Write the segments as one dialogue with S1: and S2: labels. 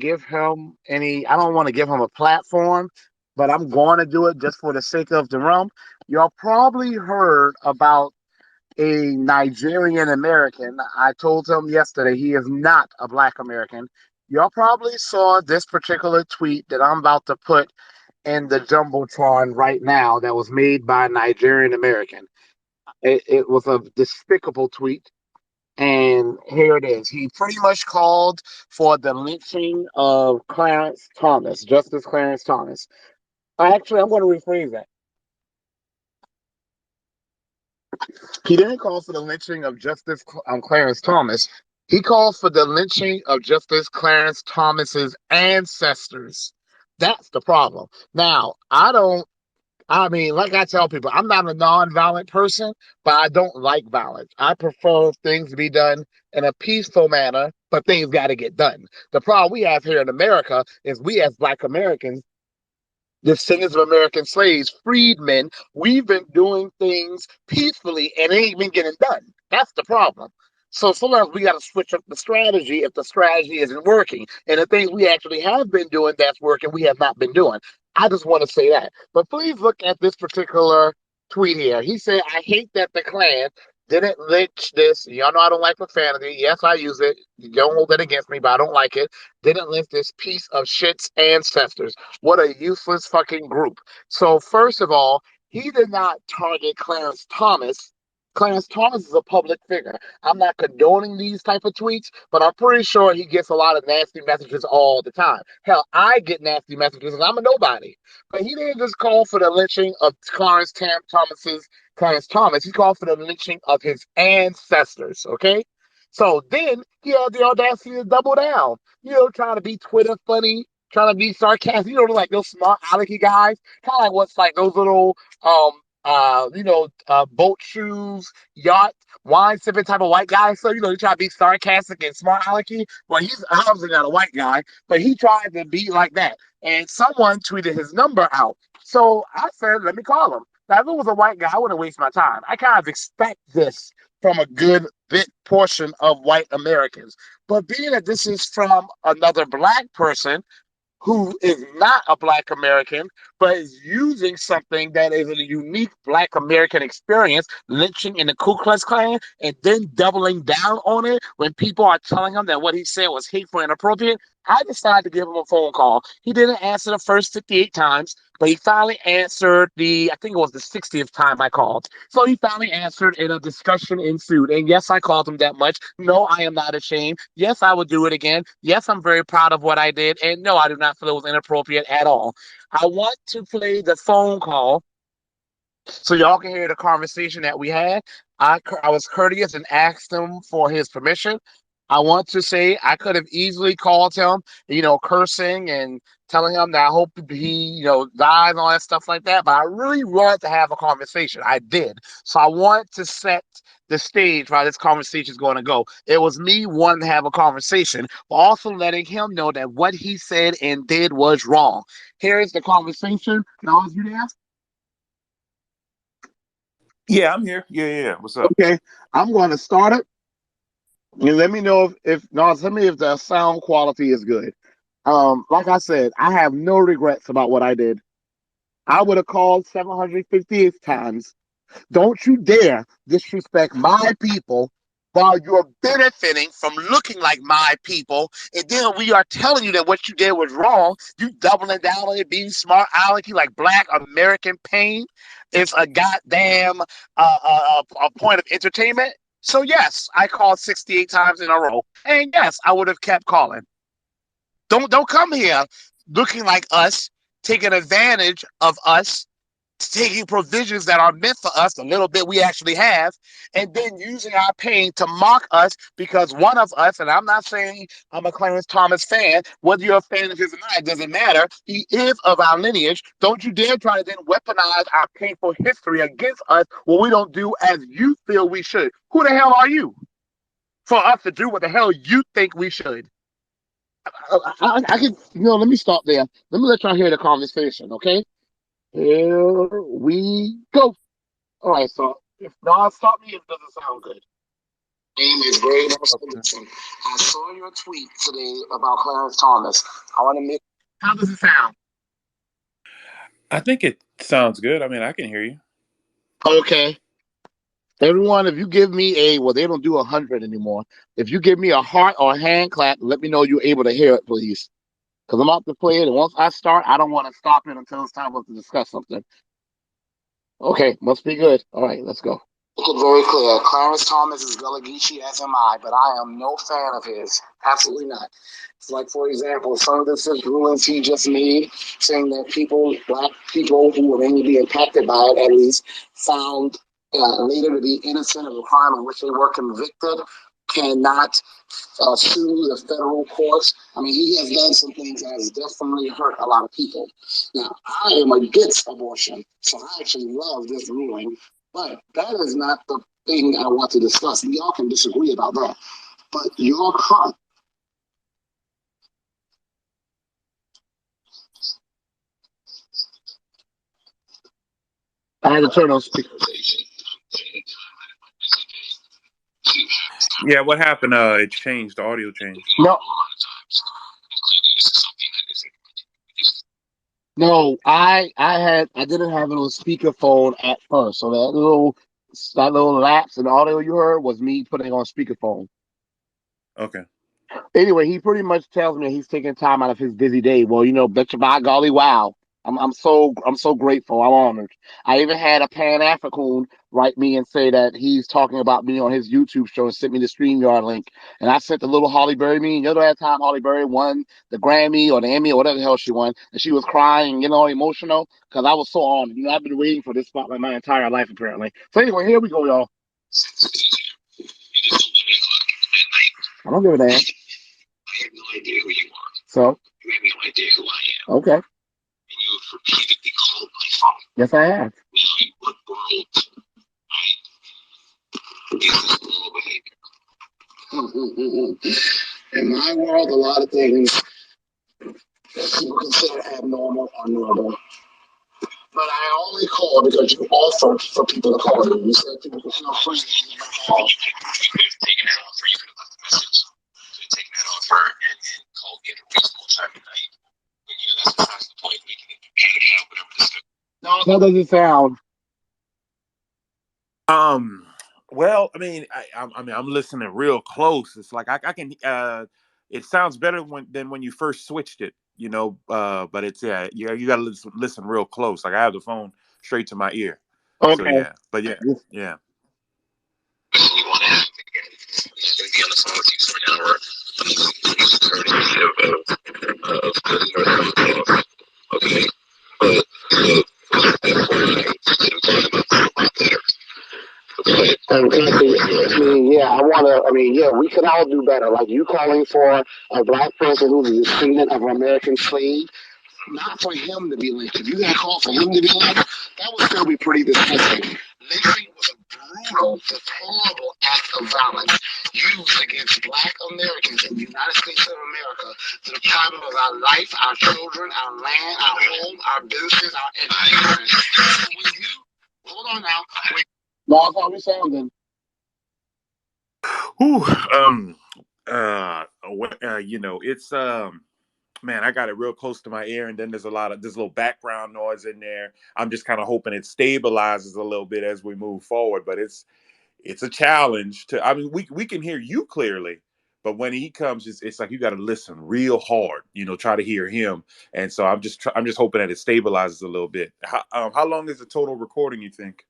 S1: give him any. I don't want to give him a platform, but I'm going to do it just for the sake of the room. Y'all probably heard about a Nigerian American. I told him yesterday he is not a Black American. Y'all probably saw this particular tweet that I'm about to put in the jumbotron right now that was made by a Nigerian American. It was a despicable tweet. And here it is. He pretty much called for the lynching of Clarence Thomas, Justice Clarence Thomas. Actually, I'm going to rephrase that. He didn't call for the lynching of Justice Clarence Thomas. He called for the lynching of Justice Clarence Thomas's ancestors. That's the problem. Now, I mean, like I tell people, I'm not a non-violent person, but I don't like violence. I prefer things to be done in a peaceful manner, but things got to get done. The problem we have here in America is we as Black Americans, descendants of American slaves, freedmen, we've been doing things peacefully and it ain't been getting done. That's the problem. So sometimes we got to switch up the strategy if the strategy isn't working. And the things we actually have been doing that's working, we have not been doing. I just want to say that. But please look at this particular tweet here. He said, I hate that the Klan didn't lynch this. Y'all know I don't like profanity. Yes, I use it. You don't hold that against me, but I don't like it. Didn't lynch this piece of shit's ancestors. What a useless fucking group. So, first of all, he did not target Clarence Thomas. Clarence Thomas is a public figure. I'm not condoning these type of tweets, but I'm pretty sure he gets a lot of nasty messages all the time. Hell, I get nasty messages and I'm a nobody. But he didn't just call for the lynching of Clarence Thomas. He called for the lynching of his ancestors. Okay. So then he had the audacity to double down. Trying to be Twitter funny, trying to be sarcastic. Like those smart alecky guys, kind of like what's like those little boat shoes, yacht, wine sipping type of white guy. So, he try to be sarcastic and smart alecky. Well, he's obviously not a white guy, but he tried to be like that. And someone tweeted his number out. So I said, let me call him. Now, if it was a white guy, I wouldn't waste my time. I kind of expect this from a good bit portion of white Americans. But being that this is from another Black person, who is not a Black American, but is using something that is a unique Black American experience, lynching in the Ku Klux Klan, and then doubling down on it when people are telling him that what he said was hateful and inappropriate. I decided to give him a phone call. He didn't answer the first 58 times, but he finally answered I think it was the 60th time I called. So he finally answered and a discussion ensued. And yes, I called him that much. No, I am not ashamed. Yes, I would do it again. Yes, I'm very proud of what I did. And no, I do not feel it was inappropriate at all. I want to play the phone call so y'all can hear the conversation that we had. I was courteous and asked him for his permission. I want to say I could have easily called him, cursing and telling him that I hope he, dies and all that stuff like that. But I really wanted to have a conversation. I did. So I want to set the stage for how this conversation is going to go. It was me wanting to have a conversation, but also letting him know that what he said and did was wrong. Here is the conversation. Now, is you there?
S2: Yeah, I'm here. Yeah. What's up?
S1: Okay, I'm going to start it and let me know if no, tell me if the sound quality is good. Like I said, I have no regrets about what I did. I would have called 758 times. Don't you dare disrespect my people while you're benefiting from looking like my people. And then we are telling you that what you did was wrong. You doubling down on it, being smart alecky like Black American pain is a goddamn a point of entertainment. So yes, I called 68 times in a row. And yes, I would have kept calling. Don't come here looking like us, taking advantage of us, taking provisions that are meant for us, a little bit we actually have, and then using our pain to mock us because one of us, and I'm not saying I'm a Clarence Thomas fan, whether you're a fan of his or not, it doesn't matter. He is of our lineage. Don't you dare try to then weaponize our painful history against us when we don't do as you feel we should. Who the hell are you for us to do what the hell you think we should? I can, let me stop there. Let me let y'all hear the conversation, okay? Here we go. All right, so if Don stop me, it doesn't sound good. Name is Greg
S2: Okay.
S1: Anderson. I saw your tweet today about Clarence Thomas. I want to make. How does it sound?
S2: I think it sounds good. I mean, I can hear you.
S1: Okay. Everyone, if you give me well, they don't do 100 anymore. If you give me a heart or a hand clap, let me know you're able to hear it, please. Because I'm about to play it, and once I start, I don't want to stop it until it's time for us to discuss something. Okay, must be good. All right, let's go. Make it very clear. Clarence Thomas is Gullah-Geechee, as am I, but I am no fan of his. Absolutely not. It's like, for example, some of the rulings he just made, saying that black people who were mainly be impacted by it, at least, found later to be innocent of a crime in which they were convicted, cannot sue the federal courts. I mean, he has done some things that has definitely hurt a lot of people. Now, I am against abortion, so I actually love this ruling, but that is not the thing I want to discuss. We all can disagree about that. But your comment. I had to turn on speaker.
S2: Yeah, what happened? It changed. The audio changed.
S1: No, no, I didn't have it on speakerphone at first, so that little lapse in audio you heard was me putting on speakerphone.
S2: Okay.
S1: Anyway, he pretty much tells me he's taking time out of his busy day. Well, bet your by golly, wow. I'm so grateful. I'm honored. I even had a Pan African write me and say that he's talking about me on his YouTube show and sent me the StreamYard link. And I sent the little Holly Berry meme. That time Holly Berry won the Grammy or the Emmy or whatever the hell she won, and she was crying, emotional because I was so honored. I've been waiting for this spotlight my entire life apparently. So anyway, here we go, y'all. I don't give a damn. I have no idea who you are. So? You have no idea who I am. Okay. And you have repeatedly called my phone. Yes, I have. Now, what world, right, is this normal behavior? In my world, a lot of things people consider abnormal or normal. But I only call because you offered for people to call you. You said people can feel free to call. You could have taken that offer. You could have left a message. You could have taken that offer and called me at a reasonable time of night. But, that's besides the point. We can have whatever discussion. No, that doesn't sound.
S2: Um. Well, I mean, I'm listening real close. It's like I can. It sounds better than when you first switched it. But it's you got to listen real close. Like I have the phone straight to my ear. So
S1: Okay.
S2: yeah, but yeah. You want to have he's going to be on the phone with you for an hour. He's courtesy of okay, but we can all do better. Like you calling for a black person who's a descendant of an American slave, not for him to be lynched. If you got called for him to be lynched, that would still be pretty disgusting. Lynching was a brutal, deplorable act of violence used against black Americans in the United States of America to the pride of our life, our children, our land, our home, our businesses, our education. So when you, hold on now. No, that's how we sounding. Whew, it's man, I got it real close to my ear, and then there's there's a little background noise in there. I'm just kind of hoping it stabilizes a little bit as we move forward, but it's a challenge to. I mean, we can hear you clearly, but when he comes, it's like you got to listen real hard. Try to hear him, and so I'm just hoping that it stabilizes a little bit. How long is the total recording? You think?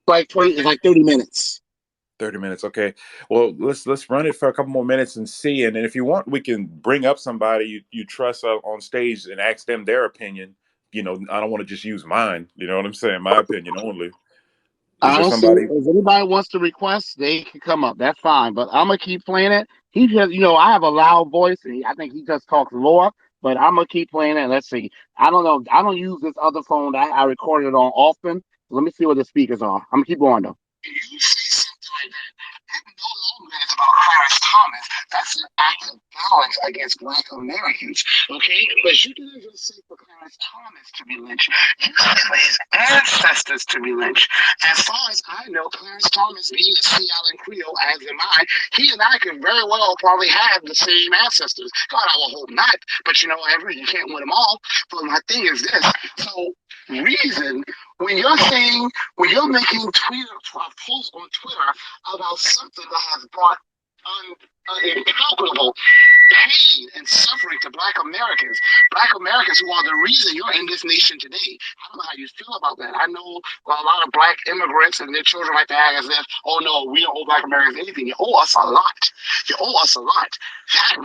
S1: Like 20, it's like 30 minutes.
S2: 30 minutes. Okay. Well, let's run it for a couple more minutes and see. And then if you want, we can bring up somebody you trust on stage and ask them their opinion. I don't want to just use mine. You know what I'm saying? My opinion only. Is there
S1: Honestly,
S2: somebody?
S1: if anybody wants to request, they can come up. That's fine. But I'm gonna keep playing it. He just, I have a loud voice, and I think he just talks lower. But I'm gonna keep playing it. Let's see. I don't know. I don't use this other phone that I recorded it on often. Let me see what the speakers are. I'm gonna keep going though. You say something like that. That no longer has
S2: about Clarence Thomas, that's an act of violence against Black Americans. Okay, but you didn't even say for Clarence Thomas to be lynched. You said for his ancestors to be lynched. As far as I know, Clarence Thomas, being a Sea Island Creole, as am I, he and I could very well probably have the same ancestors. God, I will hope not. But you know, you can't win them all. But my thing is this. So, reason when you're saying, when you're making posts on Twitter about something that has brought incalculable pain and suffering to Black Americans who are the reason you're in this nation today. I don't know how you feel about that. I know a lot of Black immigrants and their children like to act as if, oh no, we don't owe Black Americans anything. You owe us a lot. You owe us a lot.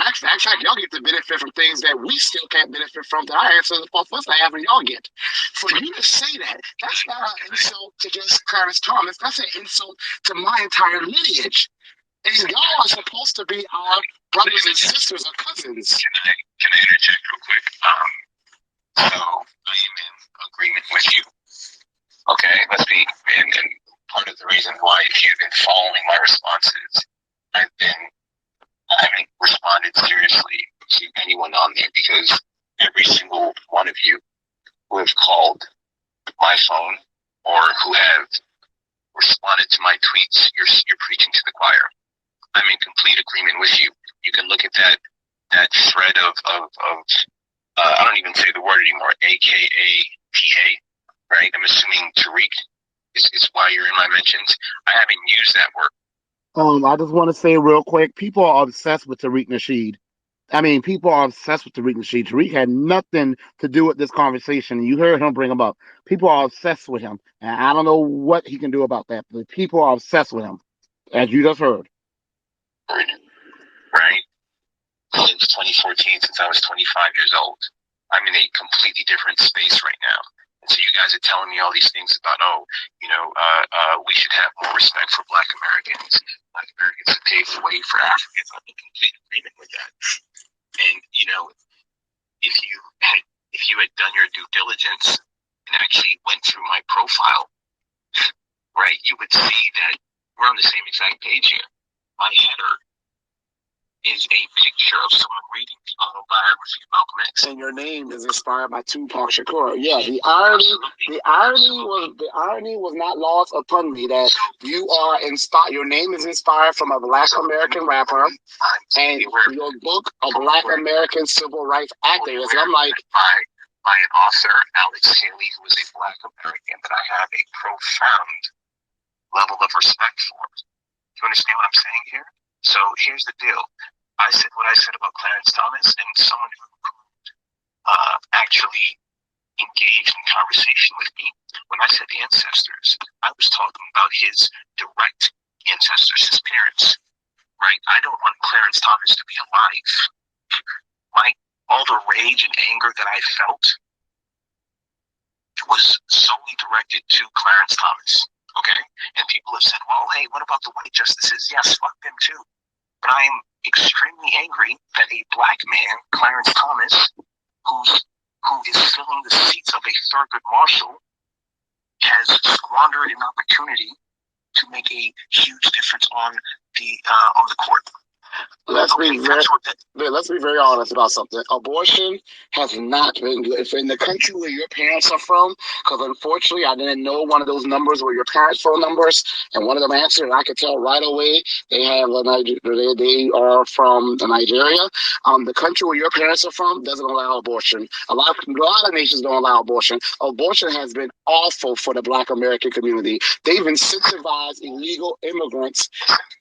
S2: Actually, y'all get to benefit from things that we still can't benefit from that our ancestors fought for us to have and y'all get. For you to say that, that's not an insult to just Clarence Thomas. That's an insult to my entire lineage. And y'all are supposed to be our brothers and sisters or cousins.
S3: Can I interject real quick? So I am in agreement with you. Okay, let's be and part of the reason why, if you've been following my responses, I haven't responded seriously to anyone on there because every single one of you who have called my phone or who have responded to my tweets, you're preaching to the choir. I'm in complete agreement with you. You can look at that thread of I don't even say the word anymore, AKA PA, right? I'm assuming Tariq is why you're in my mentions. I haven't used that word.
S1: I just want to say real quick, people are obsessed with Tariq Nasheed. I mean, people are obsessed with Tariq Nasheed. Tariq had nothing to do with this conversation. You heard him bring him up. People are obsessed with him. And I don't know what he can do about that, but people are obsessed with him, as you just heard.
S3: Right? Since 2014, since I was 25 years old, I'm in a completely different space right now. And so you guys are telling me all these things about, we should have more respect for Black Americans. Black Americans have paved the way for Africans. I'm in complete agreement with that. And, if you had done your due diligence and actually went through my profile, right, you would see that we're on the same exact page here. My header is a picture of someone reading the autobiography of Malcolm X.
S2: And your name is inspired by Tupac Shakur. Yeah, the irony was not lost upon me that you are inspired. Your name is inspired from a Black American rapper, and your book, a Black American civil rights activist. I'm like,
S3: by an author, Alex Haley, who is a Black American that I have a profound level of respect for. You understand what I'm saying here? So here's the deal. I said what I said about Clarence Thomas, and someone who actually engaged in conversation with me. When I said ancestors, I was talking about his direct ancestors, his parents, right? I don't want Clarence Thomas to be alive. All the rage and anger that I felt was solely directed to Clarence Thomas, okay? And people have said, well, hey, what about the white justices? Yes, fuck them too. But I am extremely angry that a Black man, Clarence Thomas, who is filling the seats of a Thurgood Marshall, has squandered an opportunity to make a huge difference on the court.
S2: Let's be very honest about something. Abortion has not been good. If in the country where your parents are from, because unfortunately I didn't know one of those numbers were your parents' phone numbers, and one of them answered, and I could tell right away they are from Nigeria. The country where your parents are from doesn't allow abortion. A lot of nations don't allow abortion. Abortion has been awful for the Black American community. They've incentivized illegal immigrants.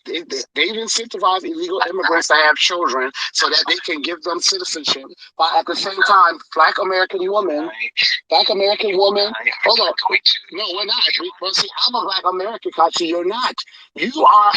S2: They've incentivized illegal immigrants to have children so that they can give them citizenship. But at the same time, Black American women, hold on. No, we're not. Well, see, I'm a Black American country. You're not. You are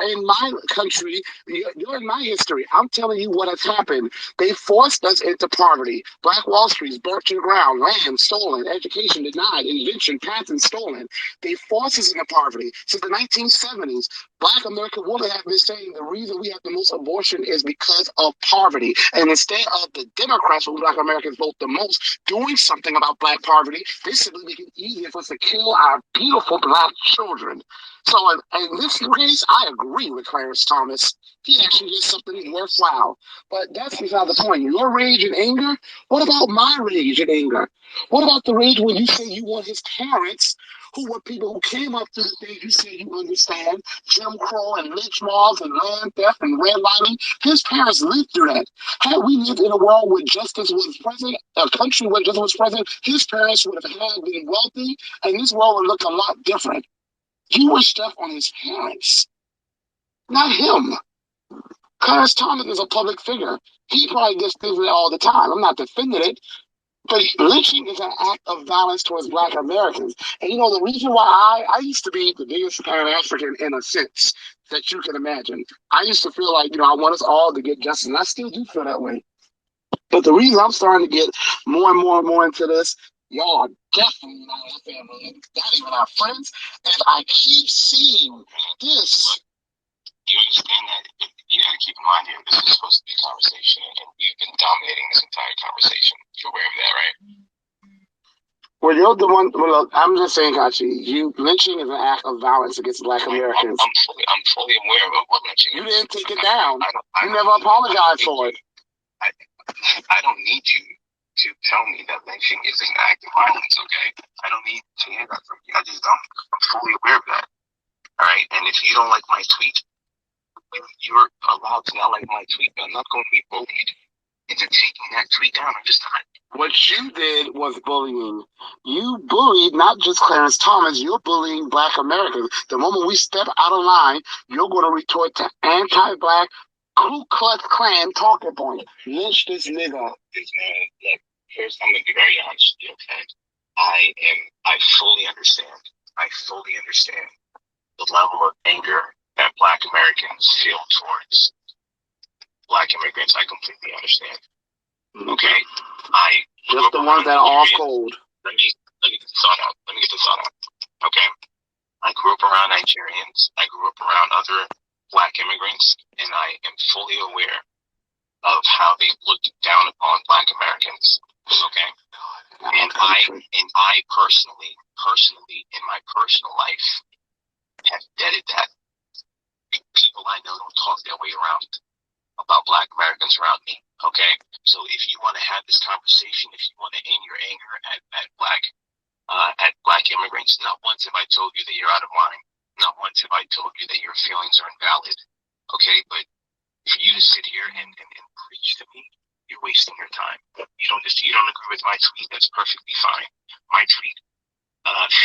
S2: in my country. You're in my history. I'm telling you what has happened. They forced us into poverty. Black Wall Street's burnt to the ground, land stolen, education denied, invention, patents stolen. They forced us into poverty since the 1970s. Black American women have been saying the reason we have the most abortion is because of poverty. And instead of the Democrats, who Black Americans vote the most, doing something about Black poverty, they simply make it easier for us to kill our beautiful Black children. So in this case, I agree with Clarence Thomas. He actually did something worthwhile. But that's beside the point. Your rage and anger, what about my rage and anger? What about the rage when you say you want his parents, who were people who came up through the things you say you understand, Jim Crow and lynch mobs and land theft and redlining? His parents lived through that. Had we lived in a world where justice was present, a country where justice was present, his parents would have had been wealthy, and this world would look a lot different. You wish stuff on his parents, not him. Clarence Thomas is a public figure. He probably gets things with it all the time. I'm not defending it, but lynching is an act of violence towards Black Americans. And you know, the reason why I used to be the biggest Pan African in a sense that you can imagine. I used to feel like, I want us all to get justice, and I still do feel that way. But the reason I'm starting to get more and more and more into this, y'all are definitely not our family, not even our friends, and I keep seeing this.
S3: You understand that you got to keep in mind here, this is supposed to be a conversation, and you've been dominating this entire conversation. You're aware of that, right?
S2: Well, you're the one. Well, look, I'm just saying, Kachi, lynching is an act of violence against Black Americans.
S3: I'm fully aware of what lynching is.
S2: You didn't take it down. You never apologized for it.
S3: I don't need you to tell me that lynching is an act of violence, okay? I don't need to hear that from you. I just don't. I'm fully aware of that. All right? And if you don't like my tweet, you're allowed to not like my tweet, but I'm not going to be bullied into taking that tweet down. I'm just not.
S2: What you did was bullying. You bullied not just Clarence Thomas, you're bullying Black Americans. The moment we step out of line, you're going to retort to anti-Black Ku Klux Klan talking point. Lynch this nigga.
S3: Look, I'm going to be very honest with you, okay? I fully understand. I fully understand the level of anger that Black Americans feel towards Black immigrants. I completely understand. Okay,
S2: just the ones that are off cold.
S3: Let me get the thought out. Okay, I grew up around Nigerians. I grew up around other Black immigrants, and I am fully aware of how they looked down upon Black Americans. Okay, and I personally, in my personal life, have vetted that. People I know don't talk their way around about Black Americans around me. Okay, so if you want to have this conversation, if you want to aim your anger at Black immigrants, not once have I told you that you're out of line. Not once have I told you that your feelings are invalid. Okay, but for you to sit here and preach to me, you're wasting your time. You don't agree with my tweet. That's perfectly fine. My tweet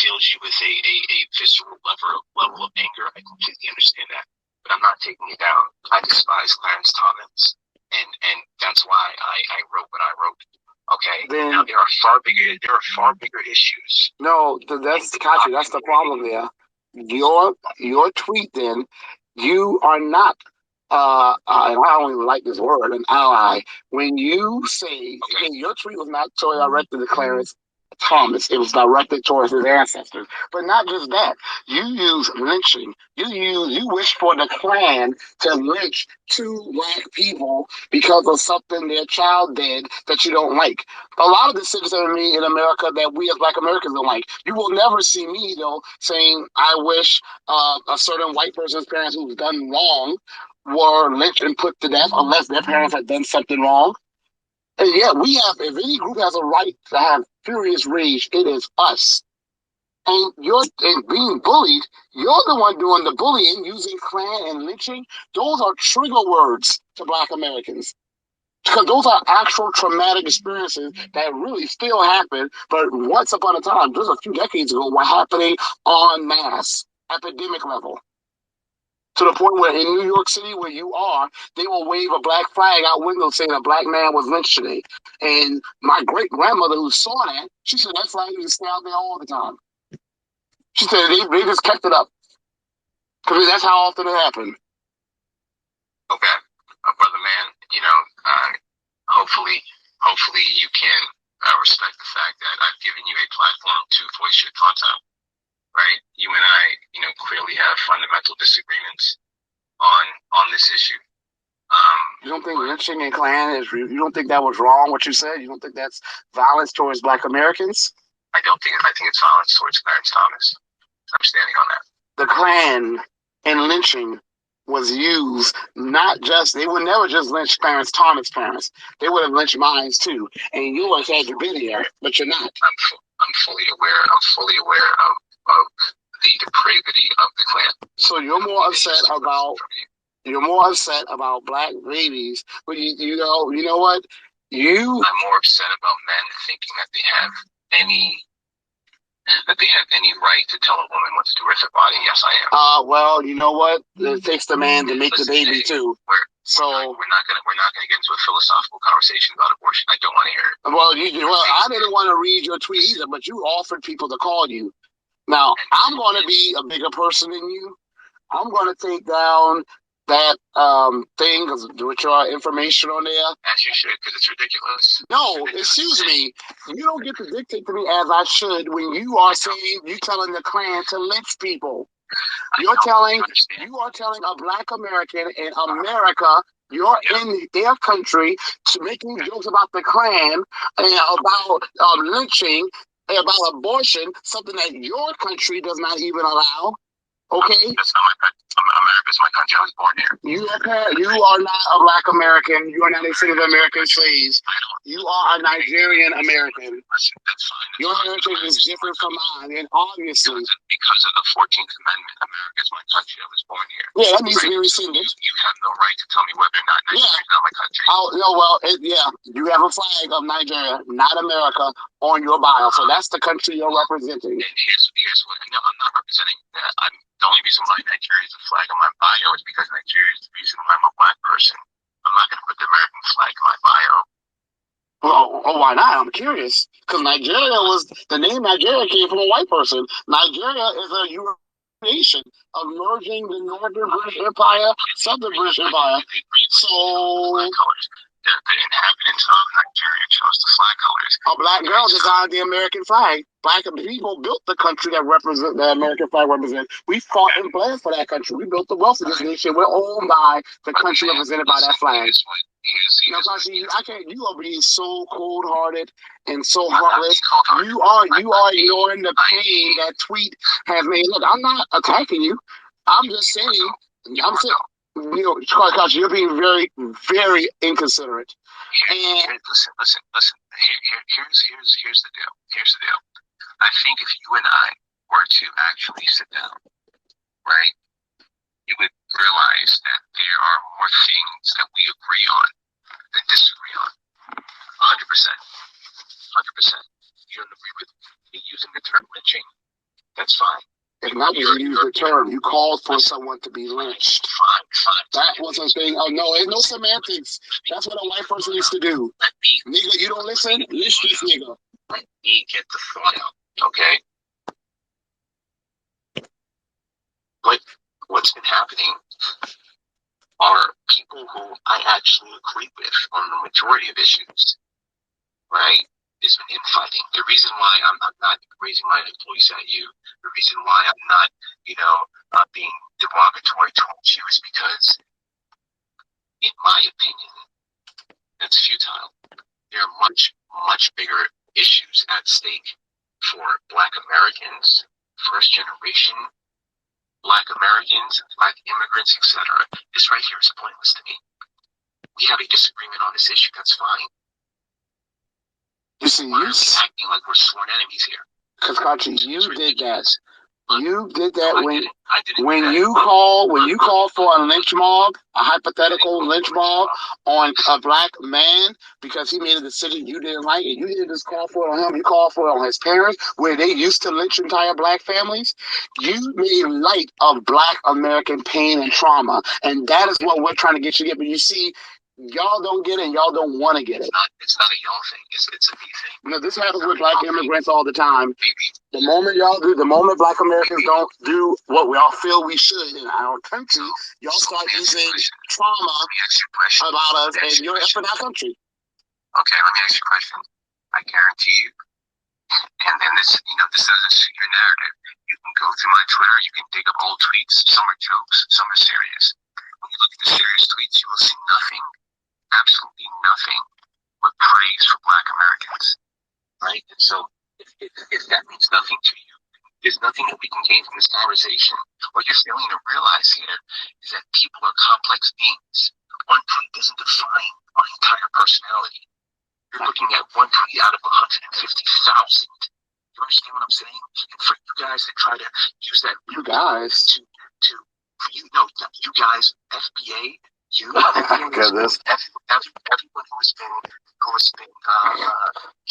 S3: fills you with a visceral level of anger. I completely understand that, but I'm not taking it down. I despise Clarence Thomas. And that's why I wrote what I wrote. Okay.
S2: Then,
S3: now there are far bigger issues.
S2: No, that's Kachi. That's the problem there. Your tweet. Then you are not. And I don't even like this word, an ally. When you say, okay, your tweet was not so directed to Clarence Thomas, it was directed towards his ancestors. But not just that. You use lynching. You wish for the Klan to lynch 2 Black people because of something their child did that you don't like. A lot of the citizenry in America that we as Black Americans don't like. You will never see me, though, saying I wish a certain white person's parents who's done wrong were lynched and put to death unless their parents had done something wrong. And yeah, if any group has a right to have furious rage, it is us. And being bullied, you're the one doing the bullying, using Klan and lynching. Those are trigger words to Black Americans. Because those are actual traumatic experiences that really still happen, but once upon a time, just a few decades ago, were happening en masse, epidemic level. To the point where in New York City, where you are, they will wave a Black flag out window saying a Black man was lynched today. And my great grandmother who saw that, she said that flag used to stay out there all the time. She said they just kept it up. Because that's how often it happened.
S3: Okay. Brother man, hopefully you can respect the fact that I've given you a platform to voice your thoughts out. right? You and I, clearly have fundamental disagreements on this issue.
S2: You don't think lynching and Klan is? You don't think that was wrong? What you said? You don't think that's violence towards Black Americans?
S3: I think it's violence towards Clarence Thomas. I'm standing on that.
S2: The Klan and lynching was used not just, they would never just lynch Clarence Thomas' parents. They would have lynched mine too. And you would have been here, but you're not.
S3: I'm fully aware. I'm fully aware of the depravity of the Klan.
S2: So you're more upset about Black babies, but you know what?
S3: I'm more upset about men thinking that they have any right to tell a woman what to do with her body. Yes, I am.
S2: Well, you know what? It takes the man to make the baby too.
S3: We're not gonna get into a philosophical conversation about abortion. I don't want to hear it.
S2: Well, I didn't want to read your tweet either, but you offered people to call you. Now I'm going to be a bigger person than you. I'm going to take down that thing with your information on there.
S3: As you should, because it's ridiculous.
S2: No, excuse me. You don't get to dictate to me as I should when you are saying you telling the Klan to lynch people. You are telling a Black American in America, you're in their country, to making jokes about the Klan and about lynching and about abortion, something that your country does not even allow. Okay?
S3: That's not my country. America's my country. I was born here.
S2: You are not a Black American. You are not a descendant of American slaves. You are a Nigerian American.
S3: Listen, that's fine.
S2: Your heritage is different from mine, and obviously.
S3: Because of the 14th Amendment, America is my country. I was born here.
S2: Yeah, that needs to be rescinded.
S3: You have no right to tell me whether or not Nigeria is not my country.
S2: You have a flag of Nigeria, not America, on your bio. So that's the country you're representing.
S3: And here's what, no, I'm not representing that. The only reason why Nigeria is a flag on my bio is because Nigeria is the reason why I'm a Black person. I'm not going to put the American flag in my bio.
S2: Well, why not? I'm curious. Because the name Nigeria came from a white person. Nigeria is a European nation of merging the Northern British Empire, Southern British Empire. So
S3: the inhabitants of Nigeria chose the flag colors.
S2: A Black girl designed the American flag. Black people built the country that the American flag represents. We fought and bled for that country. We built the wealth of this nation. We're owned by the country represented by that flag. You are being so cold-hearted and so heartless. You are ignoring the pain that tweet has made. Look, I'm not attacking you. I'm just saying. Because you're being very, very inconsiderate. And
S3: listen. Here's the deal. I think if you and I were to actually sit down, right, you would realize that there are more things that we agree on than disagree on. 100%. You don't agree with me using the term lynching? That's fine.
S2: It's not just use the term. You called for someone to be lynched.
S3: Fine.
S2: That was a thing. Oh, no, there's no semantics. That's what a white person used to do. Nigga, you don't listen? Lynch this nigga.
S3: Let me get the thought out, okay? What's been happening are people who I actually agree with on the majority of issues, right? There's been infighting. The reason why I'm not raising my voice at you, the reason why I'm not, being derogatory towards you is because, in my opinion, that's futile. There are much, much bigger issues at stake for Black Americans, first generation Black Americans, Black immigrants, etc. This right here is pointless to me. We have a disagreement on this issue. That's fine.
S2: You see,
S3: why are we acting like we're sworn enemies here?
S2: Because Kachi, you did that. You did that when you called for a lynch mob, a hypothetical lynch mob on a Black man because he made a decision you didn't like, and you didn't just call for it on him. You called for it on his parents, where they used to lynch entire Black families. You made light of Black American pain and trauma, and that is what we're trying to get you to get. But you see, y'all don't get it, and y'all don't want to get it.
S3: It's not a y'all thing. It's a me thing.
S2: This happens with Black immigrants all the time. The moment Black Americans don't do what we all feel we should in our country, y'all start using trauma about us and you're effing our country.
S3: Okay, let me ask you a question. I guarantee you, And then this, this doesn't suit your narrative. You can go through my Twitter, you can dig up old tweets. Some are jokes, some are serious. When you look at the serious tweets, you will see nothing, absolutely nothing, but praise for Black Americans, right? And so, if that means nothing to you, there's nothing that we can gain from this conversation. What you're failing to realize here is that people are complex beings. One tweet doesn't define my entire personality. You're looking at one tweet out of 150,000. You understand what I'm saying? And for you guys that try to use that,
S2: You guys.
S3: You guys, FBA, you,
S2: Goodness.
S3: everyone who has been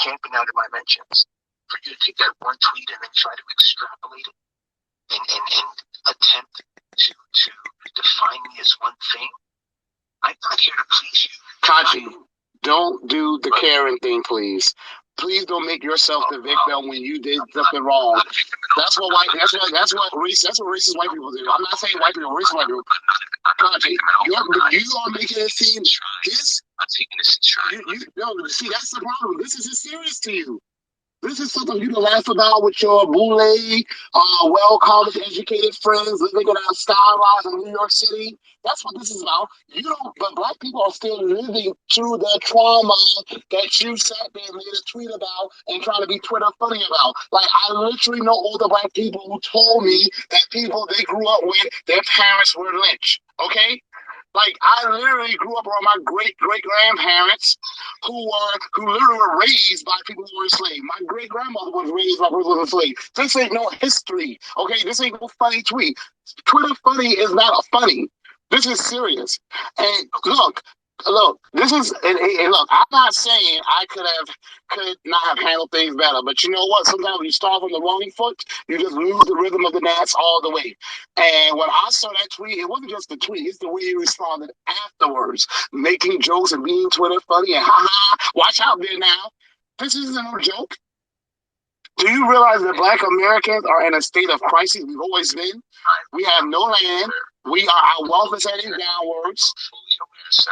S3: camping out of my mentions, for you to take that one tweet and then try to extrapolate it and attempt to define me as one thing. I'm not here to please you.
S2: Kachi, don't do the Karen thing, please. Please don't make yourself the victim when you did something wrong. That's what racist white people do. I'm not saying white people, racist white people. Kachi, you are making it seem this.
S3: I'm taking this in stride.
S2: No, see, that's the problem. This isn't serious to you. This is something you can laugh about with your boule, well-college educated friends living in our skyline in New York City. That's what this is about. But Black people are still living through the trauma that you sat there and made a tweet about and trying to be Twitter funny about. Like, I literally know older Black people who told me that people they grew up with, their parents were lynched. Okay? Like, I literally grew up around my great-great-grandparents who literally were raised by people who were enslaved. My great-grandmother was raised by people who were enslaved. This ain't no history, okay? This ain't no funny tweet. Twitter funny is not a funny. This is serious. And look, this is, and look, I'm not saying I could not have handled things better, but you know what? Sometimes when you start from the wrong foot, you just lose the rhythm of the dance all the way. And when I saw that tweet, it wasn't just the tweet, it's the way he responded afterwards, making jokes and being Twitter funny and watch out there now. This isn't no joke. Do you realize that Black Americans are in a state of crisis? We've always been. We have no land. Our wealth is heading downwards.
S3: Fully aware, sir.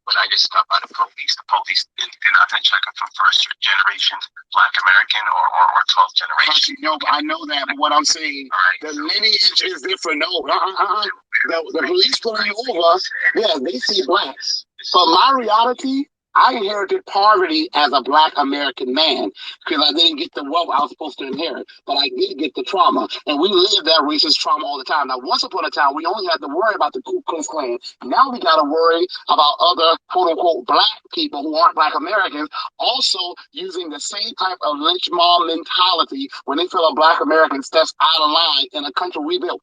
S3: When I get stopped by the police they're not going to check them from first generation Black American or 12th generation.
S2: No, I know that, but what I'm saying, the lineage is different. No, the police pulling you over, yeah, they see blacks. But my reality, I inherited poverty as a Black American man because I didn't get the wealth I was supposed to inherit, but I did get the trauma, and we live that racist trauma all the time. Now, once upon a time, we only had to worry about the Ku Klux Klan. Now we got to worry about other quote-unquote Black people who aren't Black Americans also using the same type of lynch mob mentality when they feel a Black American steps out of line in a country we built.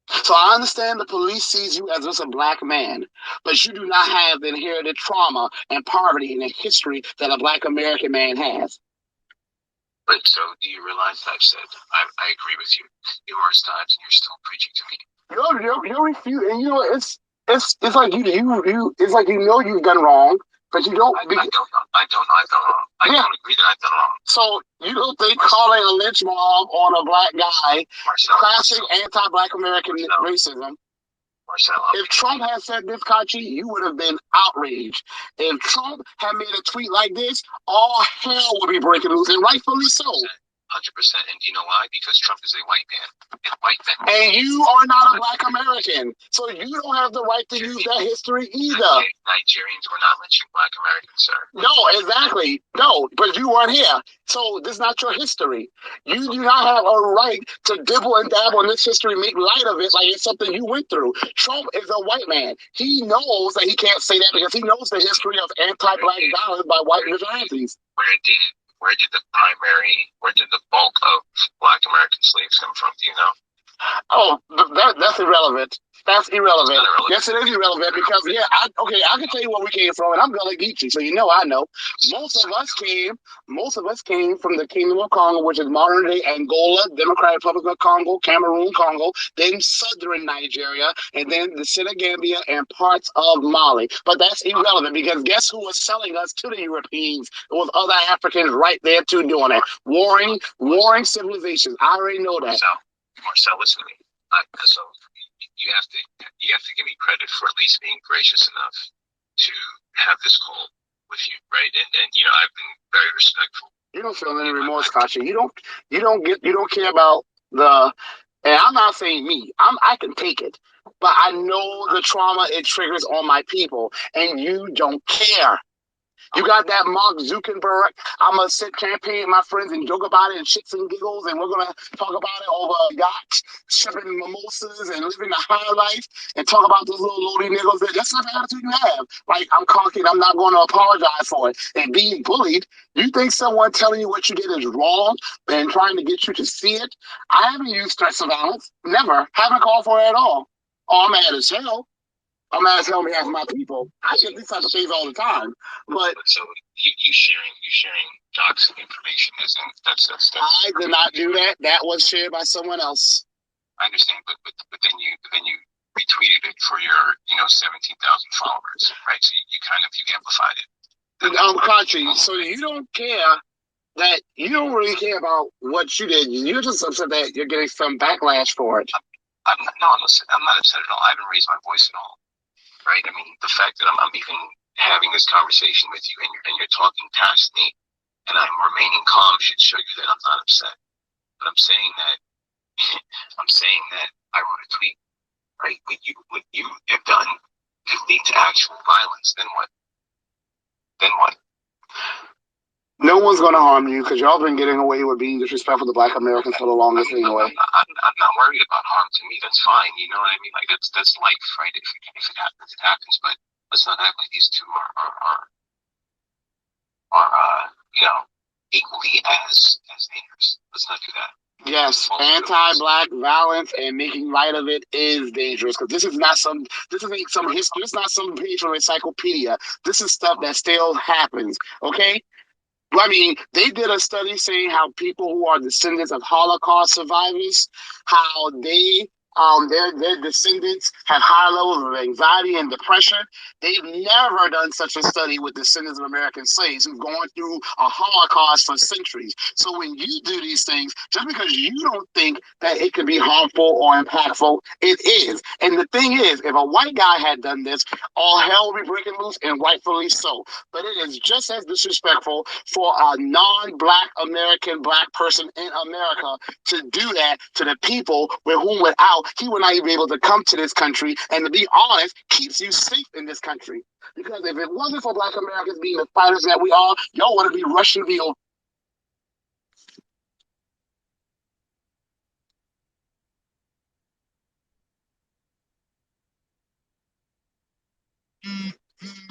S2: So I understand the police sees you as just a Black man, but you do not have the inherited trauma and poverty and the history that a Black American man has.
S3: But so do you realize I've said I agree with you numerous times, and you're still preaching to me.
S2: You're refuting, and it's like it's like you've done wrong, but you don't.
S3: I don't know. I don't agree that I've done wrong.
S2: So you don't think calling a lynch mob on a Black guy, classic anti-Black American racism?
S3: Marcelo.
S2: If Trump had said this, Kachi, you would have been outraged. If Trump had made a tweet like this, all hell would be breaking loose, and rightfully so.
S3: 100%. And do you know why? Because Trump is a white man. And white men.
S2: And you are not a Black American. So you don't have the right to use that history either.
S3: Nigerians were not lynching Black Americans, sir.
S2: No, exactly. No, but you weren't here. So this is not your history. You do not have a right to dibble and dabble in this history, make light of it like it's something you went through. Trump is a white man. He knows that he can't say that because he knows the history of anti-Black violence by white vigilantes.
S3: Where did the bulk of Black American slaves come from? Do you know?
S2: Oh, that's irrelevant. That's irrelevant. Yes, it is irrelevant because I can tell you where we came from, and I'm Gullah Geechee, so you know I know. Most of us came from the Kingdom of Congo, which is modern day Angola, Democratic Republic of Congo, Cameroon, Congo, then southern Nigeria, and then the Senegambia and parts of Mali. But that's irrelevant because guess who was selling us to the Europeans? It was other Africans right there too doing it. Warring civilizations. I already know that.
S3: Marcel, listen to me. So you have to give me credit for at least being gracious enough to have this call. with you, right? And you know, I've been very respectful.
S2: You don't feel any remorse, Kachi. You don't care about the. And I'm not saying me. I can take it, but I know the trauma it triggers on my people, and you don't care. You got that Mark Zuckerberg. I'm going to sit campaign with my friends and joke about it and shits and giggles, and we're going to talk about it over yachts, sipping mimosas and living the high life and talk about those little loady niggas. That's not the attitude you have. Like, I'm conking, I'm not going to apologize for it. And being bullied, you think someone telling you what you did is wrong and trying to get you to see it? I haven't used threats of violence. Never. Haven't called for it at all. Oh, I'm mad as hell. I'm not telling me half of my people. I get these type of things all the time. But
S3: so you sharing toxic information isn't that's
S2: I did not do that. That was shared by someone else.
S3: I understand, but then you retweeted it for your 17,000 followers, right? So you amplified it.
S2: Country. So you don't care that you don't really care about what you did. You're just upset that you're getting some backlash for it.
S3: I'm not upset at all. I haven't raised my voice at all. Right? I mean, the fact that I'm even having this conversation with you and you're talking past me and I'm remaining calm should show you that I'm not upset. But I'm saying that I wrote a tweet, right? What you have done could lead to actual violence. Then what?
S2: No one's going to harm you because y'all been getting away with being disrespectful to Black Americans for the longest anyway.
S3: I'm not worried about harm to me. That's fine. You know what I mean? Like that's life, right? If it happens, it happens. But let's not act like these two are equally as dangerous. Let's not do that.
S2: Yes, anti-Black violence and making light of it is dangerous because this isn't some history. It's not some page from encyclopedia. This is stuff that still happens. Okay. I mean, they did a study saying how people who are descendants of Holocaust survivors, how their descendants have high levels of anxiety and depression. They've never done such a study with descendants of American slaves who've gone through a Holocaust for centuries. So when you do these things, just because you don't think that it can be harmful or impactful, it is. And the thing is, if a white guy had done this, all hell would be breaking loose, and rightfully so. But it is just as disrespectful for a non-Black American Black person in America to do that to the people with whom without he would not even be able to come to this country, and to be honest, keeps you safe in this country. Because if it wasn't for Black Americans being the fighters that we are, y'all want to be rushing the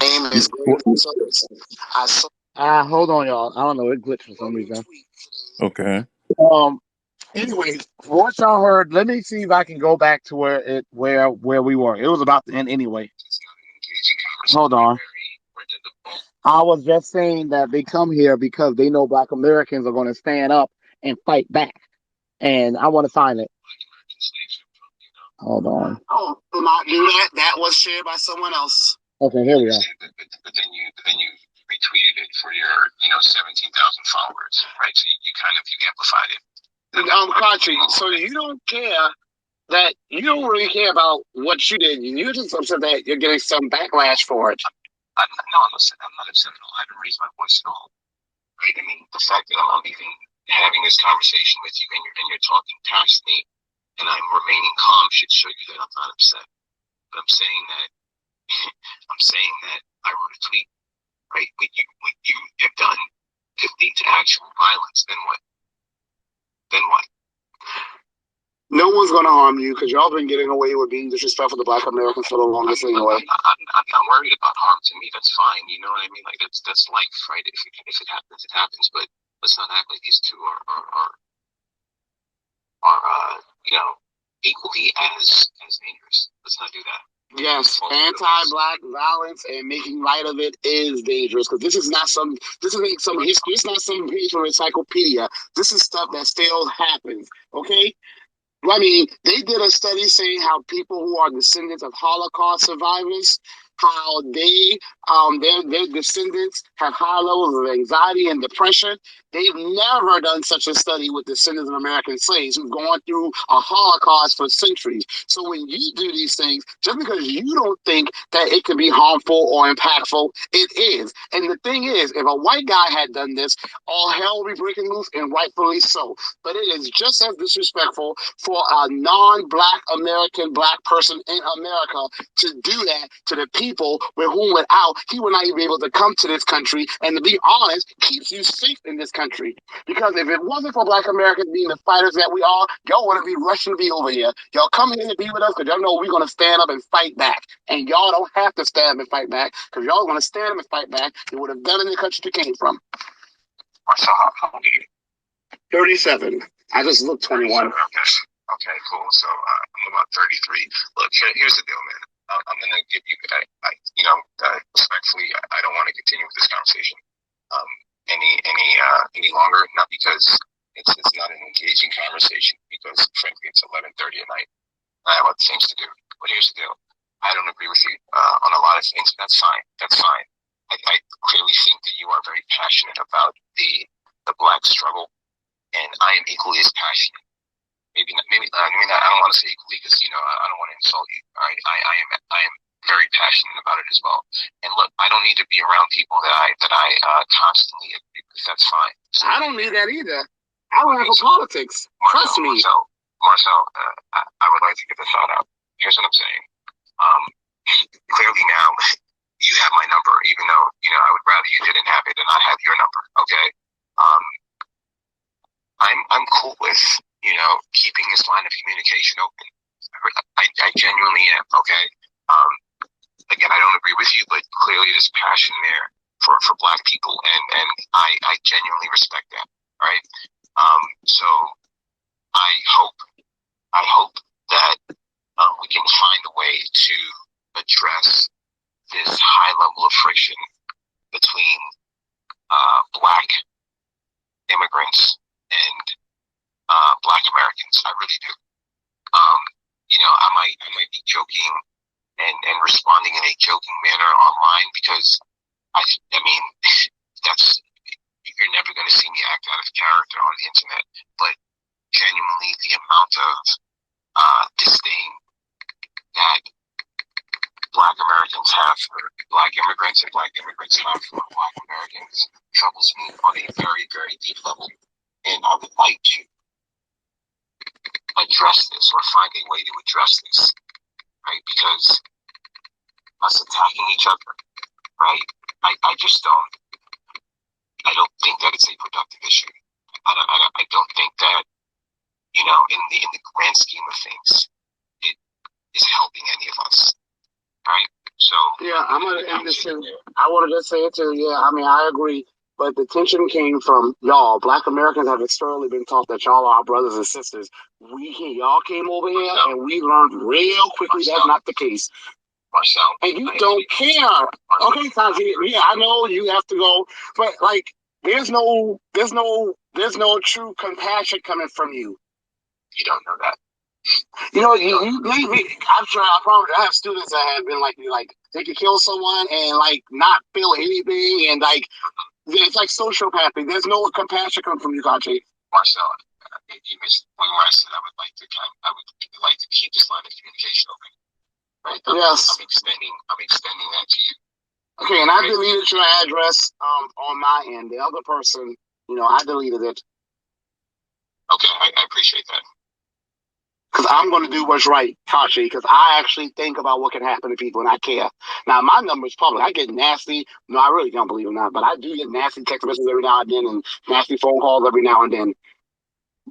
S2: name is I saw. Hold on, y'all. I don't know. It glitched for some reason.
S4: Okay.
S1: Anyway, what y'all heard, let me see if I can go back to where we were. It was about to end anyway. Hold on. I was just saying that they come here because they know Black Americans are going to stand up and fight back. And I want to find it. Hold on.
S2: Oh, did not do that. That was shared by someone else.
S1: Okay, here we go.
S3: But then you retweeted it for your 17,000 followers, right? So you amplified it.
S2: Country. So you don't care that you don't really care about what you did. You're just upset that you're getting some backlash for it.
S3: I'm not upset at all. I haven't raised my voice at all. Right? I mean, the fact that I'm even having this conversation with you and you're talking past me and I'm remaining calm should show you that I'm not upset. But I'm saying that I wrote a tweet, right? What you have done could lead to actual violence. Then what?
S2: No one's going to harm you because y'all been getting away with being disrespectful to Black Americans for the longest anyway.
S3: I'm not worried about harm to me. That's fine. You know what I mean? Like that's life, right? If it happens, it happens. But let's not act like these two are equally as dangerous. Let's not do that.
S2: Yes, anti-Black violence and making light of it is dangerous because this isn't some history. It's not some page from encyclopedia. This is stuff that still happens. Okay. I mean, they did a study saying how people who are descendants of Holocaust survivors, how their descendants have high levels of anxiety and depression. They've never done such a study with descendants of American slaves who've gone through a Holocaust for centuries. So when you do these things, just because you don't think that it could be harmful or impactful, it is. And the thing is, if a white guy had done this, all hell would be breaking loose, and rightfully so. But it is just as disrespectful for a non-black American black person in America to do that to the people with whom without he would not even be able to come to this country, and to be honest, keeps you safe in this country. Because if it wasn't for black Americans being the fighters that we are, y'all wouldn't be rushing to be over here. Y'all come here to be with us because y'all know we're going to stand up and fight back. And y'all don't have to stand up and fight back, because y'all going to stand up and fight back. You would have done it in the country you came from.
S3: Marcel, how old are you?
S2: 37. I just looked 21.
S3: Okay, cool. So I'm about 33. Look, here's the deal, man. I'm going to give you, respectfully, I don't want to continue with this conversation any longer. Not because it's not an engaging conversation, because frankly it's 11:30 at night. I have other things to do. But here's the deal. I don't agree with you on a lot of things. That's fine. That's fine. I clearly think that you are very passionate about the black struggle, and I am equally as passionate. Maybe not. I don't want to say equally, because I don't want to insult you. All right, I am very passionate about it as well. And look, I don't need to be around people that I constantly agree with. That's fine. So,
S2: I don't need that either. I don't have for politics. Trust me.
S3: Marcel, I would like to get this thought out. Here's what I'm saying. Clearly now, you have my number, even though I would rather you didn't have it and I have your number. Okay. I'm cool with keeping this line of communication open. I genuinely am. Okay. Again, I don't agree with you, but clearly there's passion there for black people, and I genuinely respect that. All right. So I hope that we can find a way to address this high level of friction between black immigrants and black Americans. I really do. I might be joking and responding in a joking manner online, because I mean that's, you're never going to see me act out of character on the internet. But genuinely, the amount of disdain that black Americans have for black immigrants and black immigrants have for black Americans troubles me on a very, very deep level. And I would like to address this, or find a way to address this, right? Because us attacking each other, right? I just don't. I don't think that it's a productive issue. I don't think that in the grand scheme of things, it is helping any of us, right? So
S2: yeah, I'm gonna end this too. I wanted to say it too. Yeah, I mean, I agree. But the tension came from y'all. Black Americans have historically been taught that y'all are our brothers and sisters. Y'all came over here and we learned real quickly that's not the case.
S3: Marcel,
S2: and you don't care. Okay, Sanji, yeah, I know you have to go, but there's no true compassion coming from you.
S3: You don't know that.
S2: I'm sure. I promise. I have students that have been like they could kill someone and not feel anything, and it's like sociopathy. There's no compassion coming from you, Kachi.
S3: Marcel, you missed the point where I said I would like to keep this line of communication open. Right?
S2: Yes.
S3: I'm extending that to you.
S2: Okay, and I deleted your address on my end. The other person, I deleted it.
S3: Okay, I appreciate that.
S2: Because I'm going to do what's right, Kachi, because I actually think about what can happen to people, and I care. Now, my number is public. I get nasty. No, I really don't believe it now, but I do get nasty text messages every now and then, and nasty phone calls every now and then.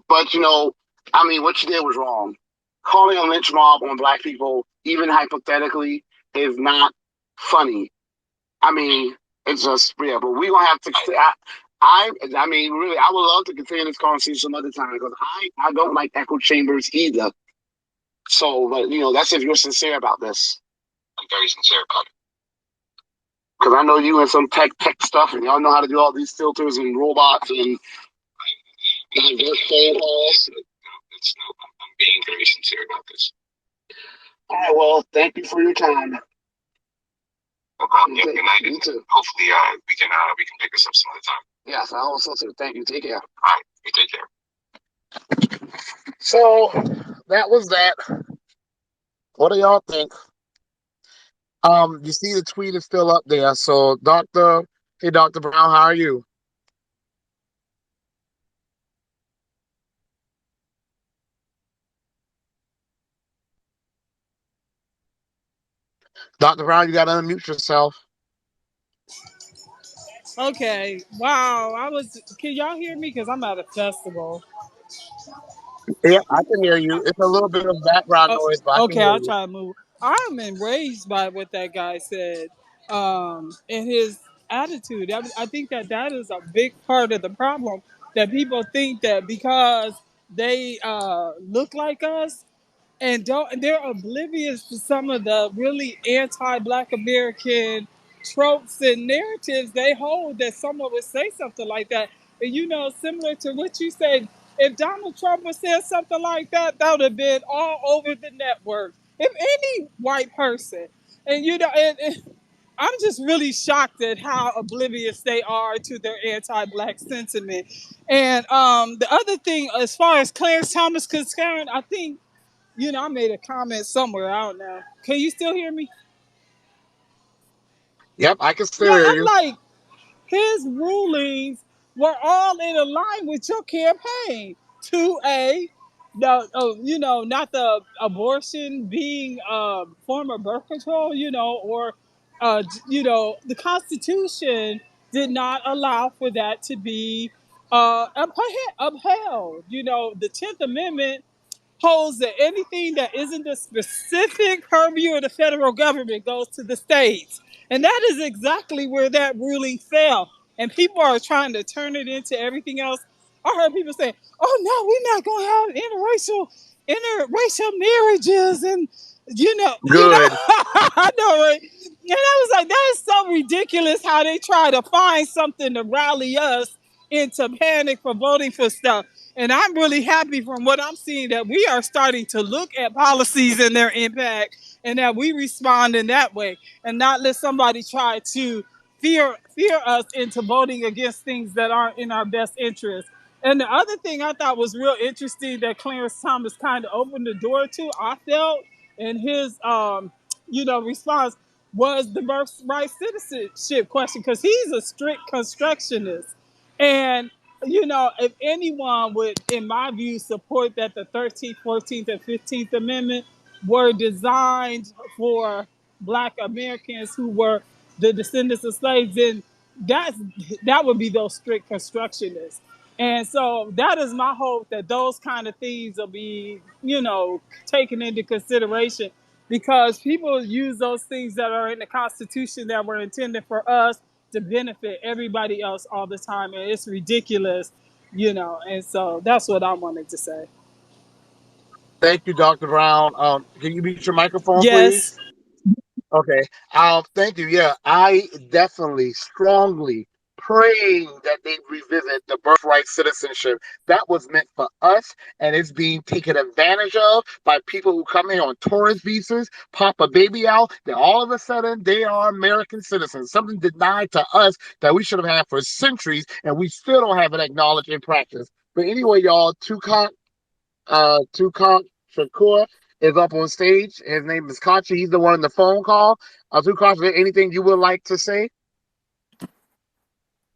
S2: But, what you did was wrong. Calling a lynch mob on black people, even hypothetically, is not funny. I mean, it's just, yeah, but we're going to have to, really, I would love to continue this conversation some other time, because I don't like echo chambers either. So, but, that's if you're sincere about this.
S3: I'm very sincere about it.
S2: Because I know you and some tech stuff, and y'all know how to do all these filters and robots and phone calls.
S3: I'm being very sincere about this.
S2: All right, well, thank you for your time.
S3: No problem. Yeah, good night.
S2: You too.
S3: Hopefully, we can pick this up some other time.
S2: Yes, I also too. Thank you. Take care.
S3: All right, you take care.
S1: So that was that. What do y'all think? You see the tweet is still up there. So hey Dr. Brown, how are you? Dr. Brown, you gotta unmute yourself.
S4: Okay. Wow. Can y'all hear me? Because I'm at a festival.
S1: Yeah, I can hear you. It's a little bit of background
S4: Oh,
S1: noise, but I can
S4: okay.
S1: hear
S4: I'll
S1: you.
S4: try to move. I'm enraged by what that guy said, and his attitude. I think that is a big part of the problem, that people think that because they look like us and they're oblivious to some of the really anti-black American tropes and narratives they hold, that someone would say something like that. And similar to what you said, if Donald Trump would say something like that, that would have been all over the network. If any white person, and I'm just really shocked at how oblivious they are to their anti-black sentiment. And the other thing, as far as Clarence Thomas is concerned, I think I made a comment somewhere. I don't know. Can you still hear me?
S1: Yep, I can still
S4: Yeah,
S1: hear
S4: I'm
S1: you.
S4: like, his rulings were all in line with your campaign. 2A, not the abortion being a form of birth control, or, the Constitution did not allow for that to be upheld. The 10th Amendment holds that anything that isn't the specific purview of the federal government goes to the states. And that is exactly where that ruling fell. And people are trying to turn it into everything else. I heard people say, "Oh no, we're not going to have interracial marriages," and
S1: Good.
S4: I know, right? And I was like, that is so ridiculous how they try to find something to rally us into panic for voting for stuff. And I'm really happy from what I'm seeing that we are starting to look at policies and their impact, and that we respond in that way, and not let somebody try to fear us into voting against things that aren't in our best interest. And the other thing I thought was real interesting that Clarence Thomas kind of opened the door to, I felt, in his response, was the birthright citizenship question, because he's a strict constructionist. And if anyone would, in my view, support that the 13th, 14th, and 15th Amendment were designed for Black Americans who were the descendants of slaves, then that's that would be those strict constructionists. And so that is my hope, that those kind of things will be, taken into consideration, because people use those things that are in the Constitution that were intended for us to benefit everybody else all the time. And it's ridiculous, and so that's what I wanted to say.
S1: Thank you, Dr. Brown. Can you mute your microphone, please?
S4: Yes.
S1: Okay. Thank you. Yeah, I definitely strongly praying that they revisit the birthright citizenship. That was meant for us, and it's being taken advantage of by people who come here on tourist visas, pop a baby out, then all of a sudden they are American citizens. Something denied to us that we should have had for centuries, and we still don't have it acknowledged in practice. But anyway, y'all, Tukak Shakur is up on stage. His name is Kachi. He's the one in the phone call. Tukak, is there anything you would like to say?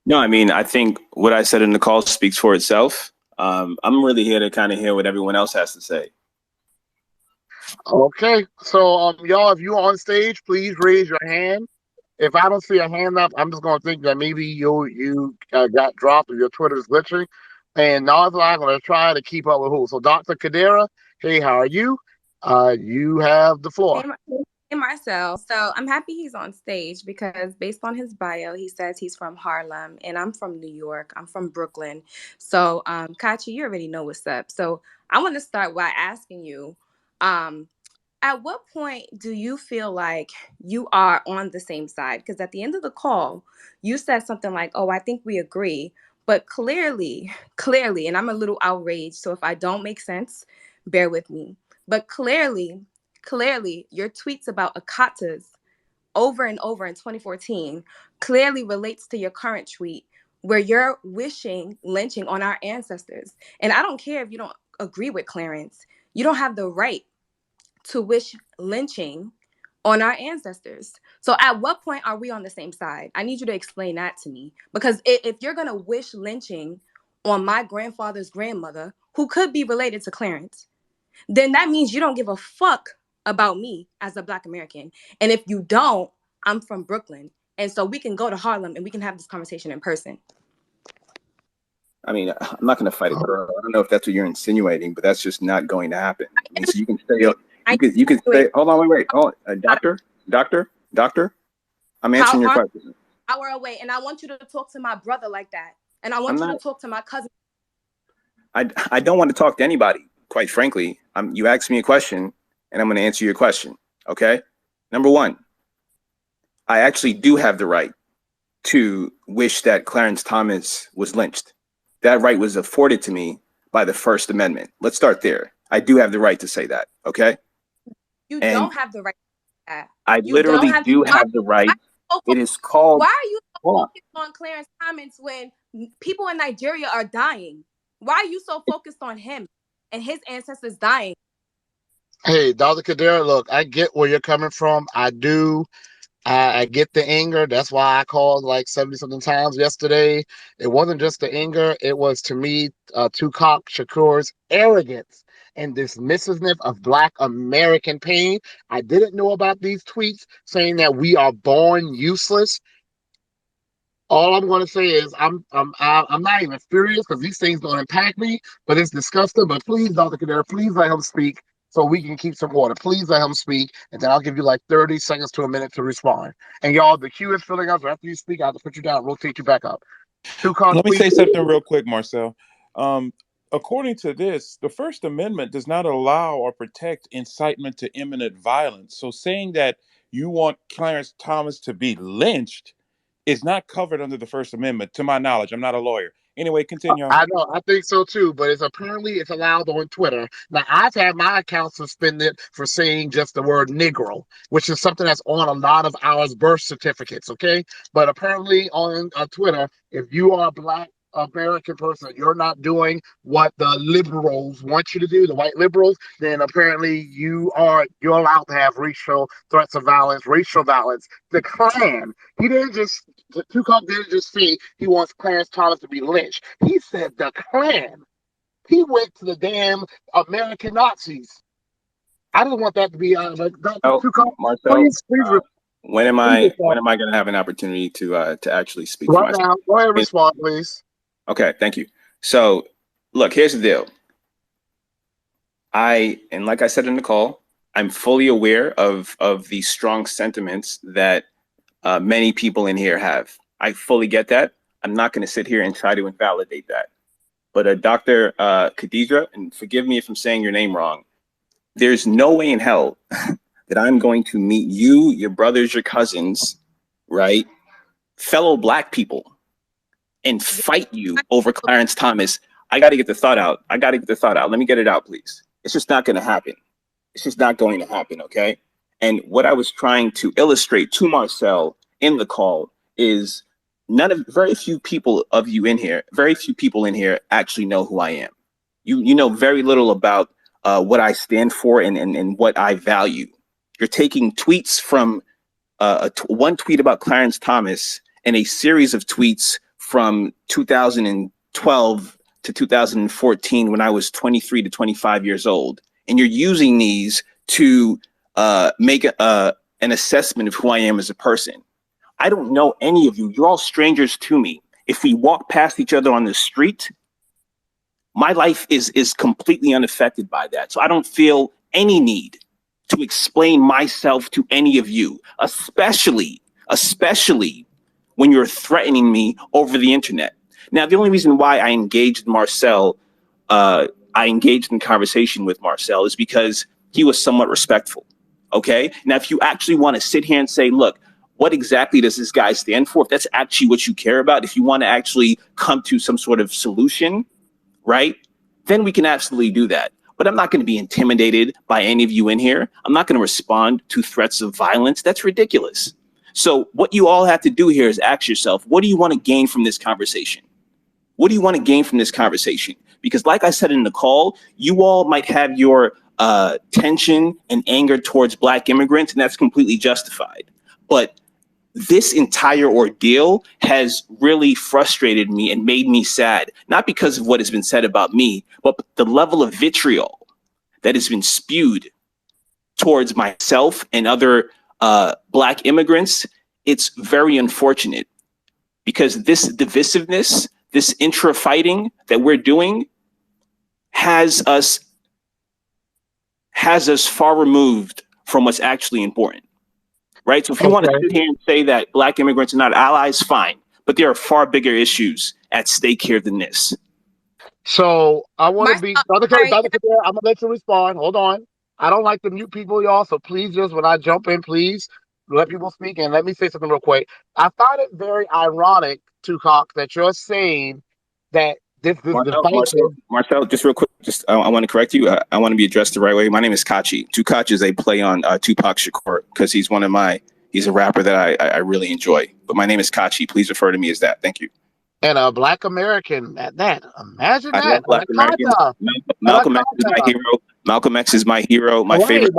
S5: No, I mean, I think what I said in the call speaks for itself. I'm really here to kind of hear what everyone else has to say.
S1: Okay. So, y'all, if you're on stage, please raise your hand. If I don't see a hand up, I'm just gonna think that maybe you got dropped or your Twitter is glitching. And now I'm gonna try to keep up with who. So, Dr. Kadera, hey, how are you? You have the floor.
S6: Hey, Marcel. So I'm happy he's on stage, because based on his bio, he says he's from Harlem, and I'm from New York. I'm from Brooklyn. So, Kachi, you already know what's up. So I want to start by asking you, um, at what point do you feel like you are on the same side? Because at the end of the call, you said something like, "Oh, I think we agree." But clearly, and I'm a little outraged. So if I don't make sense, bear with me. But clearly, your tweets about Akatas over and over in 2014 clearly relates to your current tweet where you're wishing lynching on our ancestors. And I don't care if you don't agree with Clarence. You don't have the right to wish lynching on our ancestors. So at what point are we on the same side? I need you to explain that to me. Because if you're going to wish lynching on my grandfather's grandmother, who could be related to Clarence, then that means you don't give a fuck about me as a Black American. And if you don't, I'm from Brooklyn. And so we can go to Harlem and we can have this conversation in person.
S5: I mean, I'm not going to fight a girl. I don't know if that's what you're insinuating, but that's just not going to happen. I mean, so you can say, you can say, hold on, wait, doctor. I'm answering your question.
S6: Hour away, and I want you to talk to my brother like that, and I want you to talk to my cousin.
S5: I don't want to talk to anybody, quite frankly. You asked me a question, and I'm going to answer your question. Okay. Number one, I actually do have the right to wish that Clarence Thomas was lynched. That right was afforded to me by the First Amendment. Let's start there. I do have the right to say that. Okay.
S6: You don't have the right to say that.
S5: I literally do have the right. It is called.
S6: Why are you so focused on Clarence Thomas when people in Nigeria are dying? Why are you so focused on him and his ancestors dying?
S2: Hey, Dr. Kadera, look, I get where you're coming from. I do. I get the anger. That's why I called like 70-something times yesterday. It wasn't just the anger. It was, to me, Tupac Shakur's arrogance and dismissiveness of Black American pain. I didn't know about these tweets saying that we are born useless. All I'm going to say is I'm not even furious because these things don't impact me, but it's disgusting. But please, Dr. Kadera, please let him speak so we can keep some order. Please let him speak, and then I'll give you like 30 seconds to a minute to respond. And y'all, the queue is filling up. So after you speak, I have to put you down, rotate you back up.
S7: Let me say something real quick, Marcel. According to this, the First Amendment does not allow or protect incitement to imminent violence. So saying that you want Clarence Thomas to be lynched is not covered under the First Amendment, to my knowledge. I'm not a lawyer. Anyway, continue.
S2: I know, I think so too, but it's allowed on Twitter. Now, I've had my account suspended for saying just the word Negro, which is something that's on a lot of our birth certificates, okay? But apparently on Twitter, if you are a Black American person, you're not doing what the liberals want you to do, the white liberals, then apparently you're allowed to have racial threats of violence, racial violence. The Klan, Tupac didn't just say he wants Clarence Thomas to be lynched. He said the Klan. He went to the damn American Nazis. I don't want that to be
S5: Tupac, Marcel, please, when am I going to have an opportunity to actually speak
S2: right now? Go ahead and respond, please.
S5: Okay, thank you. So, look, here's the deal. And like I said in the call, I'm fully aware of the strong sentiments that many people in here have. I fully get that. I'm not going to sit here and try to invalidate that. But Dr. Khadija, and forgive me if I'm saying your name wrong, there's no way in hell that I'm going to meet you, your brothers, your cousins, right? Fellow Black people, and fight you over Clarence Thomas. I got to get the thought out. Let me get it out, please. It's just not going to happen. It's just not going to happen, okay? And what I was trying to illustrate to Marcel in the call is very few people in here actually know who I am. You know very little about what I stand for and what I value. You're taking tweets from one tweet about Clarence Thomas and a series of tweets from 2012 to 2014 when I was 23 to 25 years old. And you're using these to make an assessment of who I am as a person. I don't know any of you. You're all strangers to me. If we walk past each other on the street, my life is completely unaffected by that. So I don't feel any need to explain myself to any of you, especially when you're threatening me over the internet. Now, the only reason why I engaged Marcel, I engaged in conversation with Marcel is because he was somewhat respectful. Okay. Now, if you actually want to sit here and say, look, what exactly does this guy stand for? If that's actually what you care about, if you want to actually come to some sort of solution, right, then we can absolutely do that. But I'm not going to be intimidated by any of you in here. I'm not going to respond to threats of violence. That's ridiculous. So what you all have to do here is ask yourself, what do you want to gain from this conversation? What do you want to gain from this conversation? Because like I said in the call, you all might have your tension and anger towards Black immigrants, and that's completely justified. But this entire ordeal has really frustrated me and made me sad, not because of what has been said about me, but the level of vitriol that has been spewed towards myself and other Black immigrants. It's very unfortunate because this divisiveness, this intra-fighting that we're doing has us far removed from what's actually important. Right. So if you want to sit here and say that Black immigrants are not allies, fine. But there are far bigger issues at stake here than this.
S1: So I want to be Dr.
S6: sorry.
S1: Kadera, I'm gonna let you respond. Hold on. I don't like to mute people, y'all. So please, just when I jump in, please let people speak. And let me say something real quick. I find it very ironic, Tupac, that you're saying that this
S5: Marcel, just real quick, I want to correct you. I want to be addressed the right way. My name is Kachi. Tupac is a play on Tupac Shakur because he's he's a rapper that I really enjoy. But my name is Kachi. Please refer to me as that. Thank you.
S1: And a Black American at that. Imagine that.
S5: I love Black Americans. Malcolm X is my hero. Malcolm X is my hero. My favorite.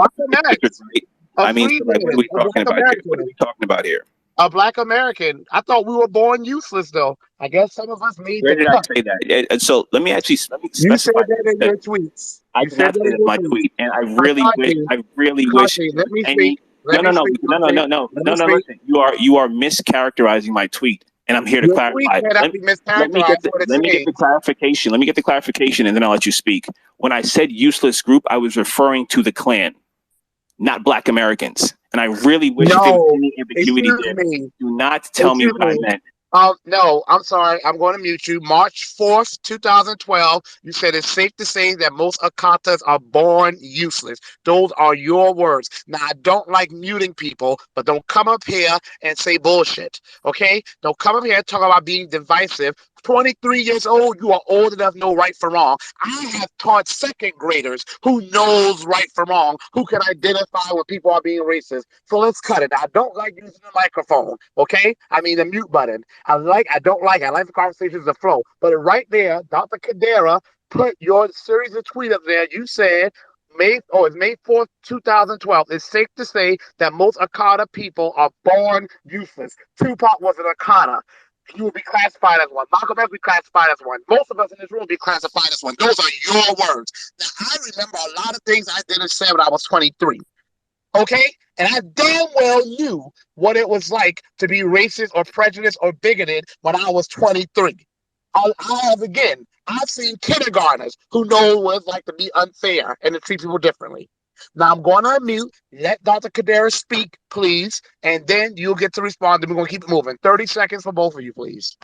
S5: I mean, like, what are we talking about here? What are we talking about here?
S1: A Black American. I thought we were born useless, though. I guess some of us made.
S5: Where did I say that? And so let me specify.
S1: You said that in your tweets.
S5: I did not say that in my tweet, and I really wish.
S1: Let me speak.
S5: No. Listen, you are mischaracterizing my tweet, and I'm here to clarify. Let me get the clarification. Let me get the clarification, and then I'll let you speak. When I said useless group, I was referring to the Klan, not Black Americans. And I really wish if there was any ambiguity there. Do not tell me what I meant.
S1: No, I'm sorry. I'm going to mute you. March 4th, 2012, you said it's safe to say that most Akatas are born useless. Those are your words. Now, I don't like muting people, but don't come up here and say bullshit, okay? Don't come up here and talk about being divisive. 23 years old, you are old enough to know right from wrong. I have taught second graders who knows right from wrong, who can identify when people are being racist. So let's cut it. I don't like using the microphone, okay? I mean the mute button. I don't like it. I like the conversations to flow. But right there, Dr. Kadera put your series of tweets up there. You said it's May 4th, 2012. It's safe to say that most Akata people are born useless. Tupac was an Akata. You will be classified as one. Malcolm X will be classified as one. Most of us in this room will be classified as one. Those are your words. Now, I remember a lot of things I didn't say when I was 23. Okay? And I damn well knew what it was like to be racist or prejudiced or bigoted when I was 23. I've seen kindergartners who know what it's like to be unfair and to treat people differently. Now I'm going to unmute. Let Dr. Kadera speak, please, and then you'll get to respond. And we're going to keep it moving. 30 seconds for both of you, please.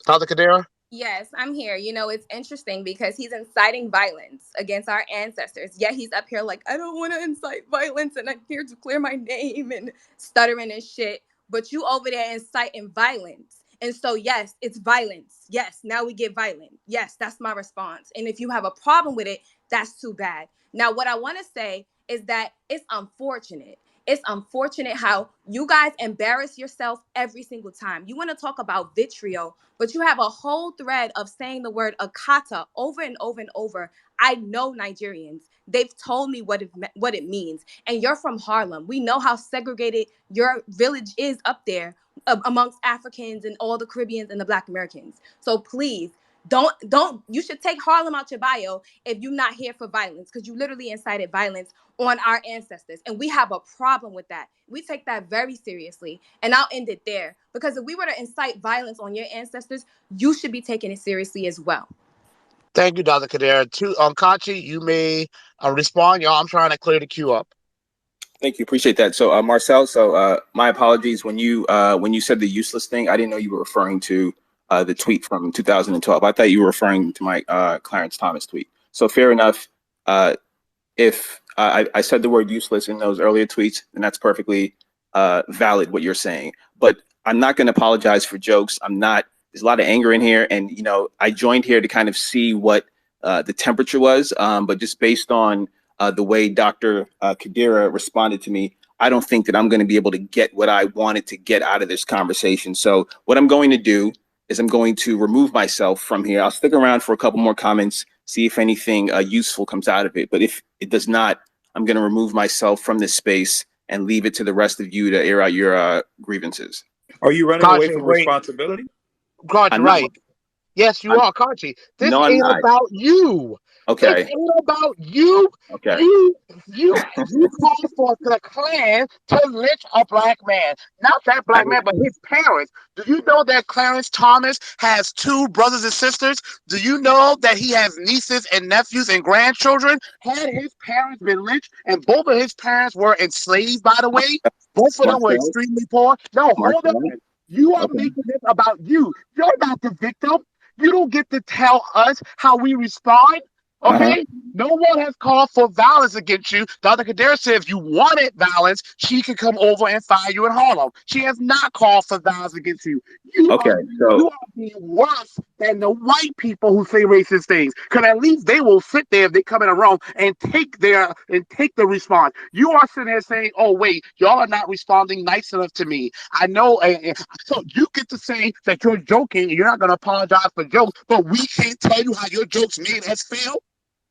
S1: Dr. Kadera?
S6: Yes, I'm here. You know, it's interesting because he's inciting violence against our ancestors. Yet he's up here like, I don't want to incite violence and I'm here to clear my name and stuttering and shit. But you over there inciting violence. And so, yes, it's violence. Yes, now we get violent. Yes, that's my response. And if you have a problem with it, that's too bad. Now, what I want to say is that it's unfortunate. It's unfortunate how you guys embarrass yourself every single time. You want to talk about vitriol, but you have a whole thread of saying the word Akata over and over and over. I know Nigerians. They've told me what it means. And you're from Harlem. We know how segregated your village is up there amongst Africans and all the Caribbeans and the Black Americans. So please, you should take Harlem out your bio if you're not here for violence, because you literally incited violence on our ancestors. And we have a problem with that. We take that very seriously. And I'll end it there, because if we were to incite violence on your ancestors, you should be taking it seriously as well.
S1: Thank you, Dr. Kadera. Kachi, you may respond. Y'all, I'm trying to clear the queue up.
S5: Thank you. Appreciate that. So, Marcel, my apologies. When you said the useless thing, I didn't know you were referring to the tweet from 2012. I thought you were referring to my Clarence Thomas tweet. So fair enough. If I said the word useless in those earlier tweets, then that's perfectly valid what you're saying. But I'm not going to apologize for jokes. There's a lot of anger in here. And, you know, I joined here to kind of see what the temperature was. But just based on the way Dr. Kadera responded to me, I don't think that I'm going to be able to get what I wanted to get out of this conversation. So what I'm going to do is I'm going to remove myself from here. I'll stick around for a couple more comments, see if anything useful comes out of it. But if it does not, I'm going to remove myself from this space and leave it to the rest of you to air out your grievances.
S7: Are you running away
S1: Kachi,
S7: from
S1: wait.
S7: responsibility?
S1: Kachi,
S5: I'm not.
S1: right. Yes, you are, Kachi. This
S5: No, I'm
S1: ain't
S5: not.
S1: about you. This
S5: Okay.
S1: ain't about you.
S5: Okay.
S1: You called for the Klan to lynch a black man. Not that black man, but his parents. Do you know that Clarence Thomas has 2 brothers and sisters? Do you know that he has nieces and nephews and grandchildren? Had his parents been lynched, and both of his parents were enslaved, by the way? Both of them were
S5: Marcel,
S1: extremely poor. No, hold
S5: Marcel.
S1: on. You are
S5: Okay.
S1: making this about you. You're not the victim. You don't get to tell us how we respond.
S5: Uh-huh.
S1: Okay? No one has called for violence against you. Dr. Kader said if you wanted violence, she could come over and fire you in Harlem. She has not called for violence against you.
S5: Okay.
S1: You
S5: So
S1: are being worse than the white people who say racist things. Because at least they will sit there if they come in a room and take the response. You are sitting there saying, "Oh wait, y'all are not responding nice enough to me." I know, so you get to say that you're joking and you're not going to apologize for jokes, but we can't tell you how your jokes made us feel.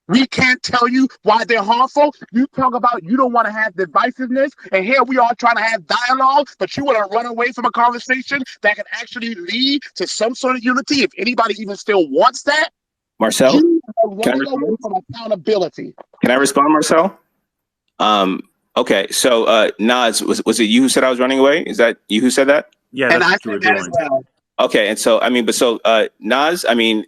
S1: We can't tell you why they're harmful. You talk about you don't want to have divisiveness, and here we are trying to have dialogue, but you want to run away from a conversation that can actually lead to some sort of unity, if anybody even still wants that.
S5: Marcel,
S1: You are
S5: can I
S1: running away
S5: respond?
S1: from accountability.
S5: Can I respond, Marcel? Okay. So Nas, was it you who said I was running away? Is that you who said that?
S7: Yeah,
S1: And
S7: that's
S1: I
S7: what you
S1: said
S7: were
S1: that as
S7: doing.
S1: well.
S5: Okay. And so Nas, I mean,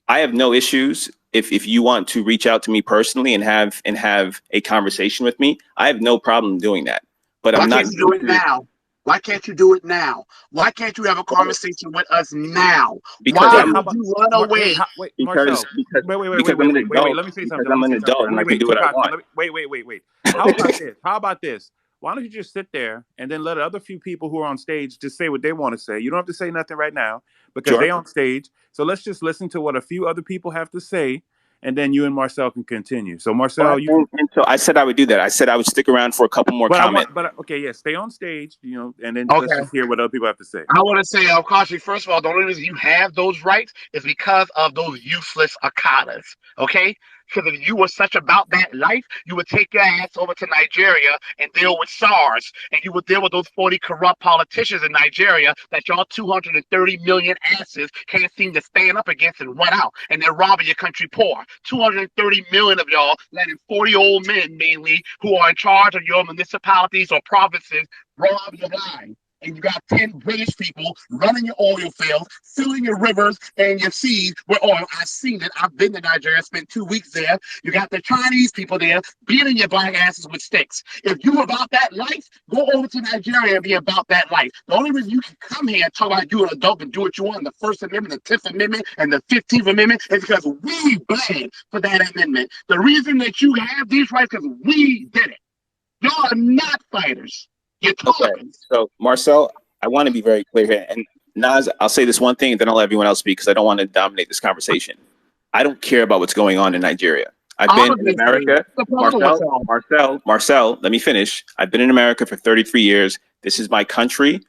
S5: I have no issues if you want to reach out to me personally and have a conversation with me. I have no problem doing that. But
S1: Why
S5: I'm not
S1: can't you do
S5: going
S1: it
S5: to,
S1: now? Why can't you do it now? Why can't you have a conversation with us now?
S5: because
S1: Why
S7: Hey,
S5: I'm
S7: how
S1: would
S7: about
S1: you run away?
S7: wait,
S5: because
S7: Marcel.
S5: because
S7: Wait,
S5: because I'm an adult.
S7: Let me say
S5: Because
S7: something.
S5: I'm an adult and I can
S7: Wait,
S5: do what I
S7: Takachi,
S5: want.
S7: let me wait. How about this? How about this? Why don't you just sit there and then let other few people who are on stage just say what they want to say? You don't have to say nothing right now because
S5: Sure.
S7: they on stage. So let's just listen to what a few other people have to say, and then you and Marcel can continue. So
S5: Well,
S7: Marcel, you can.
S5: and so I said I would do that. I said I would stick around for a couple more comments.
S7: Okay, yeah, stay on stage, and then let's
S1: Okay.
S7: just hear what other people have to say.
S1: I want to say, Kashi, first of all, the only reason you have those rights is because of those useless akadas. Okay? Because if you were such about that life, you would take your ass over to Nigeria and deal with SARS, and you would deal with those 40 corrupt politicians in Nigeria that y'all 230 million asses can't seem to stand up against and run out, and they're robbing your country poor. 230 million of y'all, letting 40 old men mainly who are in charge of your municipalities or provinces rob your lives, and you got 10 British people running your oil fields, filling your rivers and your seas with oil. I've seen it. I've been to Nigeria, spent 2 weeks there. You got the Chinese people there beating your black asses with sticks. If you about that life, go over to Nigeria and be about that life. The only reason you can come here and talk about you an adult and do what you want, the First Amendment, the 10th Amendment, and the 15th Amendment, is because we bled for that amendment. The reason that you have these rights is because we did it. Y'all are not fighters. You're
S5: Okay.
S1: talkers.
S5: So Marcel, I want to be very clear here. And Nas, I'll say this one thing, and then I'll let everyone else speak because I don't want to dominate this conversation. I don't care about what's going on in Nigeria. I've been in
S1: Obviously,
S5: America.
S1: what's the problem with y'all?
S5: Marcel, let me finish. I've been in America for 33 years. This is my country.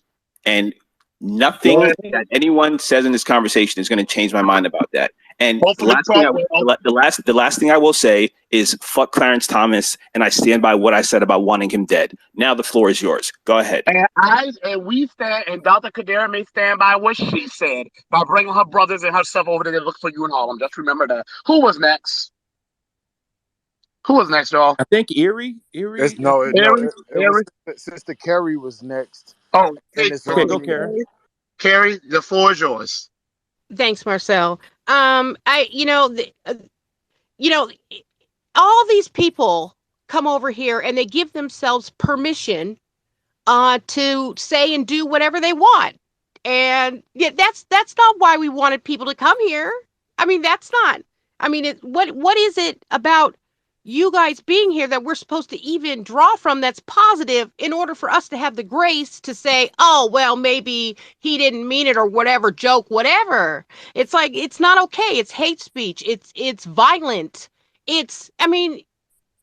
S5: And nothing that anyone says in this conversation is going to change my mind about that. And
S1: Hopefully, Trump will.
S5: the last thing I will say is fuck Clarence Thomas, and I stand by what I said about wanting him dead. Now the floor is yours. Go ahead.
S1: And we stand, and Dr. Kadera may stand by what she said by bringing her brothers and herself over there to look for you in Harlem. Just remember that. Who was next? Who was next, y'all?
S7: I think Erie.
S1: Harry?
S8: Sister Carrie was next,
S1: Oh,
S8: and it's
S7: Okay,
S8: on
S7: go,
S8: me.
S7: Karen.
S1: Carrie, the floor is yours.
S9: Thanks, Marcel. You know, all these people come over here and they give themselves permission to say and do whatever they want. And yeah, that's not why we wanted people to come here. I mean, that's not. I mean, what is it about you guys being here that we're supposed to even draw from that's positive in order for us to have the grace to say, oh, well, maybe he didn't mean it or whatever, joke, whatever. It's like, it's not okay. It's hate speech. It's violent. I mean,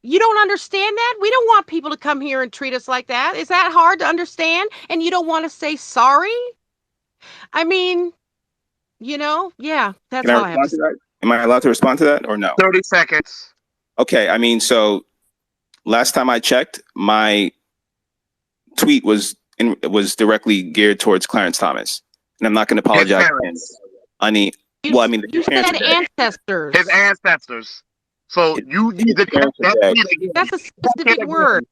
S9: You don't understand that? We don't want people to come here and treat us like that. Is that hard to understand? And you don't want to say sorry? I mean, yeah,
S5: Can
S9: that's
S5: I
S9: all I have to
S5: respond to
S9: say.
S5: that? Am I allowed to respond to that or no?
S1: 30 seconds.
S5: Okay, I mean, so last time I checked, my tweet was directly geared towards Clarence Thomas, and I'm not going to
S1: His
S5: apologize to him.
S1: parents.
S5: Well, I mean,
S9: You
S5: his parents
S9: said
S5: are dead.
S1: His
S9: ancestors.
S1: ancestors. So you need
S5: His
S1: to check
S5: parents are
S1: that
S5: dead.
S1: tweet again.
S9: That's a
S1: Check it
S9: specific word.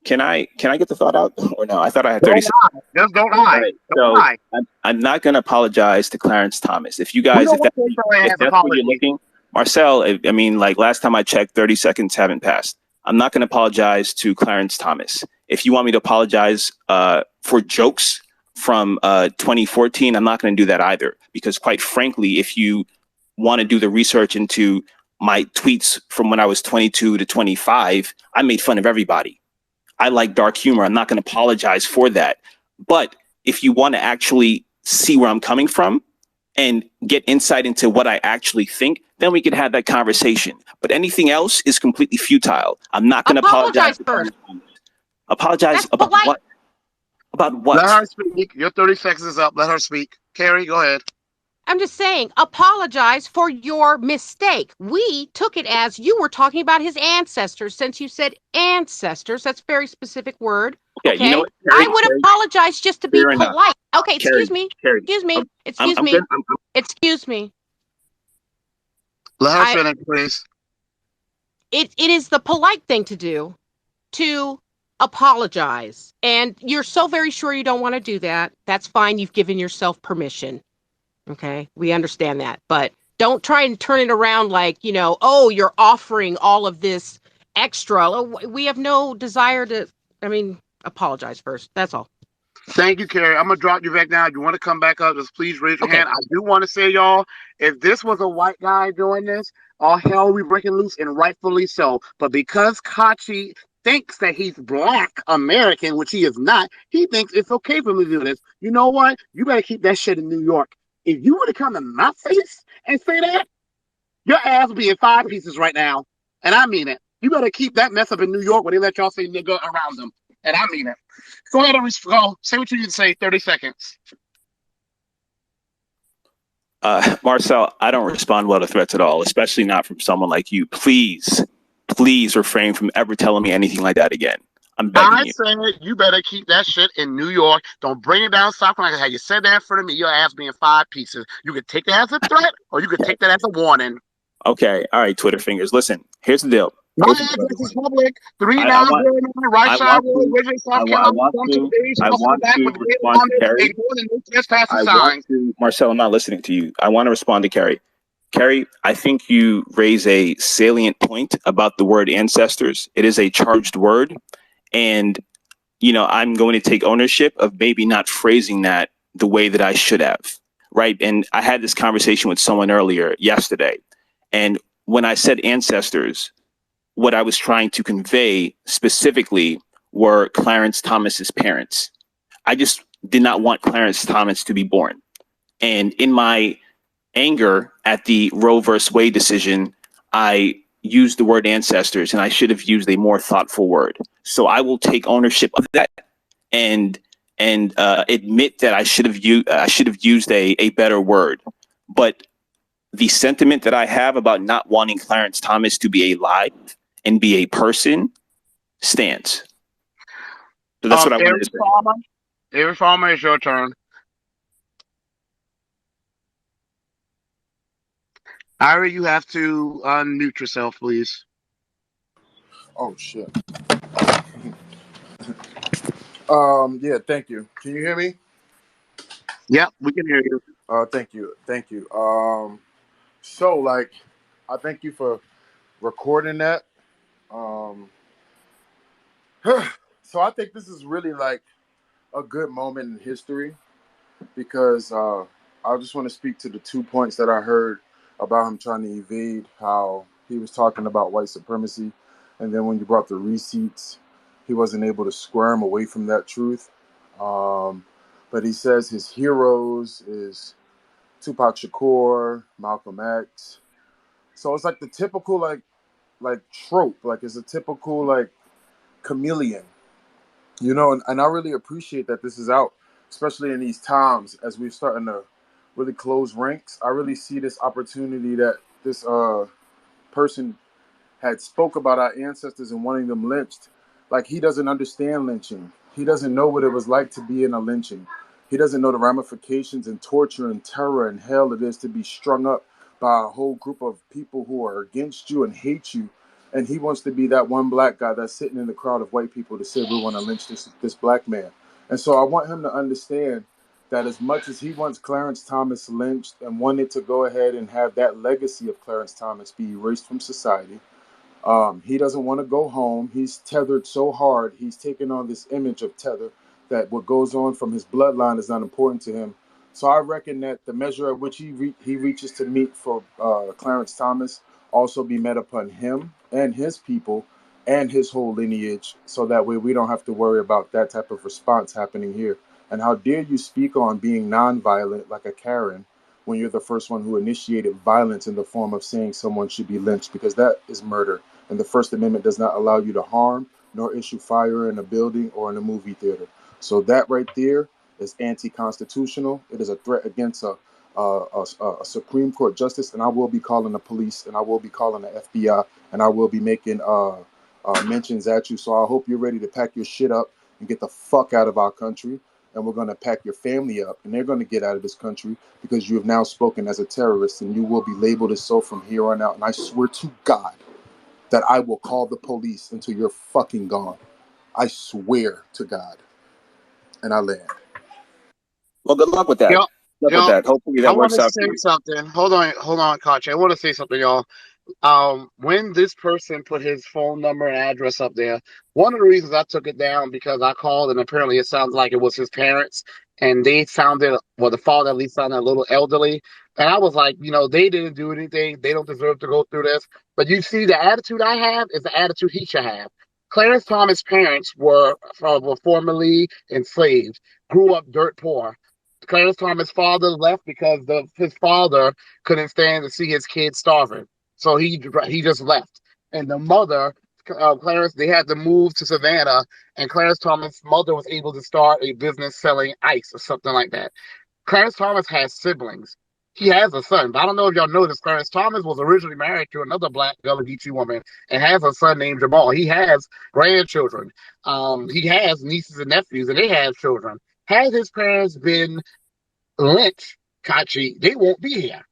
S1: again.
S5: Can I get the thought out or no? I thought I had 30
S1: Don't
S5: seconds.
S1: lie. Just don't
S5: All
S1: lie.
S5: right,
S1: Don't
S5: so
S1: lie.
S5: I'm not going to apologize to Clarence Thomas. If you
S1: We
S5: guys,
S1: don't want to say
S5: if
S1: as
S5: that's what you're
S1: apology.
S5: looking, Marcel, I mean, like last time I checked, 30 seconds haven't passed. I'm not going to apologize to Clarence Thomas. If you want me to apologize for jokes from 2014, I'm not going to do that either. Because quite frankly, if you want to do the research into my tweets from when I was 22 to 25, I made fun of everybody. I like dark humor. I'm not going to apologize for that. But if you want to actually see where I'm coming from and get insight into what I actually think, then we can have that conversation. But anything else is completely futile. I'm not going to apologize.
S9: First.
S5: Apologize
S9: That's
S5: about
S9: polite.
S5: what? About
S1: Let
S5: what?
S1: her speak. Your 30 seconds is up. Let her speak. Carrie, go ahead.
S9: I'm just saying, apologize for your mistake. We took it as you were talking about his ancestors. Since you said ancestors, that's a very specific word.
S5: Okay,
S9: Okay,
S5: you know what,
S9: I would apologize just to be
S5: fair enough.
S9: polite. Okay,
S5: Carrie,
S9: excuse me.
S5: Carrie,
S9: Excuse me.
S5: I'm,
S9: Excuse
S5: I'm
S9: me.
S5: good.
S9: Excuse me.
S1: Let her
S9: I
S1: finish, please.
S9: it is the polite thing to do to apologize. And you're so very sure you don't want to do that. That's fine. You've given yourself permission. Okay, we understand that, but don't try and turn it around like, oh, you're offering all of this extra. We have no desire to, apologize first. That's all.
S1: Thank you, Carrie. I'm gonna drop you back now. If you want to come back up, just please raise your
S9: Okay.
S1: hand. I do want to say, y'all, if this was a white guy doing this, all hell would be breaking loose, and rightfully so. But because Kachi thinks that he's Black American, which he is not, he thinks it's okay for me to do this. You know what? You better keep that shit in New York. If you were to come in my face and say that, your ass would be in 5 pieces right now, and I mean it. You better keep that mess up in New York where they let y'all say nigga around them, and I mean it. Go ahead and go. Say what you need to say. 30 seconds.
S5: Marcel, I don't respond well to threats at all, especially not from someone like you. Please, please refrain from ever telling me anything like that again. I'm begging you.
S1: I said you better keep that shit in New York. Don't bring it down South Carolina. How you said that in front of me, your ass be in 5 pieces. You could take that as a threat, or you could take that as a warning.
S5: Okay, all right, Twitter fingers. Listen, here's the deal.
S1: My address is public. 3909 Right
S5: I
S1: Side
S5: want
S1: Road,
S5: to,
S1: Richmond,
S5: I
S1: South
S5: want, I
S1: Carolina.
S5: want
S1: Come to
S5: to,
S1: the page.
S5: I
S1: Also
S5: want
S1: back
S5: to
S1: with the gate
S5: respond
S1: on
S5: to
S1: it.
S5: Carrie.
S1: Ignore the no trespassing
S5: I want
S1: sign.
S5: to, Marcel, I'm not listening to you. I want to respond to Carrie. Carrie, I think you raise a salient point about the word ancestors. It is a charged word. And, I'm going to take ownership of maybe not phrasing that the way that I should have. Right. And I had this conversation with someone earlier yesterday. And when I said ancestors, what I was trying to convey specifically were Clarence Thomas's parents. I just did not want Clarence Thomas to be born. And in my anger at the Roe versus Wade decision, I used the word ancestors, and I should have used a more thoughtful word. So I will take ownership of that and admit that I should have used a better word. But the sentiment that I have about not wanting Clarence Thomas to be alive and be a person stands. So that's what I wanted to say.
S1: Avery Farmer, it's your turn. Ira, you have to unmute yourself, please.
S8: Oh shit. Yeah, thank you. Can you hear me?
S1: Yep, we can hear you.
S8: Thank you. So like, I thank you for recording that. So I think this is really like a good moment in history because I just want to speak to the 2 points that I heard about him trying to evade how he was talking about white supremacy, and then when you brought the receipts, he wasn't able to squirm away from that truth. But he says his heroes is Tupac Shakur, Malcolm X. So it's like the typical like like trope, like it's a typical like chameleon, you know. And I really appreciate that this is out, especially in these times as we're starting to really close ranks. I really see this opportunity that this person had spoke about our ancestors and wanting them lynched. Like, he doesn't understand lynching. He doesn't know what it was like to be in a lynching. He doesn't know the ramifications and torture and terror and hell it is to be strung up by a whole group of people who are against you and hate you. And he wants to be that one black guy that's sitting in the crowd of white people to say we want to lynch this black man. And so I want him to understand that as much as he wants Clarence Thomas lynched and wanted to go ahead and have that legacy of Clarence Thomas be erased from society, he doesn't want to go home. He's tethered so hard. He's taken on this image of tether that what goes on from his bloodline is not important to him. So I reckon that the measure at which he reaches to meet for Clarence Thomas also be met upon him and his people and his whole lineage. So that way we don't have to worry about that type of response happening here. And how dare you speak on being nonviolent like a Karen when you're the first one who initiated violence in the form of saying someone should be lynched, because that is murder. And the First Amendment does not allow you to harm nor issue fire in a building or in a movie theater. So that right there is anti-constitutional. It is a threat against a Supreme Court justice, and I will be calling the police, and I will be calling the FBI, and I will be making mentions at you. So I hope you're ready to pack your shit up and get the fuck out of our country. And we're going to pack your family up, and they're going to get out of this country because you have now spoken as a terrorist, and you will be labeled as so from here on out. And I swear to God that I will call the police until you're fucking gone. I swear to God. And I land.
S5: Well, good luck with that.
S1: Yo,
S5: Good luck with
S1: yo,
S5: that. Hopefully
S1: I
S5: that
S1: want
S5: works
S1: to
S5: out for
S1: say
S5: you.
S1: something. Hold on, Kachi. I want to say something, y'all. When this person put his phone number and address up there, one of the reasons I took it down because I called and apparently it sounds like it was his parents, and they sounded, well, the father at least sounded a little elderly. And I was like, they didn't do anything. They don't deserve to go through this. But you see, the attitude I have is the attitude he should have. Clarence Thomas' parents were formerly enslaved, grew up dirt poor. Clarence Thomas' father left because his father couldn't stand to see his kids starving. So he just left. And the mother, Clarence, they had to move to Savannah, and Clarence Thomas' mother was able to start a business selling ice or something like that. Clarence Thomas has siblings. He has a son, but I don't know if y'all know this. Clarence Thomas was originally married to another black Gullah Geechee woman and has a son named Jamal. He has grandchildren. He has nieces and nephews, and they have children. Had his parents been lynched, Kachi, they won't be here.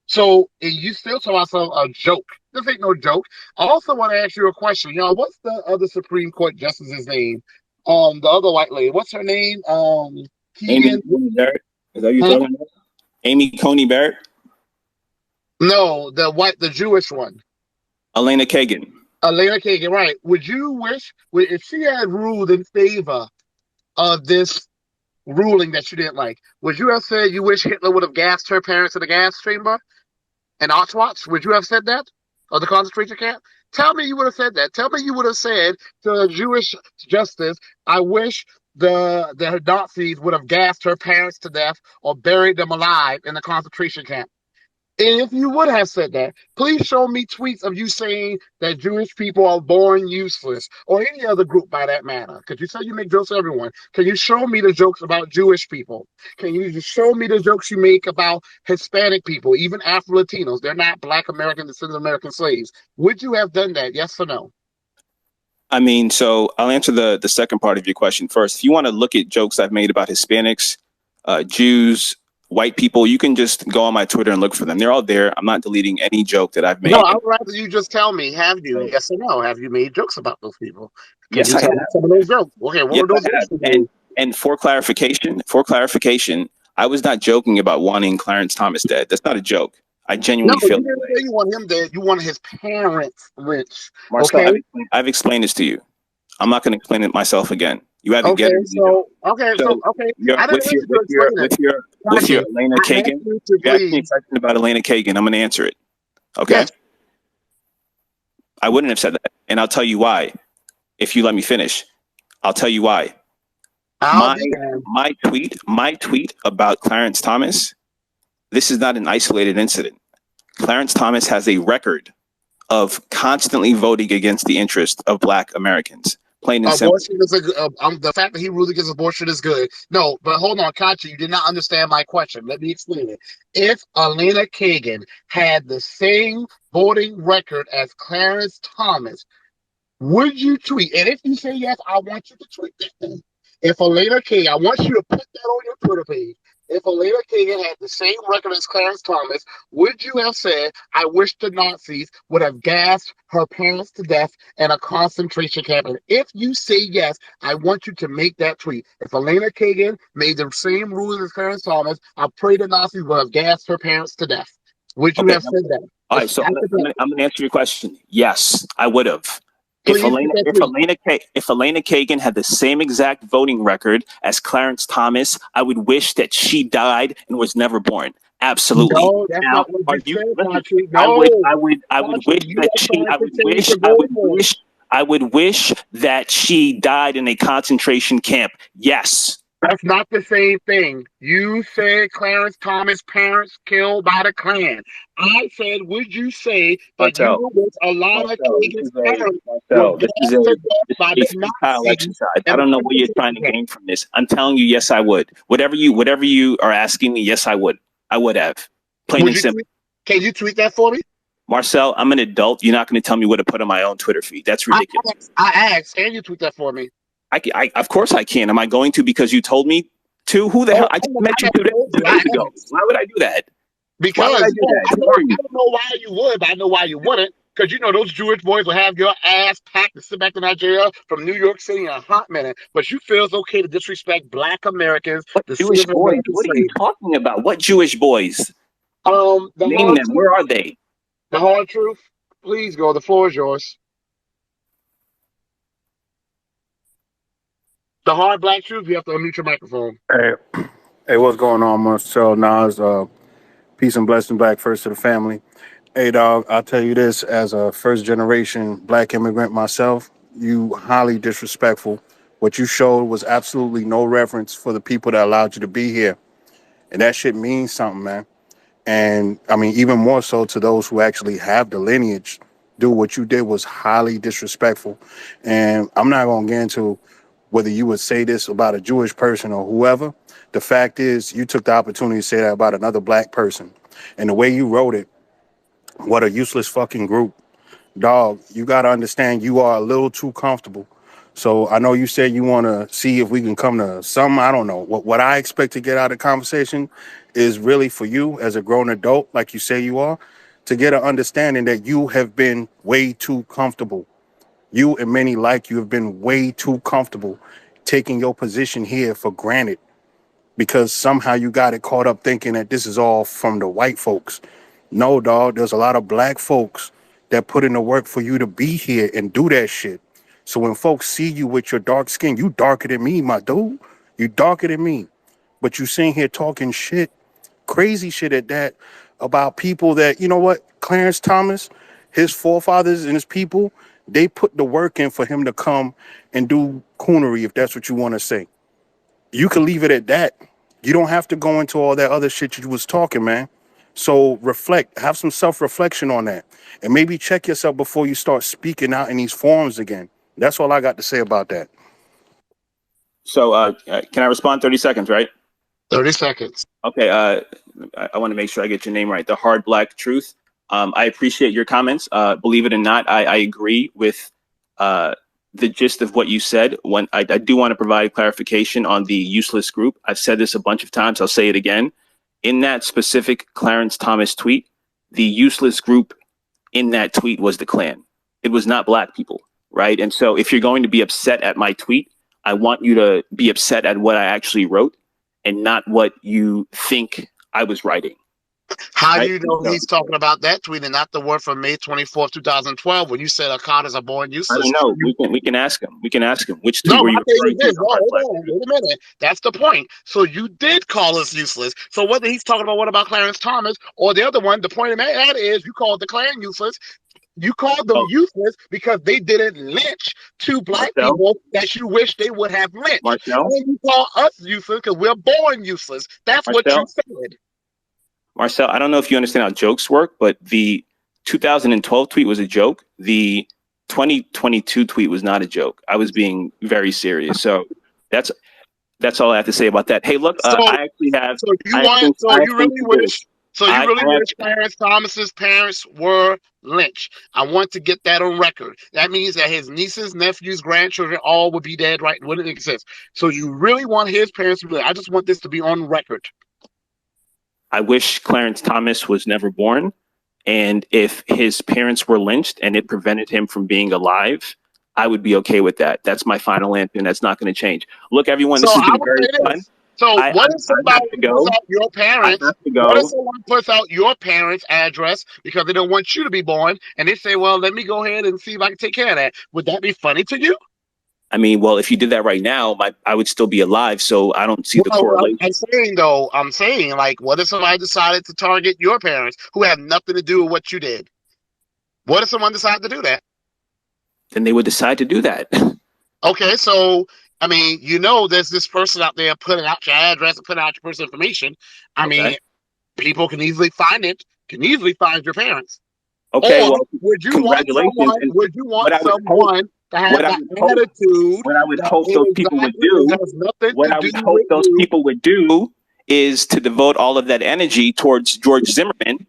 S1: So and you still tell myself a joke. This ain't no joke. I also want to ask you a question, y'all. What's the other Supreme Court justice's name? The other white lady. What's her name?
S5: Amy
S1: Keegan.
S5: Coney Barrett. Is that what you're
S1: Huh?
S5: talking about? Amy Coney Barrett?
S1: No, the Jewish one.
S5: Elena Kagan.
S1: Elena Kagan, right. Would you wish, if she had ruled in favor of this ruling that you didn't like, would you have said you wish Hitler would have gassed her parents in the gas chamber in Auschwitz? Would you have said that? Or the concentration camp? Tell me you would have said that. Tell me you would have said to a Jewish justice, I wish the Nazis would have gassed her parents to death or buried them alive in the concentration camp. And if you would have said that, please show me tweets of you saying that Jewish people are born useless or any other group by that matter. Because you say you make jokes to everyone. Can you show me the jokes about Jewish people? Can you just show me the jokes you make about Hispanic people, even Afro Latinos? They're not Black American descendants of American slaves. Would you have done that? Yes or no?
S5: I mean, so I'll answer the second part of your question first. If you want to look at jokes I've made about Hispanics, Jews, white people, you can just go on my Twitter and look for them. They're all there. I'm not deleting any joke that I've
S1: No,
S5: made.
S1: I would rather you just tell me, have you,
S5: So,
S1: yes or no? Have you made jokes about those people? Can
S5: yes,
S1: you
S5: I
S1: tell me
S5: have.
S1: some of those jokes? Okay, what
S5: Yes,
S1: were those
S5: I
S1: jokes
S5: have.
S1: you made?
S5: And for clarification, I was not joking about wanting Clarence Thomas dead. That's not a joke. I
S1: No,
S5: genuinely
S1: you
S5: feel that
S1: didn't
S5: way.
S1: say you want him dead. You want his parents rich.
S5: Marcel,
S1: Okay?
S5: I've explained this to you. I'm not going to explain it myself again. You either
S1: Okay,
S5: get it or you don't. So
S1: I didn't ask you to explain it.
S5: with your
S1: Kachi,
S5: Elena
S1: I asked
S5: Kagan,
S1: you to
S5: you asked me a
S1: please.
S5: question about Elena Kagan. I'm going to answer it. Okay.
S1: Yes,
S5: I wouldn't have said that, and I'll tell you why. If you let me finish, I'll tell you why.
S1: I'll
S5: My
S1: be damned.
S5: my tweet about Clarence Thomas. This is not an isolated incident. Clarence Thomas has a record of constantly voting against the interest of Black Americans. Plain and simple.
S1: Abortion is the fact that he ruled against abortion is good. No, but hold on, Kachi, you did not understand my question. Let me explain it. If Elena Kagan had the same voting record as Clarence Thomas, would you tweet? And if you say yes, I want you to tweet that thing. If Elena Kagan, I want you to put that on your Twitter page. If Elena Kagan had the same record as Clarence Thomas, would you have said, I wish the Nazis would have gassed her parents to death in a concentration camp? And if you say yes, I want you to make that tweet. If Elena Kagan made the same rules as Clarence Thomas, I pray the Nazis would have gassed her parents to death. Would you have said that?
S5: All right, so I'm going to answer your question. Yes, I would have.
S1: Please,
S5: If Elena Kagan had the same exact voting record as Clarence Thomas, I would wish that she died and was never born. Absolutely.
S1: No, that's
S5: now,
S1: not what you said,
S5: listen,
S1: Patrick. No,
S5: I would wish that she. I would wish that she died in a concentration camp. Yes.
S1: That's not the same thing. You said Clarence Thomas' parents killed by the Klan. I said, would you say that you wish Alana Kagan's parents were gassed to death by the Nazis?
S5: I don't know what you're trying to gain from this. I'm telling you, yes, I would. Whatever you are asking me, yes, I would. I would have. Plain and simple.
S1: Can you tweet that for me?
S5: Marcel, I'm an adult. You're not going to tell me what to put on my own Twitter feed. That's ridiculous.
S1: I asked. Can you tweet that for me?
S5: I of course I can. Am I going to because you told me to? Who the hell? I just met you 2 days ago. Why would I do that?
S1: Because I don't know why you would, but I know why you wouldn't. Because, you know, those Jewish boys will have your ass packed to sit back in Nigeria from New York City in a hot minute. But you feel it's okay to disrespect Black Americans.
S5: What Jewish boys? What are you talking about? What Jewish boys? Name them. Where are they?
S1: The hard truth? Please go. The floor is yours. The hard Black truth, you have to unmute your microphone.
S10: Hey, what's going on, Marcel Nas? Peace and blessing back first to the family. Hey, dog, I'll tell you this, as a first-generation Black immigrant myself, you highly disrespectful. What you showed was absolutely no reverence for the people that allowed you to be here. And that shit means something, man. And, I mean, even more so to those who actually have the lineage, dude, what you did was highly disrespectful. And I'm not going to get into whether you would say this about a Jewish person or whoever. The fact is, you took the opportunity to say that about another Black person. And the way you wrote it, what a useless fucking group. Dog, you got to understand you are a little too comfortable. So I know you said you want to see if we can come to some, I don't know. What I expect to get out of the conversation is really for you as a grown adult, like you say you are, to get an understanding that you have been way too comfortable. You and many like you have been way too comfortable taking your position here for granted because somehow you got it caught up thinking that this is all from the white folks. No, dog, there's a lot of Black folks that put in the work for you to be here and do that shit. So when folks see you with your dark skin, you darker than me, my dude. You darker than me. But you sitting here talking shit, crazy shit at that, about people that, you know what, Clarence Thomas, his forefathers and his people, they put the work in for him to come and do coonery, if that's what you want to say. You can leave it at that. You don't have to go into all that other shit you was talking, man. So reflect, have some self-reflection on that. And maybe check yourself before you start speaking out in these forums again. That's all I got to say about that.
S5: So can I respond 30 seconds, right?
S1: 30 seconds.
S5: Okay. I want to make sure I get your name right. The hard Black truth. I appreciate your comments. Believe it or not, I agree with the gist of what you said. When I do want to provide clarification on the useless group. I've said this a bunch of times. I'll say it again. In that specific Clarence Thomas tweet, the useless group in that tweet was the Klan. It was not Black people, right? And so if you're going to be upset at my tweet, I want you to be upset at what I actually wrote and not what you think I was writing.
S1: How do you know he's talking about that tweet and not the one from May 24th, 2012, when you said Akadas are born useless?
S5: I don't know. We can ask him. We can ask him. Which tweet were you referring to?
S1: Hold on. Wait a minute. That's the point. So you did call us useless. So whether he's talking about what about Clarence Thomas or the other one, the point of that is you called the Klan useless. You called them useless because they didn't lynch two Black people that you wish they would have lynched. And you call us useless because we're born useless. That's what you said.
S5: Marcel, I don't know if you understand how jokes work, but the 2012 tweet was a joke. The 2022 tweet was not a joke. I was being very serious. So that's all I have to say about that. Hey, look,
S2: So,
S5: I actually have
S2: so you
S5: I have
S2: want,
S5: things
S2: so
S5: I have
S2: you
S5: things
S2: really
S5: to do.
S2: wish, so you really
S5: I have
S2: wish Clarence Thomas's parents were lynched. I want to get that on record. That means that his nieces, nephews, grandchildren all would be dead, right? Wouldn't exist. So you really want his parents to be lynched. I just want this to be on record.
S5: I wish Clarence Thomas was never born. And if his parents were lynched and it prevented him from being alive, I would be okay with that. That's my final answer, and that's not going to change. Look, everyone,
S2: So
S5: this has
S2: I
S5: been
S2: would
S5: very
S2: say
S5: fun.
S2: this. So
S5: I
S2: what if somebody
S5: have to
S2: puts
S5: go.
S2: out your
S5: I
S2: parents?
S5: have to
S2: What if
S5: go.
S2: someone puts out your parents' address because they don't want you to be born, and they say, "Well, let me go ahead and see if I can take care of that." Would that be funny to you?
S5: I mean, well, if you did that right now, I would still be alive, so I don't see the
S2: Well,
S5: correlation.
S2: I'm saying though, I'm saying like, what if somebody decided to target your parents who have nothing to do with what you did? What if someone decided to do that?
S5: Then they would decide to do that.
S2: Okay, so I mean, there's this person out there putting out your address and putting out your personal information. I
S5: Okay.
S2: mean, people can easily find it, can easily find your parents.
S5: Okay.
S2: Or
S5: Well,
S2: would you want
S5: congratulations.
S2: someone?
S5: And
S2: Would you
S5: what
S2: want
S5: I would hope,
S2: someone to have
S5: what I
S2: the
S5: would hope,
S2: attitude
S5: what I would
S2: that
S5: hope those people would
S2: it
S5: do,
S2: has nothing
S5: what
S2: to
S5: I
S2: do
S5: would hope
S2: with
S5: those
S2: you?
S5: people would do is to devote all of that energy towards George Zimmerman,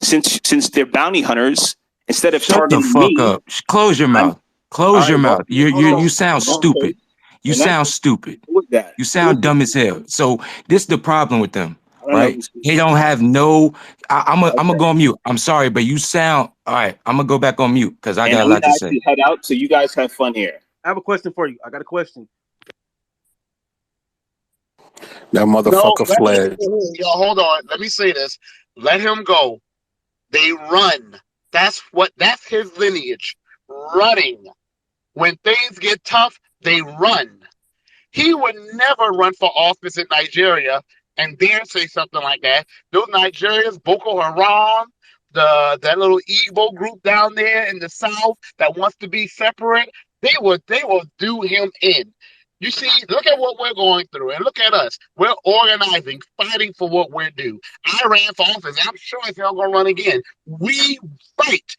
S5: since they're bounty hunters, instead of
S11: Shut the
S5: targeting
S11: fuck
S5: me.
S11: up. Close your
S5: I'm
S11: mouth.
S5: all
S11: Close your
S5: right. Well,
S11: mouth. You
S5: hold
S11: you
S5: on.
S11: you sound
S5: Okay.
S11: stupid. You
S5: And that's
S11: sound stupid.
S5: who was that?
S11: You
S5: Who was
S11: sound
S5: that?
S11: dumb as hell. So this is the problem with them,
S5: I don't know
S11: right?
S5: who's
S11: They
S5: speaking.
S11: don't have no. I'm gonna
S5: Okay.
S11: go on mute. I'm sorry, but you sound all right. I'm gonna go back on mute because I
S5: And
S11: got a
S5: I'm
S11: lot
S5: gonna
S11: to say.
S5: actually head out, so you guys have fun here.
S12: I have a question for you. I got a question.
S10: That
S2: No,
S10: motherfucker fled.
S2: yo, hold on. Let me say this. Let him go. They run. That's his lineage. Running. When things get tough, they run. He would never run for office in Nigeria and dare say something like that. Those Nigerians, Boko Haram, that little Igbo group down there in the south that wants to be separate, they will do him in. You see, look at what we're going through, and look at us. We're organizing, fighting for what we're due. I ran for office. I'm sure if y'all gonna run again. We fight.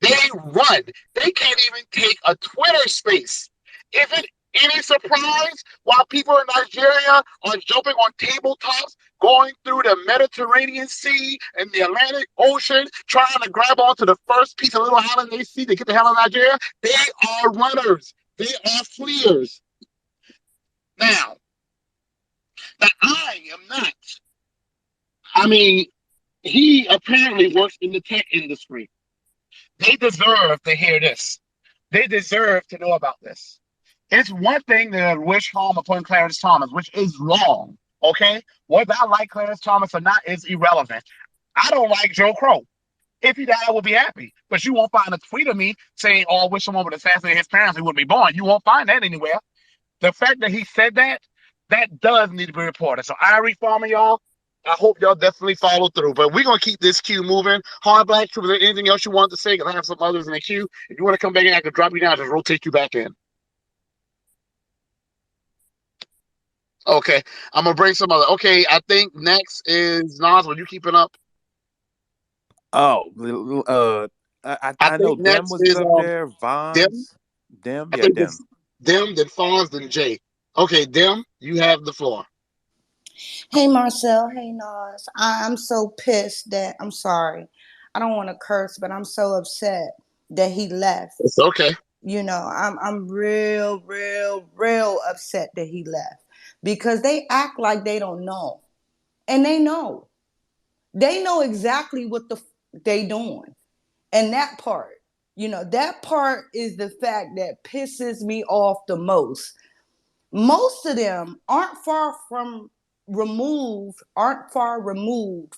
S2: They run. They can't even take a Twitter space. Is it any surprise while people in Nigeria are jumping on tabletops, going through the Mediterranean Sea and the Atlantic Ocean, trying to grab onto the first piece of little island they see to get the hell out of Nigeria? They are runners. They are fleers. Now, now I am not. I mean, he apparently works in the tech industry. They deserve to hear this. They deserve to know about this. It's one thing to wish harm upon Clarence Thomas, which is wrong. Okay? Whether I like Clarence Thomas or not is irrelevant. I don't like Joe Crow. If he died, I would be happy. But you won't find a tweet of me saying, "Oh, I wish someone would assassinate his parents, he wouldn't be born." You won't find that anywhere. The fact that he said that, that does need to be reported. So I reforming y'all. I hope y'all definitely follow through. But we're gonna keep this queue moving. Hard Black Troop, is there anything else you want to say? Because I have some others in the queue. If you want to come back in, I can drop you down, just rotate you back in. Okay, I'm gonna bring some other. Okay, I think next is Nas. Were you keeping up?
S12: Oh,
S2: I
S12: I know
S2: think
S12: Dem
S2: next
S12: was
S2: is
S12: up there.
S2: Dem.
S12: Vons, Dem,
S2: I
S12: yeah,
S2: think
S12: Dem.
S2: it's Dem, then Fonz, then Jay. Okay, Dem, you have the floor.
S13: Hey Marcel, hey Nas. I'm so pissed that I'm sorry. I don't want to curse, but I'm so upset that he left.
S2: It's okay.
S13: I'm real upset that he left because they act like they don't know. And they know. They know exactly what they doing. And that part is the fact that pisses me off the most. Most of them aren't far removed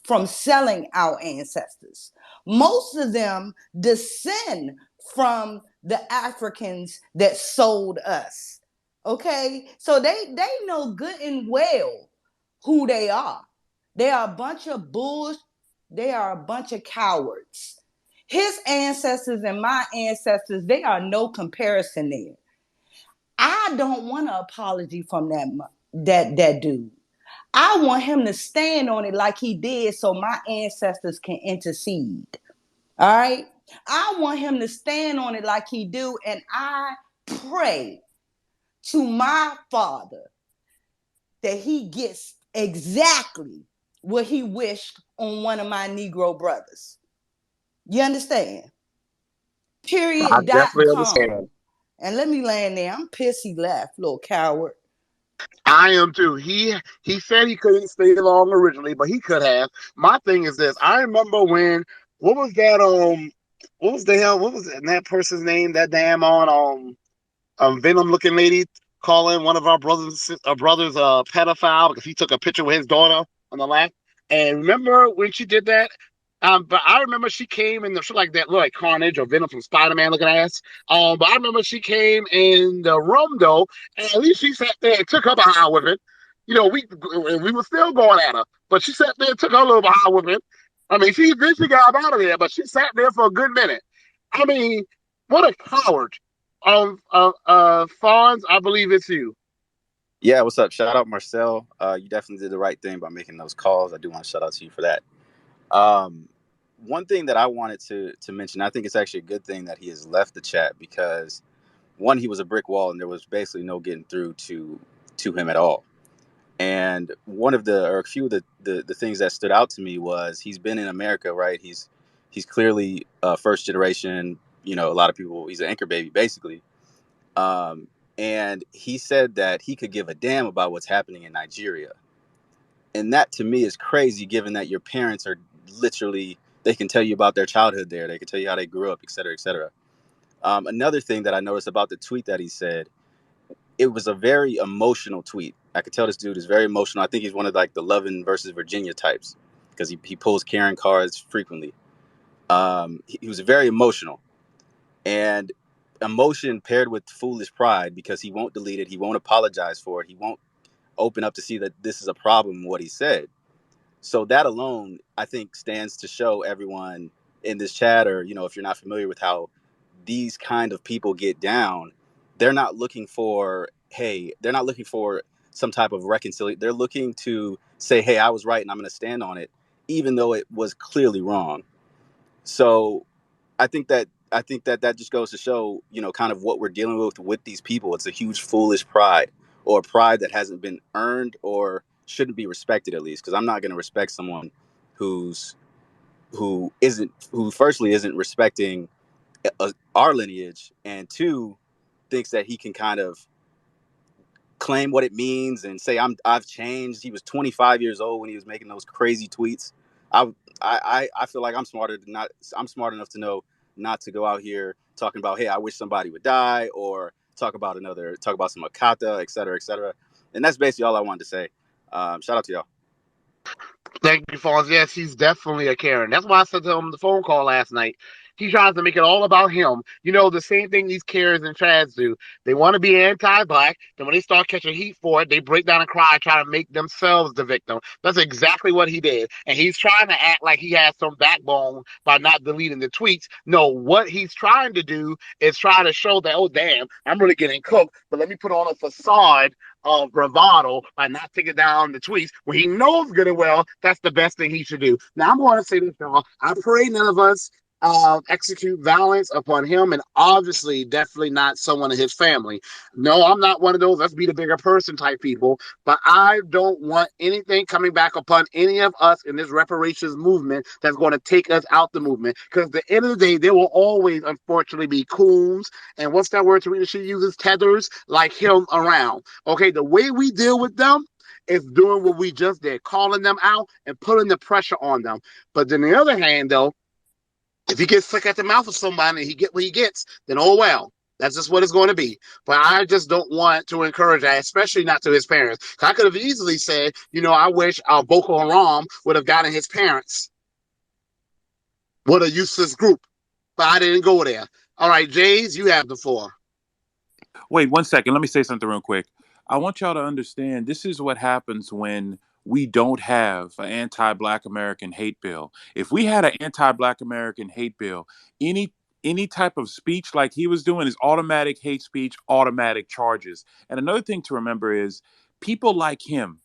S13: from selling our ancestors. Most of them descend from the Africans that sold us. Okay? So they know good and well who they are. They are a bunch of bull. They are a bunch of cowards. His ancestors and my ancestors, they are no comparison there. I don't want an apology from that dude. I want him to stand on it like he did so my ancestors can intercede. All right. I want him to stand on it like he do, and I pray to my Father that he gets exactly what he wished on one of my Negro brothers. You understand?
S1: I
S13: Period. Dot
S1: definitely
S13: com.
S1: understand.
S13: And let me land there. I'm pissed he left, little coward.
S1: I am too. He said he couldn't stay long originally, but he could have. My thing is this: I remember when what was that what was the hell what was that person's name that damn on Venom looking lady calling one of our brothers a pedophile because he took a picture with his daughter on the left. And remember when she did that? But I remember she came in the show like that, look like Carnage or Venom from Spider Man looking ass. But I remember she came in the room though, and at least she sat there and took her behind with it. You know, we were still going at her, but she sat there and took her little behind with it. I mean, she eventually got out of there, but she sat there for a good minute. I mean, what a coward! Fonz, I believe it's you.
S14: Yeah, what's up? Shout out Marcel. You definitely did the right thing by making those calls. I do want to shout out to you for that. Um, One thing that I wanted to mention, I think it's actually a good thing that he has left the chat because one, he was a brick wall and there was basically no getting through to him at all. And one of the or a few of the things that stood out to me was he's been in America, right? He's clearly first generation. You know, a lot of people. He's an anchor baby, basically. Um, and he said that he could give a damn about what's happening in Nigeria. And that to me is crazy, given that your parents are literally, they can tell you about their childhood there. They can tell you how they grew up, et cetera, et cetera. Another thing that I noticed about the tweet that he said, it was a very emotional tweet. I could tell this dude is very emotional. I think he's one of like the Lovin versus Virginia types because he pulls Karen cards frequently. He was very emotional. And emotion paired with foolish pride because he won't delete it. He won't apologize for it. He won't open up to see that this is a problem, what he said. So that alone, I think, stands to show everyone in this chat, or, you know, if you're not familiar with how these kind of people get down, they're not looking for, hey, they're not looking for some type of reconciliation. They're looking to say, hey, I was right and I'm going to stand on it, even though it was clearly wrong. So I think that just goes to show, you know, kind of what we're dealing with these people. It's a huge foolish pride, or pride that hasn't been earned or shouldn't be respected, at least, because I'm not going to respect someone who's who firstly isn't respecting our lineage, and two, thinks that he can kind of claim what it means and say I've changed. He was 25 years old when he was making those crazy tweets. I I feel like I'm smart enough to know not to go out here talking about, hey, I wish somebody would die, or talk about some Akata, et cetera, et cetera. And that's basically all I wanted to say. Shout out to y'all.
S1: Thank you, Fonz. Yes, he's definitely a Karen. That's why I said to him on the phone call last night. He tries to make it all about him. You know, the same thing these Karens and Trads do. They want to be anti-black. Then when they start catching heat for it, they break down and cry, try to make themselves the victim. That's exactly what he did. And he's trying to act like he has some backbone by not deleting the tweets. No, what he's trying to do is try to show that, oh, damn, I'm really getting cooked, but let me put on a facade of bravado by not taking down the tweets when he knows good and well that's the best thing he should do. Now, I'm going to say this, y'all. I pray none of us execute violence upon him, and obviously, definitely not someone in his family. No, I'm not one of those let's be the bigger person type people, but I don't want anything coming back upon any of us in this reparations movement that's going to take us out the movement. Because at the end of the day, there will always, unfortunately, be coons, and what's that word Teresa she uses? Tethers like him around. Okay, the way we deal with them is doing what we just did, calling them out and putting the pressure on them. But then the other hand, though, if he gets sick at the mouth of somebody and he get what he gets, then oh well. That's just what it's going to be. But I just don't want to encourage that, especially not to his parents. I could have easily said, you know, I wish Boko Haram would have gotten his parents. What a useless group. But I didn't go there. All right, Jays, you have the floor.
S7: Wait 1 second. Let me say something real quick. I want y'all to understand this is what happens when we don't have an anti-Black American hate bill. If we had an anti-Black American hate bill, any any type of speech like he was doing is automatic hate speech, automatic charges. And another thing to remember is people like him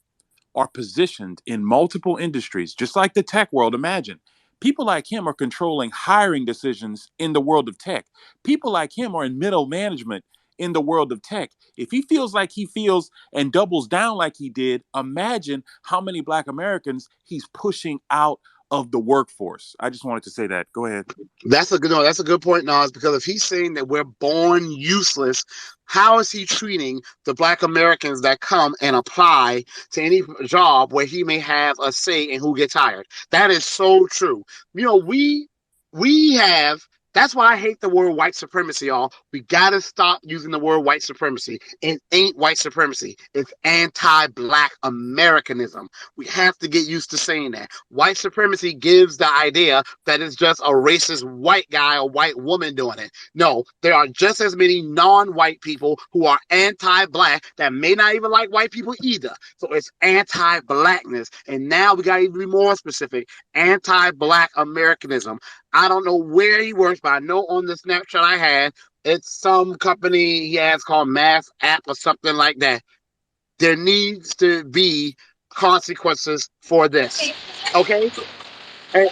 S7: are positioned in multiple industries, just like the tech world. Imagine People like him are controlling hiring decisions in the world of tech. People like him are in middle management in the world of tech. If he feels like he feels and doubles down like he did, imagine how many Black Americans he's pushing out of the workforce. I just wanted to say that. Go ahead.
S2: That's a good no. That's a good point, Nas. Because if he's saying that we're born useless, how is he treating the Black Americans that come and apply to any job where he may have a say in who gets hired? That is so true. You know, we have. That's why I hate the word white supremacy, y'all. We gotta stop using the word white supremacy. It ain't white supremacy. It's anti-Black Americanism. We have to get used to saying that. White supremacy gives the idea that it's just a racist white guy or white woman doing it. No, there are just as many non-white people who are anti-Black that may not even like white people either. So it's anti-Blackness. And now we got to even be more specific. Anti-Black Americanism. I don't know where he works, but I know on the snapshot I had, it's some company he has called Mass App or something like that. There needs to be consequences for this. Okay? And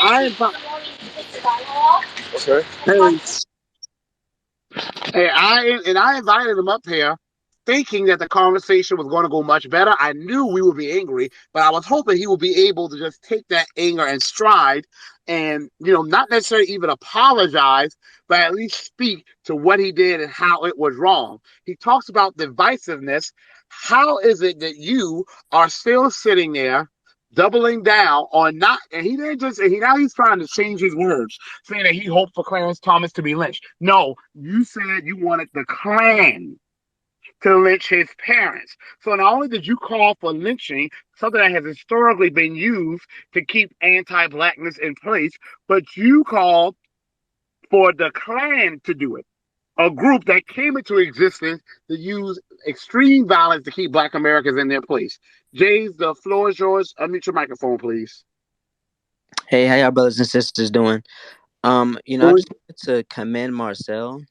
S2: I
S8: Okay.
S2: and, I invited him up here thinking that the conversation was going to go much better. I knew we would be angry, but I was hoping he would be able to just take that anger and stride and, not necessarily even apologize, but at least speak to what he did and how it was wrong. He talks about divisiveness. How is it that you are still sitting there doubling down on not, and he didn't just, and now he's trying to change his words, saying that he hoped for Clarence Thomas to be lynched. No, you said you wanted the Klan to lynch his parents. So not only did you call for lynching, something that has historically been used to keep anti-Blackness in place, but you called for the Klan to do it. A group that came into existence to use extreme violence to keep Black Americans in their place. Jays, the floor is yours. Unmute your microphone, please.
S15: Hey, how y'all brothers and sisters doing? I just wanted to commend Marcel,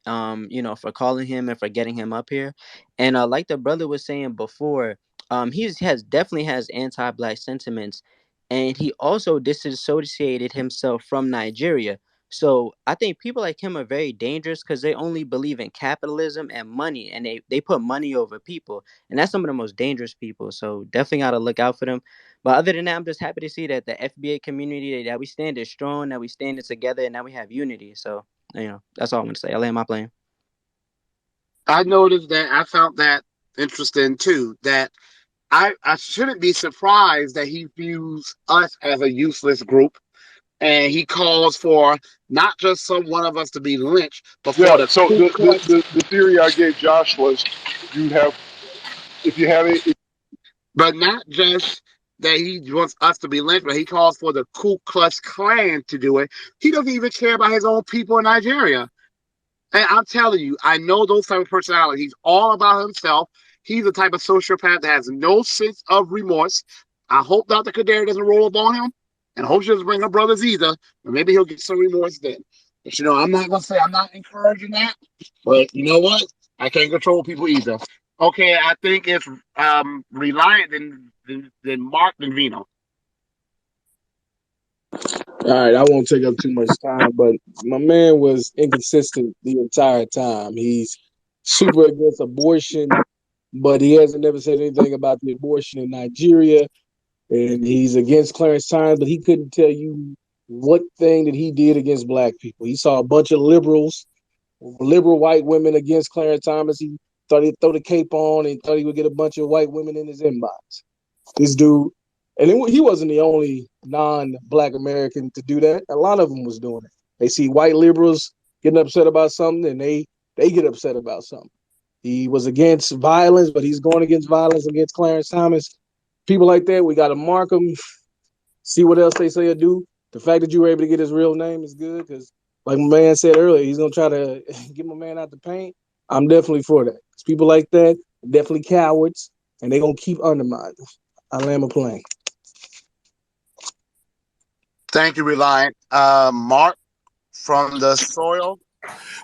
S15: for calling him and for getting him up here. And like the brother was saying before, definitely has anti-black sentiments, and he also disassociated himself from Nigeria. So I think people like him are very dangerous because they only believe in capitalism and money, and they put money over people, and that's some of the most dangerous people. So definitely gotta look out for them. But other than that, I'm just happy to see that the FBA community that we stand is strong, that we stand together, and now we have unity. So that's all I'm gonna say. I land my plane.
S2: I noticed that I found that interesting too. That I shouldn't be surprised that he views us as a useless group, and he calls for not just some one of us to be lynched, but for
S8: Yeah.
S2: the
S8: So
S2: Ku Klux.
S8: the theory I gave Josh was you have if you have it.
S2: But not just that he wants us to be lynched, but he calls for the Ku Klux Klan to do it. He doesn't even care about his own people in Nigeria. And I'm telling you, I know those type of personalities. He's all about himself. He's the type of sociopath that has no sense of remorse. I hope Dr. Kadare doesn't roll up on him, and I hope she doesn't bring her brothers either. But maybe he'll get some remorse then. But I'm not gonna say I'm not encouraging that. But you know what? I can't control people either. Okay, I think it's Reliant than Mark than Vino.
S16: All right, I won't take up too much time, but my man was inconsistent the entire time. He's super against abortion, but he hasn't never said anything about the abortion in Nigeria. And he's against Clarence Thomas, but he couldn't tell you what thing that he did against black people. He saw a bunch of liberal white women against Clarence Thomas. He thought he'd throw the cape on and thought he would get a bunch of white women in his inbox. This dude, and he wasn't the only non-black American to do that. A lot of them was doing it. They see white liberals getting upset about something, and they get upset about something. He was against violence, but he's going against violence against Clarence Thomas. People like that, we got to mark them, see what else they say or do. The fact that you were able to get his real name is good because, like my man said earlier, he's going to try to get my man out the paint. I'm definitely for that. Because people like that are definitely cowards, and they're going to keep undermining. I land my plane.
S2: Thank you, Reliant. Mark from the soil.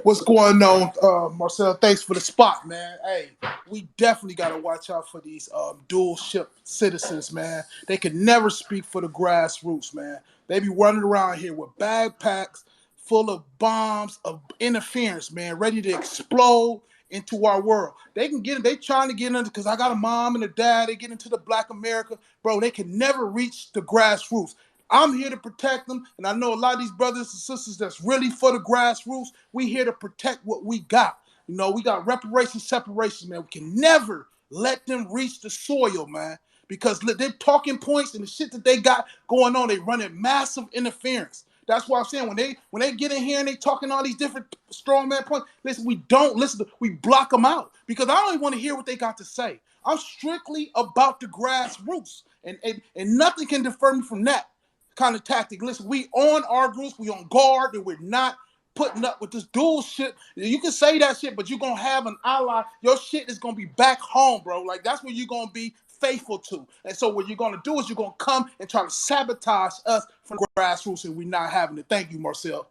S17: What's going on, Marcel? Thanks for the spot, man. Hey, we definitely got to watch out for these dual ship citizens, man. They can never speak for the grassroots, man. They be running around here with backpacks full of bombs of interference, man, ready to explode into our world. They can get it. They trying to get into because I got a mom and a dad. They get into the Black America, bro. They can never reach the grassroots. I'm here to protect them, and I know a lot of these brothers and sisters that's really for the grassroots. We here to protect what we got. You know, we got reparations, separations, man. We can never let them reach the soil, man, because they're talking points and the shit that they got going on. They running massive interference. That's why I'm saying when they get in here and they talking all these different strongman points, listen, we don't listen. We block them out because I don't even want to hear what they got to say. I'm strictly about the grassroots, and nothing can defer me from that kind of tactic. Listen, we on our groups, we on guard, and we're not putting up with this dual shit. You can say that shit, but you're gonna have an ally. Your shit is gonna be back home, bro. Like that's where you're gonna be faithful to. And so what you're gonna do is you're gonna come and try to sabotage us from grassroots, and we're not having it. Thank you, Marcel.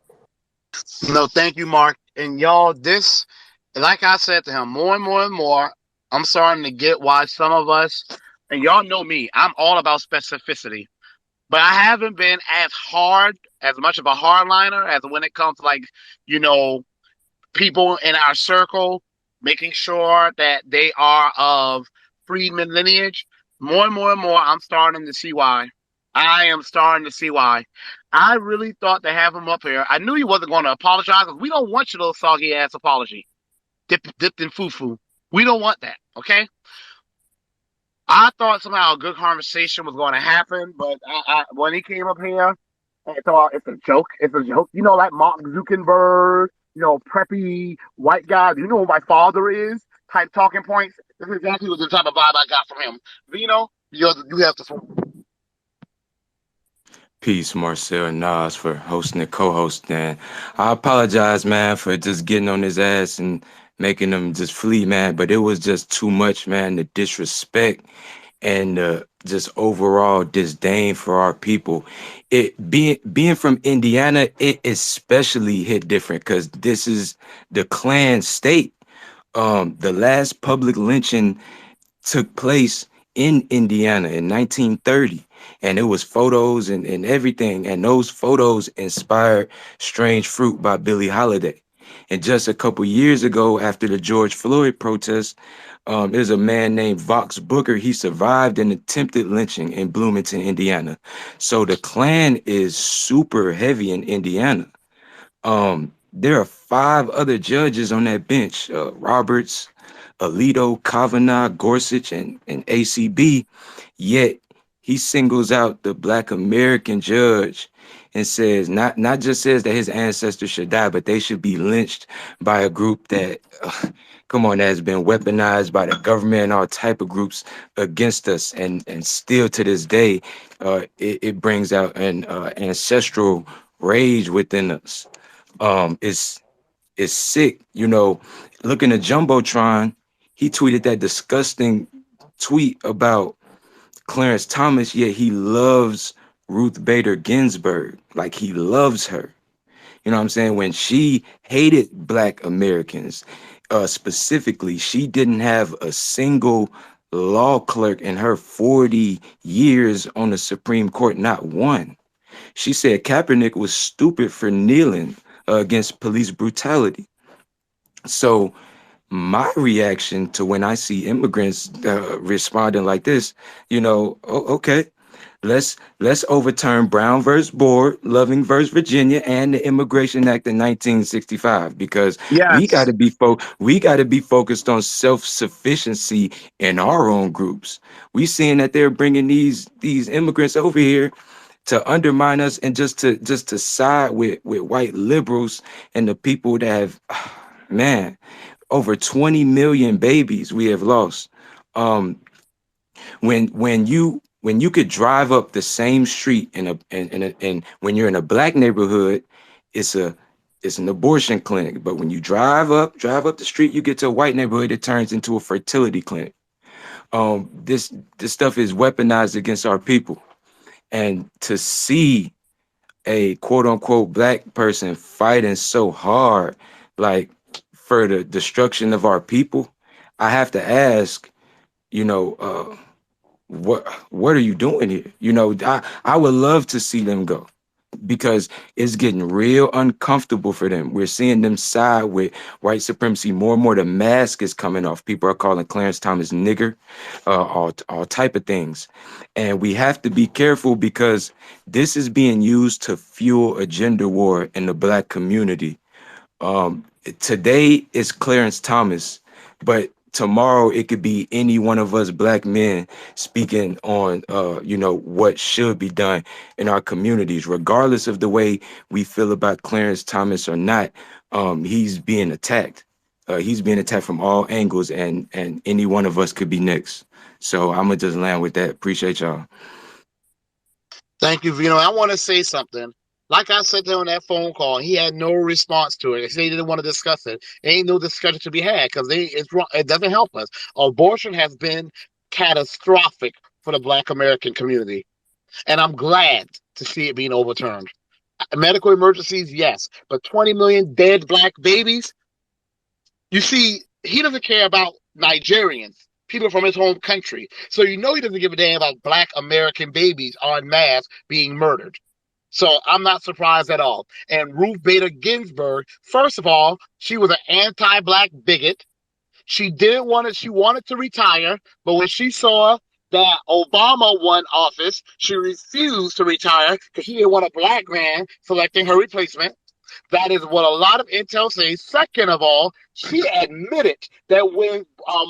S2: No, thank you, Mark. And y'all, this, like I said to him, more and more and more, I'm starting to get why some of us, and y'all know me, I'm all about specificity. But I haven't been as hard, as much of a hardliner as when it comes to like, you know, people in our circle, making sure that they are of freedman lineage. More and more and more, I'm starting to see why. I am starting to see why. I really thought to have him up here. I knew he wasn't going to apologize because we don't want your little soggy ass apology dipped in foo-foo. We don't want that, okay? I thought somehow a good conversation was going to happen, but when he came up here, I thought it's a joke. It's a joke. You know, like Mark Zuckerberg, you know, preppy white guy. You know who my father is? Type talking points. This is exactly what the type of vibe I got from him. Vino, you have to.
S11: Peace, Marcel and Nas, for hosting and co-hosting. I apologize, man, for just getting on his ass and making him just flee, man. But it was just too much, man. The disrespect and just overall disdain for our people. It being from Indiana, it especially hit different because this is the Klan state. The last public lynching took place in Indiana in 1930. And it was photos and everything. And those photos inspired Strange Fruit by Billie Holiday. And just a couple years ago, after the George Floyd protest, there's a man named Vox Booker. He survived an attempted lynching in Bloomington, Indiana. So the Klan is super heavy in Indiana. There are 5 other judges on that bench, Roberts, Alito, Kavanaugh, Gorsuch, and ACB, yet he singles out the Black American judge and says, not just says that his ancestors should die, but they should be lynched by a group that, come on, that has been weaponized by the government and all type of groups against us. And still to this day, it brings out an ancestral rage within us. It's sick, you know. Looking at Jumbotron, he tweeted that disgusting tweet about Clarence Thomas, yet he loves Ruth Bader Ginsburg. Like he loves her. You know what I'm saying? When she hated Black Americans, specifically, she didn't have a single law clerk in her 40 years on the Supreme Court, not one. She said Kaepernick was stupid for kneeling against police brutality. So my reaction to when I see immigrants responding like this, you know, okay, let's overturn Brown versus Board, Loving versus Virginia, and the Immigration Act of 1965 because we got
S2: Yes.
S11: to be focused on self-sufficiency in our own groups. We seeing that they're bringing these immigrants over here to undermine us and just to side with white liberals and the people that have, man, over 20 million babies we have lost. When you could drive up the same street in when you're in a Black neighborhood, it's an abortion clinic. But when you drive up the street, you get to a white neighborhood, it turns into a fertility clinic. This stuff is weaponized against our people. And to see a quote unquote Black person fighting so hard like for the destruction of our people, I have to ask, you know, what are you doing here? You know, I would love to see them go because it's getting real uncomfortable for them. We're seeing them side with white supremacy more and more. The mask is coming off. People are calling Clarence Thomas nigger, all type of things. And we have to be careful because this is being used to fuel a gender war in the black community. Today is Clarence Thomas, but tomorrow it could be any one of us black men speaking on you know, what should be done in our communities, regardless of the way we feel about Clarence Thomas or not. He's being attacked. He's being attacked from all angles, and any one of us could be next. So I'm gonna just land with that. Appreciate y'all.
S2: Thank you, Vino. I want to say something. Like I said to him on that phone call, he had no response to it. They said he didn't want to discuss it. There ain't no discussion to be had because it's wrong. It doesn't help us. Abortion has been catastrophic for the Black American community, and I'm glad to see it being overturned. Medical emergencies, yes, but 20 million dead black babies. You see, he doesn't care about Nigerians, people from his home country. So you know he doesn't give a damn about black American babies en masse being murdered. So I'm not surprised at all. And Ruth Bader Ginsburg, first of all, she was an anti-black bigot. She didn't want it. She wanted to retire, but when she saw that Obama won office, she refused to retire because she didn't want a black man selecting her replacement. That is what a lot of intel says. Second of all, she admitted that when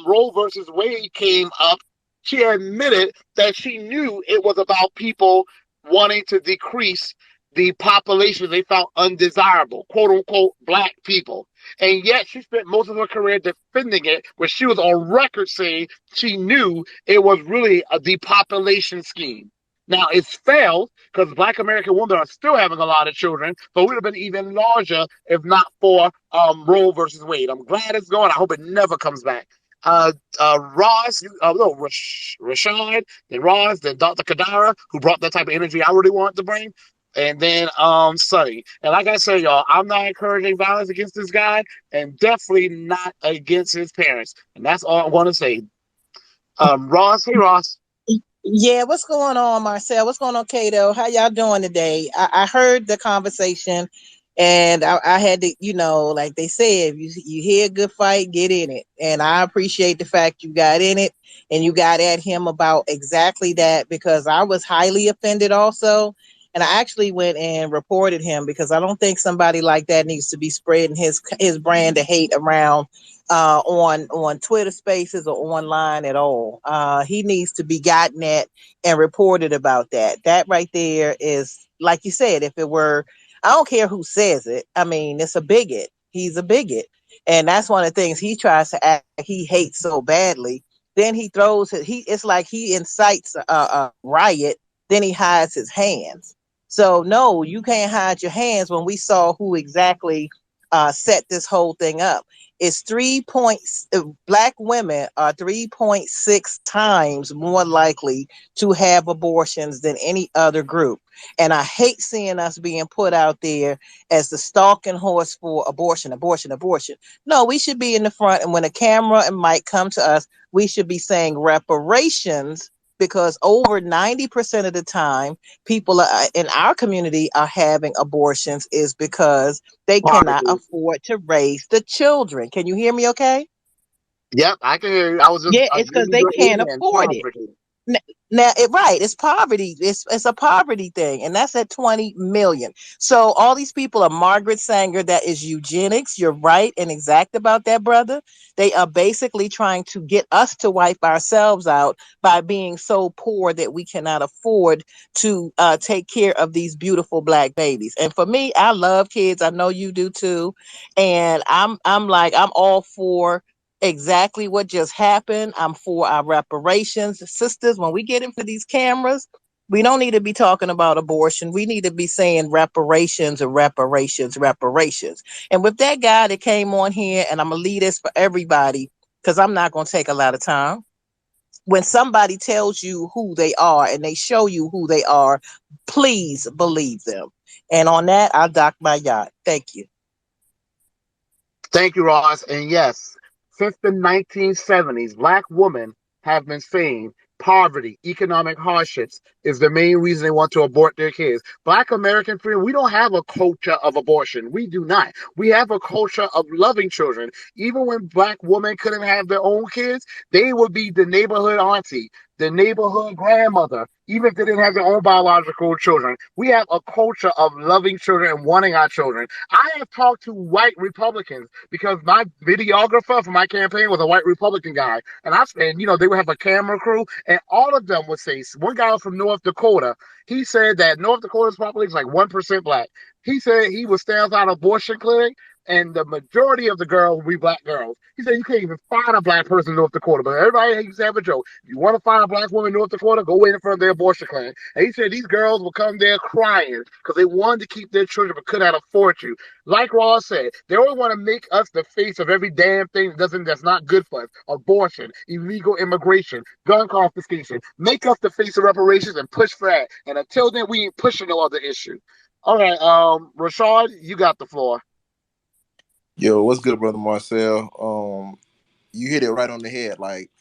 S2: Roe versus Wade came up, she admitted that she knew it was about people wanting to decrease the population they found undesirable, quote unquote, black people. And yet she spent most of her career defending it, where she was on record saying she knew it was really a depopulation scheme. Now it's failed because black American women are still having a lot of children, but would have been even larger if not for Roe versus Wade. I'm glad it's going. I hope it never comes back. Ross, no, Rashad, then Ross, then Dr. Kadara, who brought that type of energy I really wanted to bring, and then Sonny. And like I said, y'all, I'm not encouraging violence against this guy, and definitely not against his parents. And that's all I want to say. Ross, hey Ross.
S18: Yeah, what's going on, Marcel? What's going on, Kato? How y'all doing today? I heard the conversation, and I had to, like they said, you hear a good fight, get in it. And I appreciate the fact you got in it and you got at him about exactly that, because I was highly offended also. And I actually went and reported him because I don't think somebody like that needs to be spreading his brand of hate around on Twitter Spaces or online at all. He needs to be gotten at and reported about that. That right there is, like you said, if it were, I don't care who says it. I mean, it's a bigot. He's a bigot, and that's one of the things he tries to act like he hates so badly. Then he throws it. It's like he incites a riot. Then he hides his hands. So no, you can't hide your hands when we saw who exactly set this whole thing up. It's 3 points. Black women are 3.6 times more likely to have abortions than any other group. And I hate seeing us being put out there as the stalking horse for abortion, abortion, abortion. No, we should be in the front. And when a camera and mic come to us, we should be saying reparations, because over 90% of the time people in our community are having abortions is because they cannot
S2: Poverty.
S18: afford to raise the children. Can you hear me okay?
S2: Yep, I can hear you. I was just
S18: Yeah, it's because
S2: giving
S18: they
S2: you your
S18: can't
S2: amen.
S18: afford it.
S2: Poverty.
S18: Now, right, it's poverty. It's a poverty thing, and that's at 20 million. So all these people are Margaret Sanger. That is eugenics. You're right and exact about that, brother. They are basically trying to get us to wipe ourselves out by being so poor that we cannot afford to take care of these beautiful black babies. And for me, I love kids. I know you do too. And I'm all for exactly what just happened. I'm for our reparations. Sisters, when we get into these cameras, we don't need to be talking about abortion. We need to be saying reparations or reparations, reparations. And with that guy that came on here, and I'm going to leave this for everybody because I'm not going to take a lot of time. When somebody tells you who they are and they show you who they are, please believe them. And on that, I'll dock my yacht. Thank you.
S1: Thank you, Ross. And yes, since the 1970s, black women have been saying poverty, economic hardships is the main reason they want to abort their kids. Black American freedom, we don't have a culture of abortion. We do not. We have a culture of loving children. Even when black women couldn't have their own kids, they would be the neighborhood auntie, the neighborhood grandmother, even if they didn't have their own biological children. We have a culture of loving children and wanting our children. I have talked to white Republicans because my videographer for my campaign was a white Republican guy, and they would have a camera crew, and all of them would say one guy was from North Dakota. He said that North Dakota's population is like 1% black. He said he would stand outside an abortion clinic, and the majority of the girls would be black girls. He said you can't even find a black person in North Dakota, but everybody used to have a joke. If you want to find a black woman in North Dakota, go wait in front of their abortion clinic. And he said these girls will come there crying because they wanted to keep their children but could not afford you. Like Ross said, they always want to make us the face of every damn thing that's not good for us. Abortion, illegal immigration, gun confiscation. Make us the face of reparations and push for that. And until then, we ain't pushing no other issue. All right, Rashad, you got the floor.
S19: Yo, what's good, brother Marcel? You hit it right on the head. Like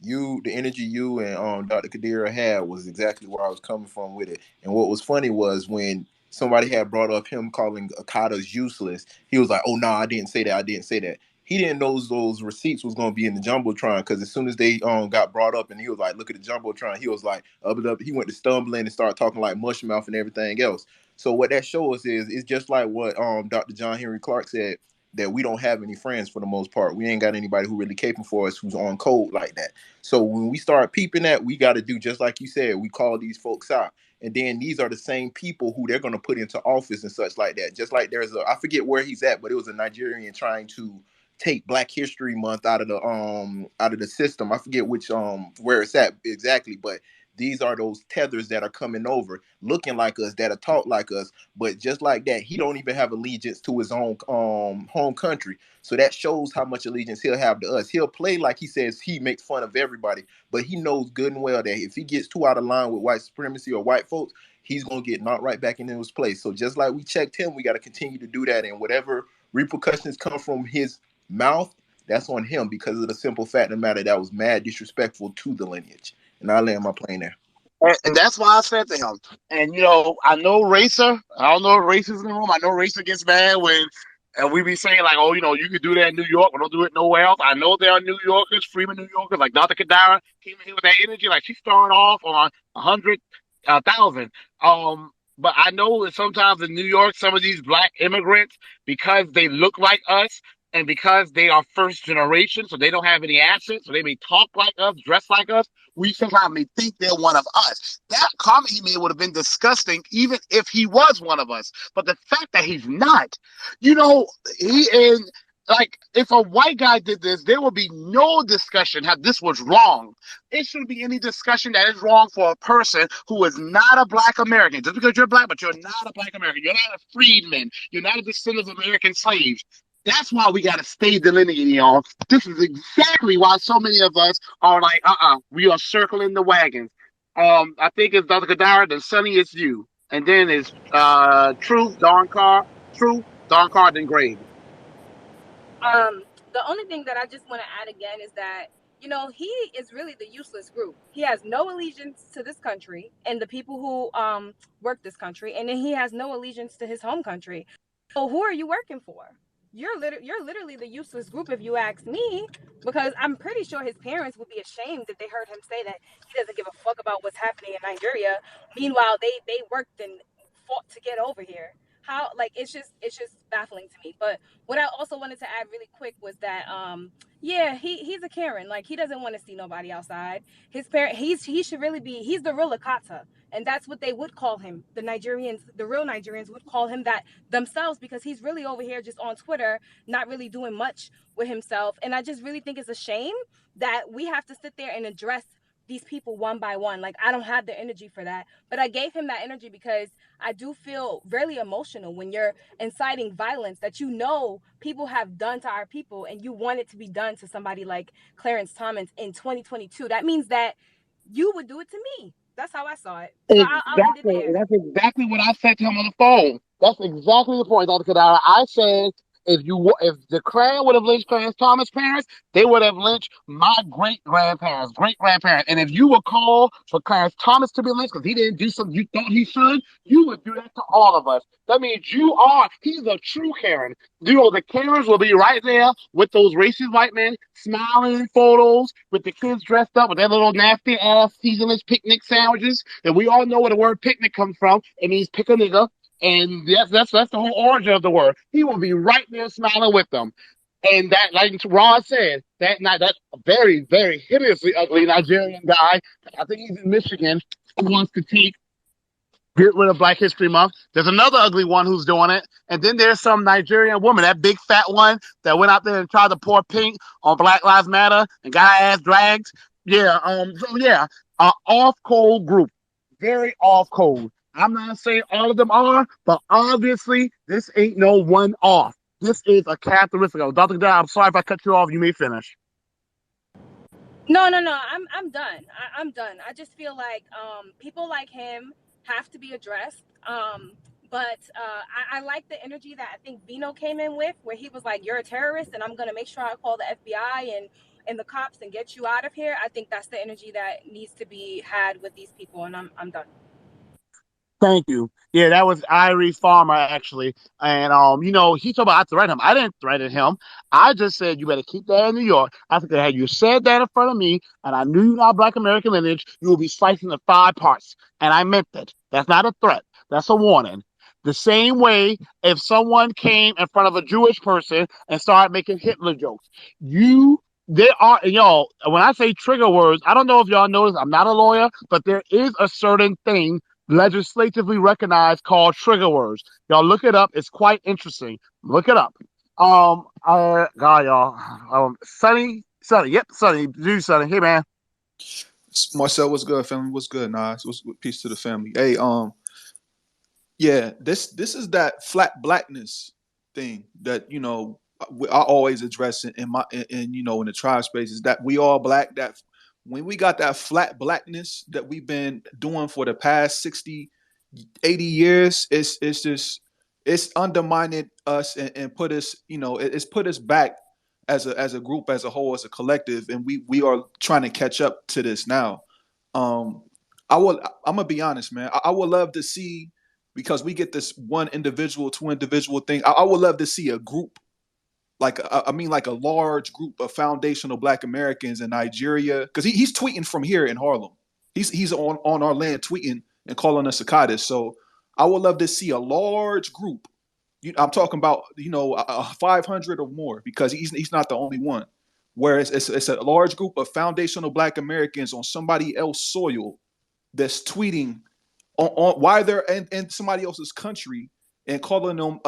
S19: the energy you and Dr. Kadira had was exactly where I was coming from with it. And what was funny was when somebody had brought up him calling Akatas useless, he was like, "Oh no, I didn't say that. I didn't say that." He didn't know those receipts was going to be in the jumbotron because as soon as they got brought up and he was like, "Look at the jumbotron," he was like, "Up it up." He went to stumbling and started talking like mush mouth and everything else. So what that shows is it's just like what Dr. John Henry Clark said, that we don't have any friends for the most part. We ain't got anybody who really caping for us who's on code like that. So when we start peeping that, we got to do just like you said. We call these folks out. And then these are the same people who they're going to put into office and such like that. Just like I forget where he's at, but it was a Nigerian trying to take Black History Month out of the system. I forget which where it's at exactly, but these are those tethers that are coming over, looking like us, that are taught like us. But just like that, he don't even have allegiance to his own home country. So that shows how much allegiance he'll have to us. He'll play like he says he makes fun of everybody, but he knows good and well that if he gets too out of line with white supremacy or white folks, he's gonna get knocked right back into his place. So just like we checked him, we got to continue to do that. And whatever repercussions come from his mouth, that's on him because of the simple fact of the matter that was mad disrespectful to the lineage. And I land my plane there.
S1: And that's why I said to him. And I know Racer. I don't know if Racer's in the room. I know Racer gets mad when and we be saying like, oh, you can do that in New York, but don't do it nowhere else. I know there are New Yorkers, Freeman New Yorkers, like Dr. Kadara came in here with that energy, like she's starting off on 100,000. But I know that sometimes in New York, some of these black immigrants, because they look like us and because they are first generation, so they don't have any assets, so they may talk like us, dress like us, we sometimes may think they're one of us. That comment he made would have been disgusting even if he was one of us. But the fact that he's not, you know, he and like if a white guy did this, there would be no discussion how this was wrong. It shouldn't be any discussion that is wrong for a person who is not a black American. Just because you're black, but you're not a black American. You're not a freedman. You're not a descendant of American slaves. That's why we got to stay delineating, y'all. This is exactly why so many of us are like, we are circling the wagons. I think it's Dr. Kadara, then Sunny, it's you. And then it's Truth, Don Carr, then Grave.
S6: The only thing that I just want to add again is that he is really the useless group. He has no allegiance to this country and the people who work this country, and then he has no allegiance to his home country. So who are you working for? You're literally the useless group if you ask me, because I'm pretty sure his parents would be ashamed if they heard him say that he doesn't give a fuck about what's happening in Nigeria. Meanwhile, they worked and fought to get over here. How, like, it's just baffling to me. But what I also wanted to add really quick was that yeah, he's a Karen. Like, he doesn't want to see nobody outside. His parent, he should really be, he's the real Akata. And that's what they would call him. The real Nigerians would call him that themselves, because he's really over here just on Twitter, not really doing much with himself. And I just really think it's a shame that we have to sit there and address these people one by one. Like, I don't have the energy for that. But I gave him that energy because I do feel really emotional when you're inciting violence that people have done to our people, and you want it to be done to somebody like Clarence Thomas in 2022. That means that you would do it to me. That's how I saw it. So I'll end it
S1: Exactly.
S6: there.
S1: That's exactly what I said to him on the phone. That's exactly the point, Dr. Kadara. I said, if the Klan would have lynched Clarence Thomas' parents, they would have lynched my great grandparents. And if you would call for Clarence Thomas to be lynched because he didn't do something you thought he should, you would do that to all of us. That means he's a true Karen. The Karens will be right there with those racist white men smiling in photos with the kids dressed up with their little nasty ass seasonless picnic sandwiches. And we all know where the word picnic comes from. It means pick a nigga. And that's the whole origin of the word. He will be right there smiling with them. And that, like Ron said, that very, very hideously ugly Nigerian guy, I think he's in Michigan, who wants to get rid of Black History Month. There's another ugly one who's doing it. And then there's some Nigerian woman, that big fat one that went out there and tried to pour pink on Black Lives Matter and got her ass dragged. Yeah, off cold group. Very off cold. I'm not saying all of them are, but obviously this ain't no one off. This is a characteristic of Dr. Dad. I'm sorry if I cut you off. You may finish.
S6: No, no, no. I'm done. I'm done. I just feel like people like him have to be addressed. But I like the energy that I think Vino came in with, where he was like, "You're a terrorist, and I'm gonna make sure I call the FBI and the cops and get you out of here." I think that's the energy that needs to be had with these people, and I'm done.
S1: Thank you. Yeah, that was Irie Farmer actually, and he told me I threatened him. I didn't threaten him. I just said you better keep that in New York. I said, had you said that in front of me, and I knew you're not Black American lineage, you will be slicing in 5 parts, and I meant that. That's not a threat. That's a warning. The same way, if someone came in front of a Jewish person and started making Hitler jokes, there are, when I say trigger words, I don't know if y'all notice, I'm not a lawyer, but there is a certain thing legislatively recognized called trigger words. Y'all look it up. It's quite interesting. Look it up. God, y'all. Yep, Sonny, do Sonny. Hey, man.
S20: Marcel, what's good, family? What's good, Nas? What's peace to the family? Hey, yeah, this is that flat blackness thing that I always address in my in the tribe spaces, that we all black. That when we got that flat blackness that we've been doing for the past 60, 80 years, it's just it's undermining us and put us, it's put us back as a group, as a whole, as a collective, and we are trying to catch up to this now. Um, I'm gonna be honest, man. I would love to see, because we get this one individual, two individual thing. I would love to see a group, like a large group of foundational Black Americans in Nigeria, because he's tweeting from here in Harlem. He's on our land tweeting and calling us cicadas. So I would love to see a large group. I'm talking about 500 or more, because he's not the only one. Whereas it's a large group of foundational Black Americans on somebody else's soil that's tweeting on why they're in somebody else's country and calling them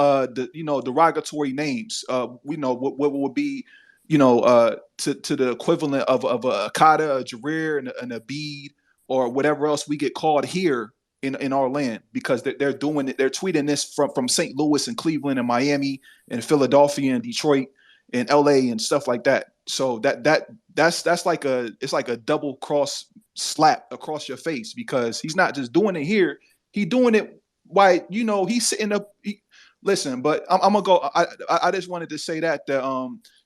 S20: derogatory names. We know what would be to the equivalent of a Akata, a Jarir, and a Bede, or whatever else we get called here in our land, because they're doing it. They're tweeting this from St. Louis and Cleveland and Miami and Philadelphia and Detroit and LA and stuff like that. So that's like a double cross slap across your face, because he's not just doing it here. He doing it while he's sitting up. Listen, but I'm gonna go. I just wanted to say that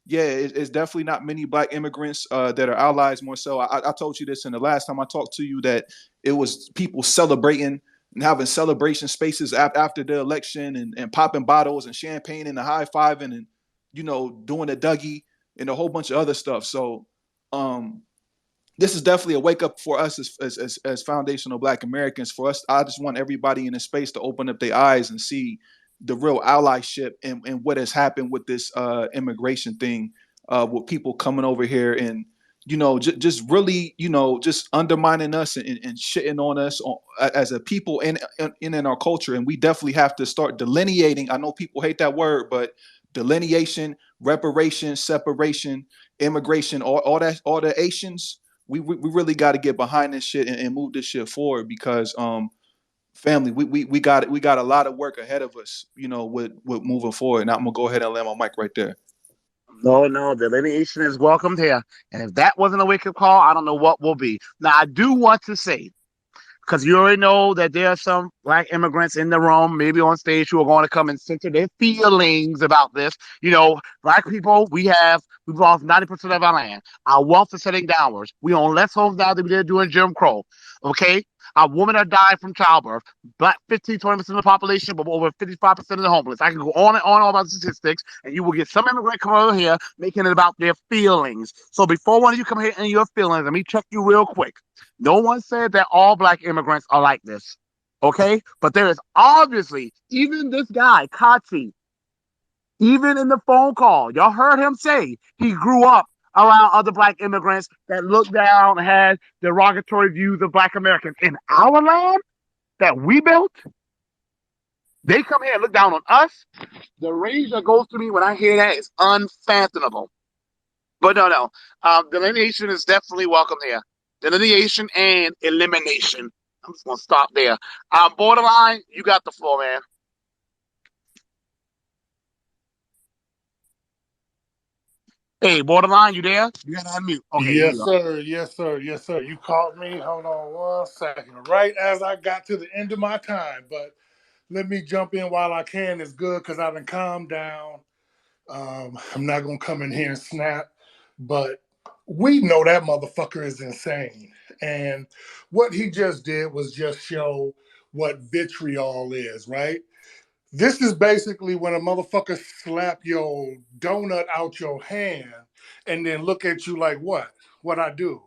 S20: yeah, it's definitely not many Black immigrants that are allies. More so, I told you this in the last time I talked to you, that it was people celebrating and having celebration spaces after the election, and popping bottles and champagne and the high fiving and doing a Dougie and a whole bunch of other stuff. So this is definitely a wake up for us as foundational Black Americans. For us, I just want everybody in the space to open up their eyes and see the real allyship and what has happened with this immigration thing, with people coming over here and just really just undermining us and shitting on us as a people and in our culture. And we definitely have to start delineating. I know people hate that word, but delineation, reparation, separation, immigration, all the Asians. We really got to get behind this shit and move this shit forward, because family, we got a lot of work ahead of us, with moving forward. And I'm gonna go ahead and land my mic right there.
S1: No, delineation is welcomed here. And if that wasn't a wake up call, I don't know what will be. Now, I do want to say, because you already know that there are some black immigrants in the room, maybe on stage, who are going to come and center their feelings about this. Black people, we've lost 90% of our land. Our wealth is heading downwards. We own less homes now than we did during Jim Crow. Okay? Our women are dying from childbirth. Black 15-20% of the population, but over 55% of the homeless. I can go on and on about statistics, and you will get some immigrant come over here making it about their feelings. So before one of you come here and your feelings, let me check you real quick. No one said that all black immigrants are like this. Okay? But there is obviously, even this guy, Kati, even in the phone call, y'all heard him say he grew up around other black immigrants that looked down and had derogatory views of black Americans. In our land that we built, they come here and look down on us. The rage that goes through me when I hear that is unfathomable. But no. Delineation is definitely welcome here. Delineation and elimination. I'm just going to stop there. Borderline, you got the floor, man. Hey, Borderline, you there? You got to unmute. Okay, here you
S17: Yes,
S1: go.
S17: sir. Yes, sir. Yes, sir. You caught me. Hold on 1 second. Right as I got to the end of my time, but let me jump in while I can. It's good because I've been calmed down. I'm not gonna come in here and snap, but we know that motherfucker is insane. And what he just did was just show what vitriol is, right? This is basically when a motherfucker slap your donut out your hand and then look at you like, what? What I do?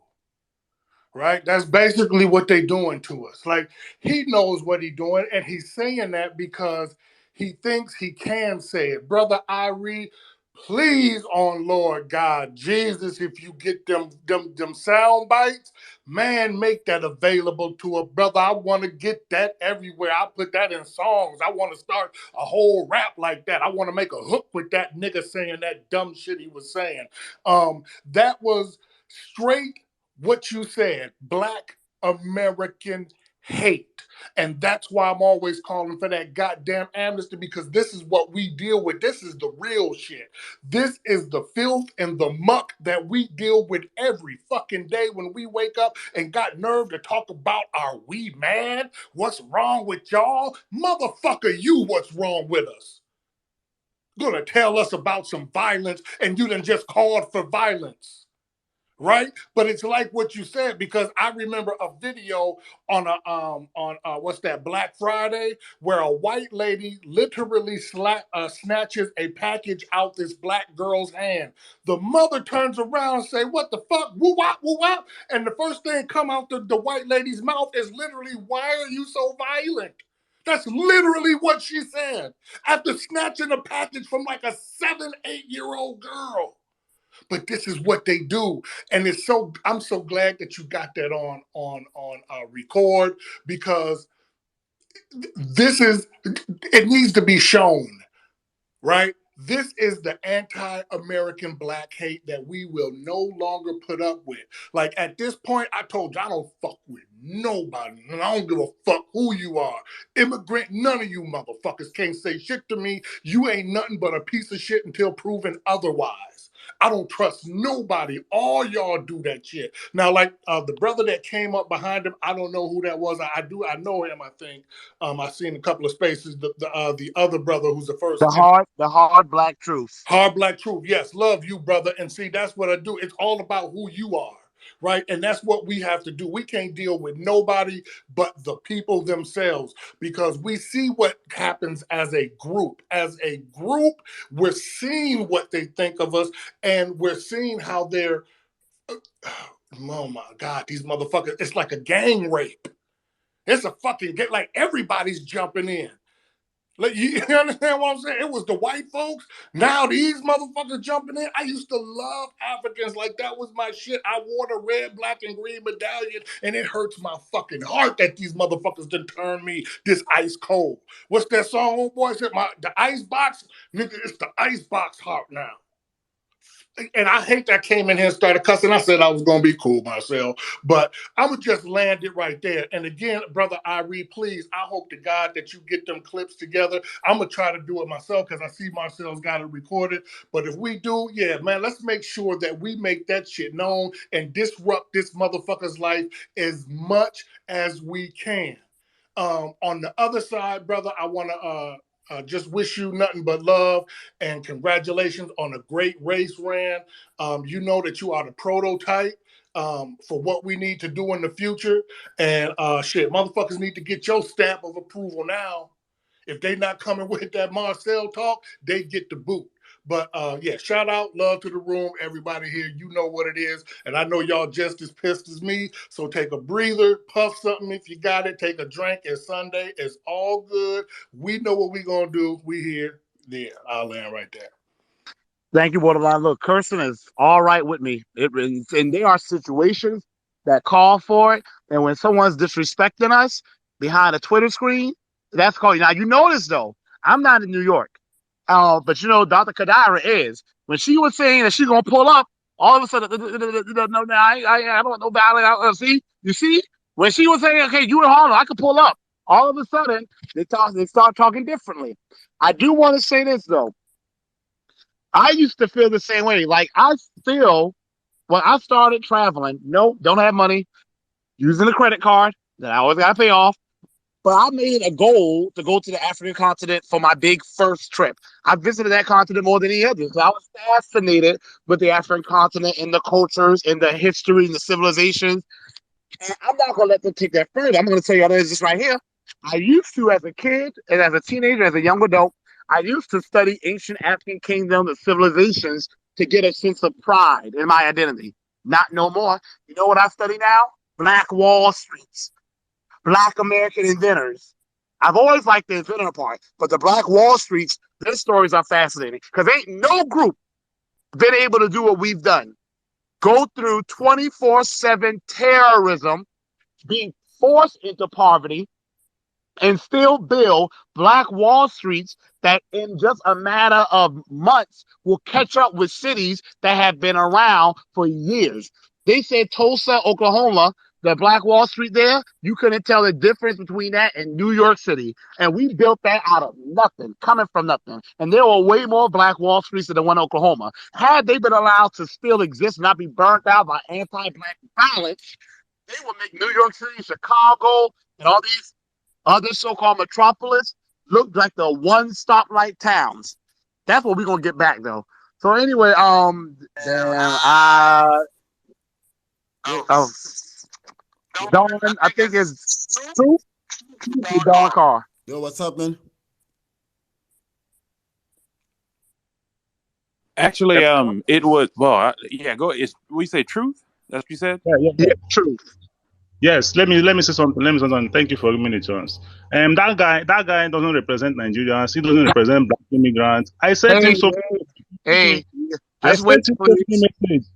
S17: Right? That's basically what they doing to us. Like, he knows what he doing, and he's saying that because he thinks he can say it. Brother Irie, please, on Lord God Jesus, if you get them sound bites, man, make that available to a brother. I want to get that everywhere. I put that in songs. I want to start a whole rap like that. I want to make a hook with that nigga saying that dumb shit he was saying. That was straight what you said, Black American hate. And that's why I'm always calling for that goddamn amnesty, because this is what we deal with. This is the real shit. This is the filth and the muck that we deal with every fucking day when we wake up and got nerve to talk about, are we mad? What's wrong with y'all? Motherfucker, you what's wrong with us? Gonna tell us about some violence and you done just called for violence. Right, but it's like what you said, because I remember a video on what's that, Black Friday, where a white lady literally snatches a package out this black girl's hand. The mother turns around and say, "What the fuck? Woo wop, woo wop!" And the first thing come out the white lady's mouth is literally, "Why are you so violent?" That's literally what she said after snatching a package from like a 7, 8-year-old girl. But this is what they do, and I'm so glad that you got that on record, because it needs to be shown, right? This is the anti-American black hate that we will no longer put up with. Like, at this point, I told you I don't fuck with nobody, and I don't give a fuck who you are. Immigrant, none of you motherfuckers can't say shit to me. You ain't nothing but a piece of shit until proven otherwise. I don't trust nobody. All y'all do that shit. Now, like the brother that came up behind him, I don't know who that was. I know him. I think I've seen a couple of spaces. The other brother who's the first.
S1: The hard black truth.
S17: Hard Black Truth. Yes, love you, brother. And see, that's what I do. It's all about who you are, right? And that's what we have to do. We can't deal with nobody but the people themselves, because we see what happens as a group. As a group, we're seeing what they think of us, and we're seeing how they're, oh my God, these motherfuckers, it's like a gang rape. It's a fucking, like, everybody's jumping in. Like, you understand what I'm saying? It was the white folks. Now these motherfuckers jumping in. I used to love Africans. Like, that was my shit. I wore the red, black, and green medallion, and it hurts my fucking heart that these motherfuckers done turned me this ice cold. What's that song, old boy said? The ice box? Nigga, it's the ice box heart now.
S2: and I hate that I came in here and started cussing. I said I was going to be cool, Marcel, but I would just land it right there. And again, brother Irie, please, I hope to God that you get them clips together. I'm going to try to do it myself because I see Marcel's got it recorded. But if we do, yeah, man, let's make sure that we make that shit known and disrupt this motherfucker's life as much as we can. On the other side, brother, I want to just wish you nothing but love and congratulations on a great race ran. You know that you are the prototype for what we need to do in the future. And shit, motherfuckers need to get your stamp of approval now. If they not coming with that Marcel talk, they get the boot. But yeah, shout out, love to the room, everybody here. You know what it is, and I know y'all just as pissed as me. So take a breather, puff something if you got it. Take a drink. It's Sunday. It's all good. We know what we gonna do. We here. Yeah, I'll land right there.
S1: Thank you, Borderline. Look, cursing is all right with me. And there are situations that call for it. And when someone's disrespecting us behind a Twitter screen, that's called. Now, you notice, though, I'm not in New York. But you know, Dr. Kadira is. When she was saying that she's going to pull up, all of a sudden, no, I don't want no ballot. See? You see? When she was saying, okay, you in Harlem, I could pull up. All of a sudden, they start talking differently. I do want to say this, though. I used to feel the same way. Like I feel when I started traveling, no, don't have money, using a credit card that I always gotta pay off. But I made a goal to go to the African continent for my big first trip. I visited that continent more than any other. So I was fascinated with the African continent and the cultures and the history and the civilizations. And I'm not gonna let them take that further. I'm gonna tell you all this right here. I used to, as a kid and as a teenager, as a young adult, I used to study ancient African kingdoms and civilizations to get a sense of pride in my identity. Not no more. You know what I study now? Black Wall Streets, Black American inventors. I've always liked the inventor part, but the Black Wall Streets, their stories are fascinating because ain't no group been able to do what we've done. Go through 24/7 terrorism, being forced into poverty, and still build Black Wall Streets that in just a matter of months will catch up with cities that have been around for years. They said Tulsa, Oklahoma, the Black Wall Street there, you couldn't tell the difference between that and New York City. And we built that out of nothing, coming from nothing. And there were way more Black Wall Streets than the one in Oklahoma. Had they been allowed to still exist, not be burnt out by anti-Black violence, they would make New York City, Chicago, and all these other so-called metropolis look like the one stoplight towns. That's what we're gonna get back though. So anyway, uh, Dawn, I think it's Truth. Dawn Carr.
S21: Yo, what's up, man?
S7: Actually, it was yeah. Go. We say truth. That's what you said.
S1: Yeah, Truth.
S22: Yes, let me say something. Let me say something. Thank you for giving me the chance. That guy doesn't represent Nigerians. He doesn't represent black immigrants. I sent him so.
S1: Hey,
S22: I
S1: just wait,
S22: sent him so
S1: please.
S22: many messages.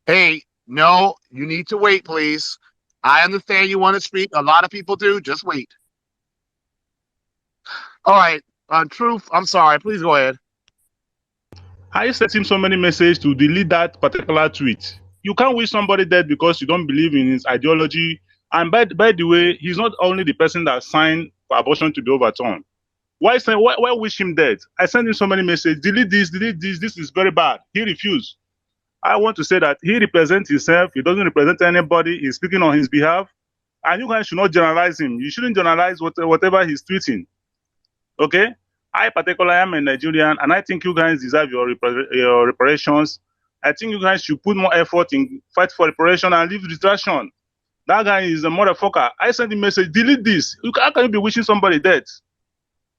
S1: Hey, no, you need to wait, please. I understand you want to speak. A lot of people do. Just wait. All right, Truth. I'm sorry. Please go ahead.
S22: I sent him so many messages to delete that particular tweet. You can't wish somebody dead because you don't believe in his ideology. And by the way, he's not only the person that signed for abortion to be overturned. Why wish him dead? I sent him so many messages. Delete this. This is very bad. He refused. I want to say that he represents himself. He doesn't represent anybody. He's speaking on his behalf. And you guys should not generalize him. You shouldn't generalize whatever he's tweeting. Okay? I particularly am a Nigerian, and I think you guys deserve your reparations. I think you guys should put more effort in fight for reparation and leave distraction. That guy is a motherfucker. I sent him a message, delete this. How can you be wishing somebody dead?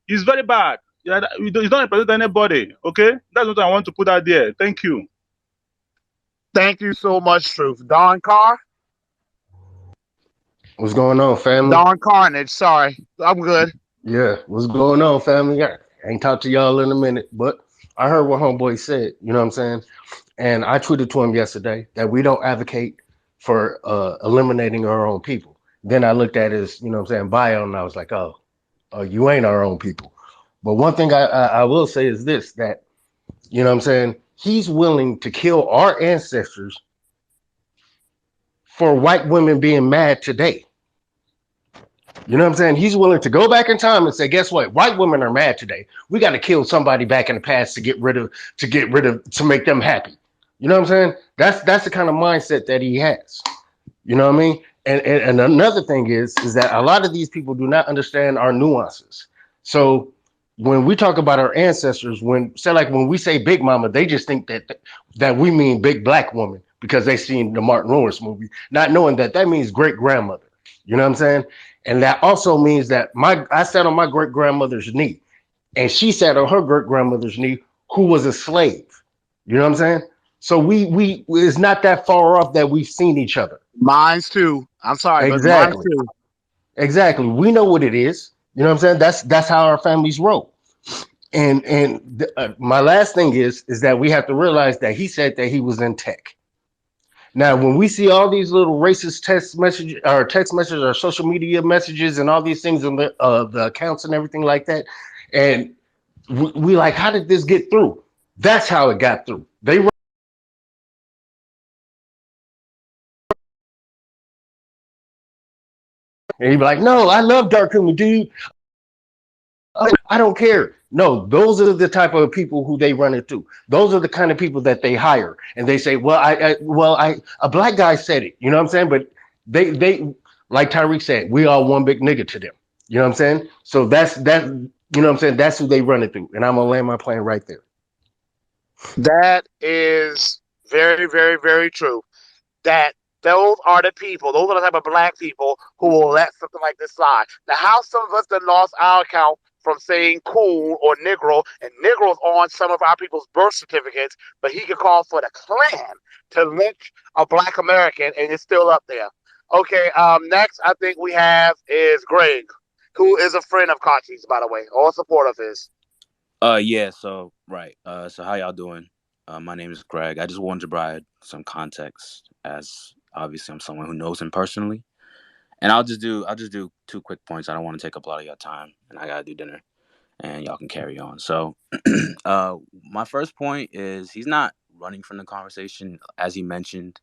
S22: It's very bad. Yeah, you don't represent anybody. Okay? That's what I want to put out there. Thank you.
S1: Thank you so much, Truth. Don Carr?
S23: What's going on, family?
S1: Don Carnage, sorry. I'm good.
S23: Yeah, what's going on, family? I ain't talked to y'all in a minute, but I heard what homeboy said, you know what I'm saying? And I tweeted to him yesterday that we don't advocate for eliminating our own people. Then I looked at his, you know what I'm saying, bio, and I was like, oh, you ain't our own people. But one thing I will say is this, that, you know what I'm saying, he's willing to kill our ancestors for white women being mad today. You know what I'm saying? He's willing to go back in time and say, guess what? White women are mad today. We got to kill somebody back in the past to make them happy. You know what I'm saying? That's the kind of mindset that he has. You know what I mean? And another thing is that a lot of these people do not understand our nuances. So when we talk about our ancestors, when we say Big Mama, they just think that we mean big black woman because they seen the Martin Lawrence movie, not knowing that means great grandmother. You know what I'm saying? And that also means that I sat on my great grandmother's knee, and she sat on her great grandmother's knee, who was a slave. You know what I'm saying? So we it's not that far off that we've seen each other.
S1: Mine's too. I'm sorry, but mine's
S23: Exactly.
S1: too.
S23: Exactly. We know what it is. You know what I'm saying? That's how our families roll. And my last thing is that we have to realize that he said that he was in tech. Now, when we see all these little racist text messages or social media messages and all these things on the accounts and everything like that, and we like, how did this get through? That's how it got through. And he'd be like, no, I love dark humor, dude. I don't care. No, those are the type of people who they run into. Those are the kind of people that they hire, and they say, "Well, a black guy said it." You know what I'm saying? But they like Tyreek said, we all one big nigga to them. You know what I'm saying? So that's that. You know what I'm saying? That's who they run it through, and I'm gonna land my plane right there.
S1: That is very, very, very true. That those are the people, those are the type of black people who will let something like this slide. Now, how some of us that lost our account from saying cool or Negro, and Negro's on some of our people's birth certificates, but he could call for the Klan to lynch a black American, and it's still up there. Okay, next I think we have is Greg, who is a friend of Kachi's, by the way, or support of his.
S3: Yeah, so right. So how y'all doing? My name is Greg. I just wanted to provide some context as obviously I'm someone who knows him personally. And I'll just do two quick points. I don't want to take up a lot of your time and I gotta do dinner and y'all can carry on. So my first point is he's not running from the conversation, as he mentioned.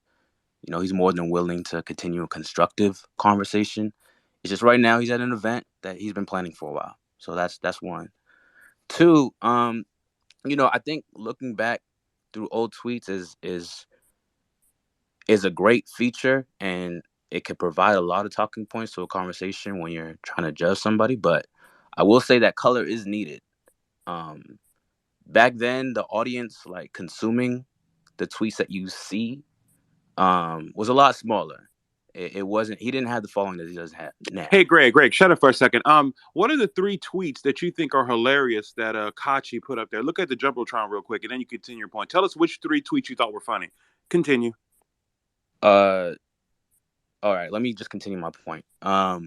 S3: You know, he's more than willing to continue a constructive conversation. It's just right now he's at an event that he's been planning for a while. So that's one. Two, I think looking back through old tweets is a great feature, and it can provide a lot of talking points to a conversation when you're trying to judge somebody. But I will say that color is needed. Um, Back then, the audience like consuming the tweets that you see was a lot smaller. It wasn't. He didn't have the following that he doesn't have now.
S7: Hey, Greg, shut up for a second. What are the 3 tweets that you think are hilarious that Kachi put up there? Look at the Jumbotron real quick, and then you continue your point. Tell us which 3 tweets you thought were funny. Continue.
S3: All right. Let me just continue my point.
S7: No.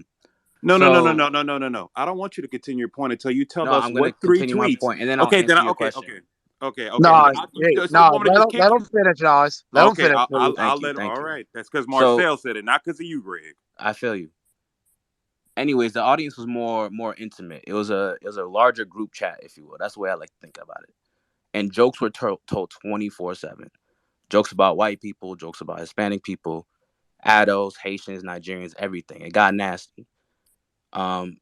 S7: I don't want you to continue your point until you tell
S3: No,
S7: us
S3: I'm going to
S7: what 3
S3: continue my
S7: tweets.
S3: point, and then I'll
S7: Okay, then
S3: answer your
S7: okay.
S3: question.
S1: No,
S7: So you want me to just
S1: let
S7: kick
S1: him
S7: you?
S1: finish, guys. Let him
S7: Okay,
S1: finish, please.
S7: I'll
S3: Thank you.
S7: let him.
S3: Thank
S7: All
S3: you.
S7: right, that's because
S3: So
S7: Marcel said it, not because of you, Greg.
S3: I feel you. Anyways, the audience was more intimate. It was a larger group chat, if you will. That's the way I like to think about it. And jokes were told 24/7. Jokes about white people, jokes about Hispanic people, adults, Haitians, Nigerians, everything. It got nasty. Um,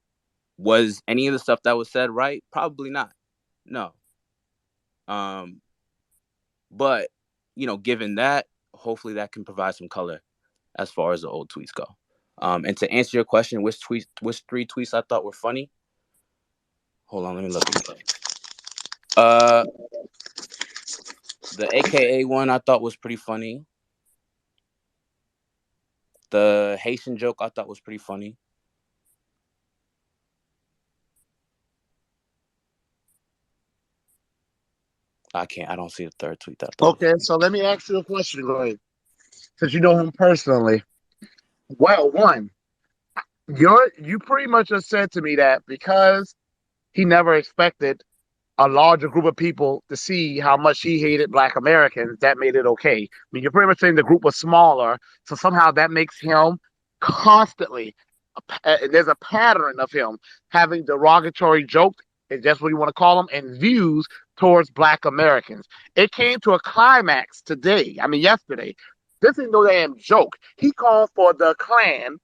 S3: was any of the stuff that was said right? Probably not. No. Um, but given that, hopefully that can provide some color as far as the old tweets go. And to answer your question, which 3 tweets I thought were funny? Hold on, let me look again. The AKA one I thought was pretty funny. The Haitian joke I thought was pretty funny. I don't see the third tweet that I thought was
S1: Okay,
S3: funny.
S1: so let me ask you a question, Greg, since you know him personally. Well, one, you pretty much just said to me that because he never expected a larger group of people to see how much he hated Black Americans, that made it okay. I mean, you're pretty much saying the group was smaller, so somehow that makes him constantly. There's a pattern of him having derogatory jokes, if that's what you want to call them, and views towards Black Americans. It came to a climax today. I mean, yesterday. This is no damn joke. He called for the Klan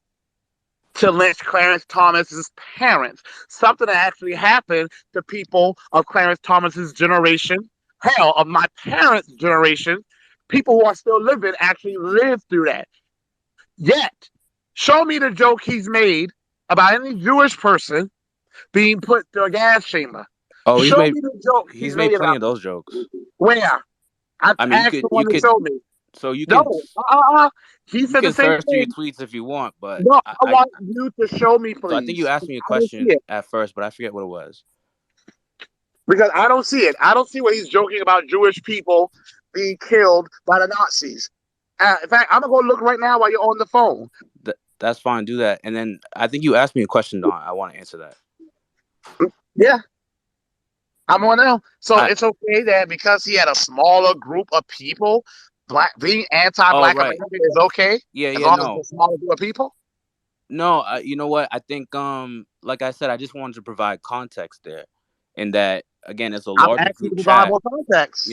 S1: to lynch Clarence Thomas's parents. Something that actually happened to people of Clarence Thomas's generation. Hell, of my parents' generation. People who are still living actually lived through that. Yet, show me the joke he's made about any Jewish person being put through a gas chamber.
S3: Oh,
S1: Show me the joke
S3: he's
S1: he's
S3: made
S1: made
S3: plenty
S1: about
S3: of those jokes.
S1: where. I
S3: I mean,
S1: asked someone to show me.
S3: so you can
S1: No, he
S3: you
S1: said the
S3: can
S1: same
S3: search through your
S1: thing.
S3: tweets if you want, but
S1: No, I want you to show me,
S3: so I think you
S1: please.
S3: asked me a
S1: I don't see
S3: question
S1: it
S3: at first, but I forget what it was.
S1: because I don't see it. I don't see where he's joking about Jewish people being killed by the Nazis. In fact, I'm gonna go look right now while you're on the phone.
S3: That's fine. Do that, and then I think you asked me a question, Don. I want to answer that.
S1: Yeah, I'm on now. So
S3: I
S1: it's okay that because he had a smaller group of people, being
S3: oh
S1: anti-black
S3: right,
S1: American is okay as
S3: yeah,
S1: long as it's
S3: no,
S1: a smaller group of people.
S3: no. You know what? I think like I said, I just wanted to provide context there, in that again, it's a
S1: I'm
S3: larger
S1: asking you
S3: group
S1: to provide
S3: chat.
S1: more context.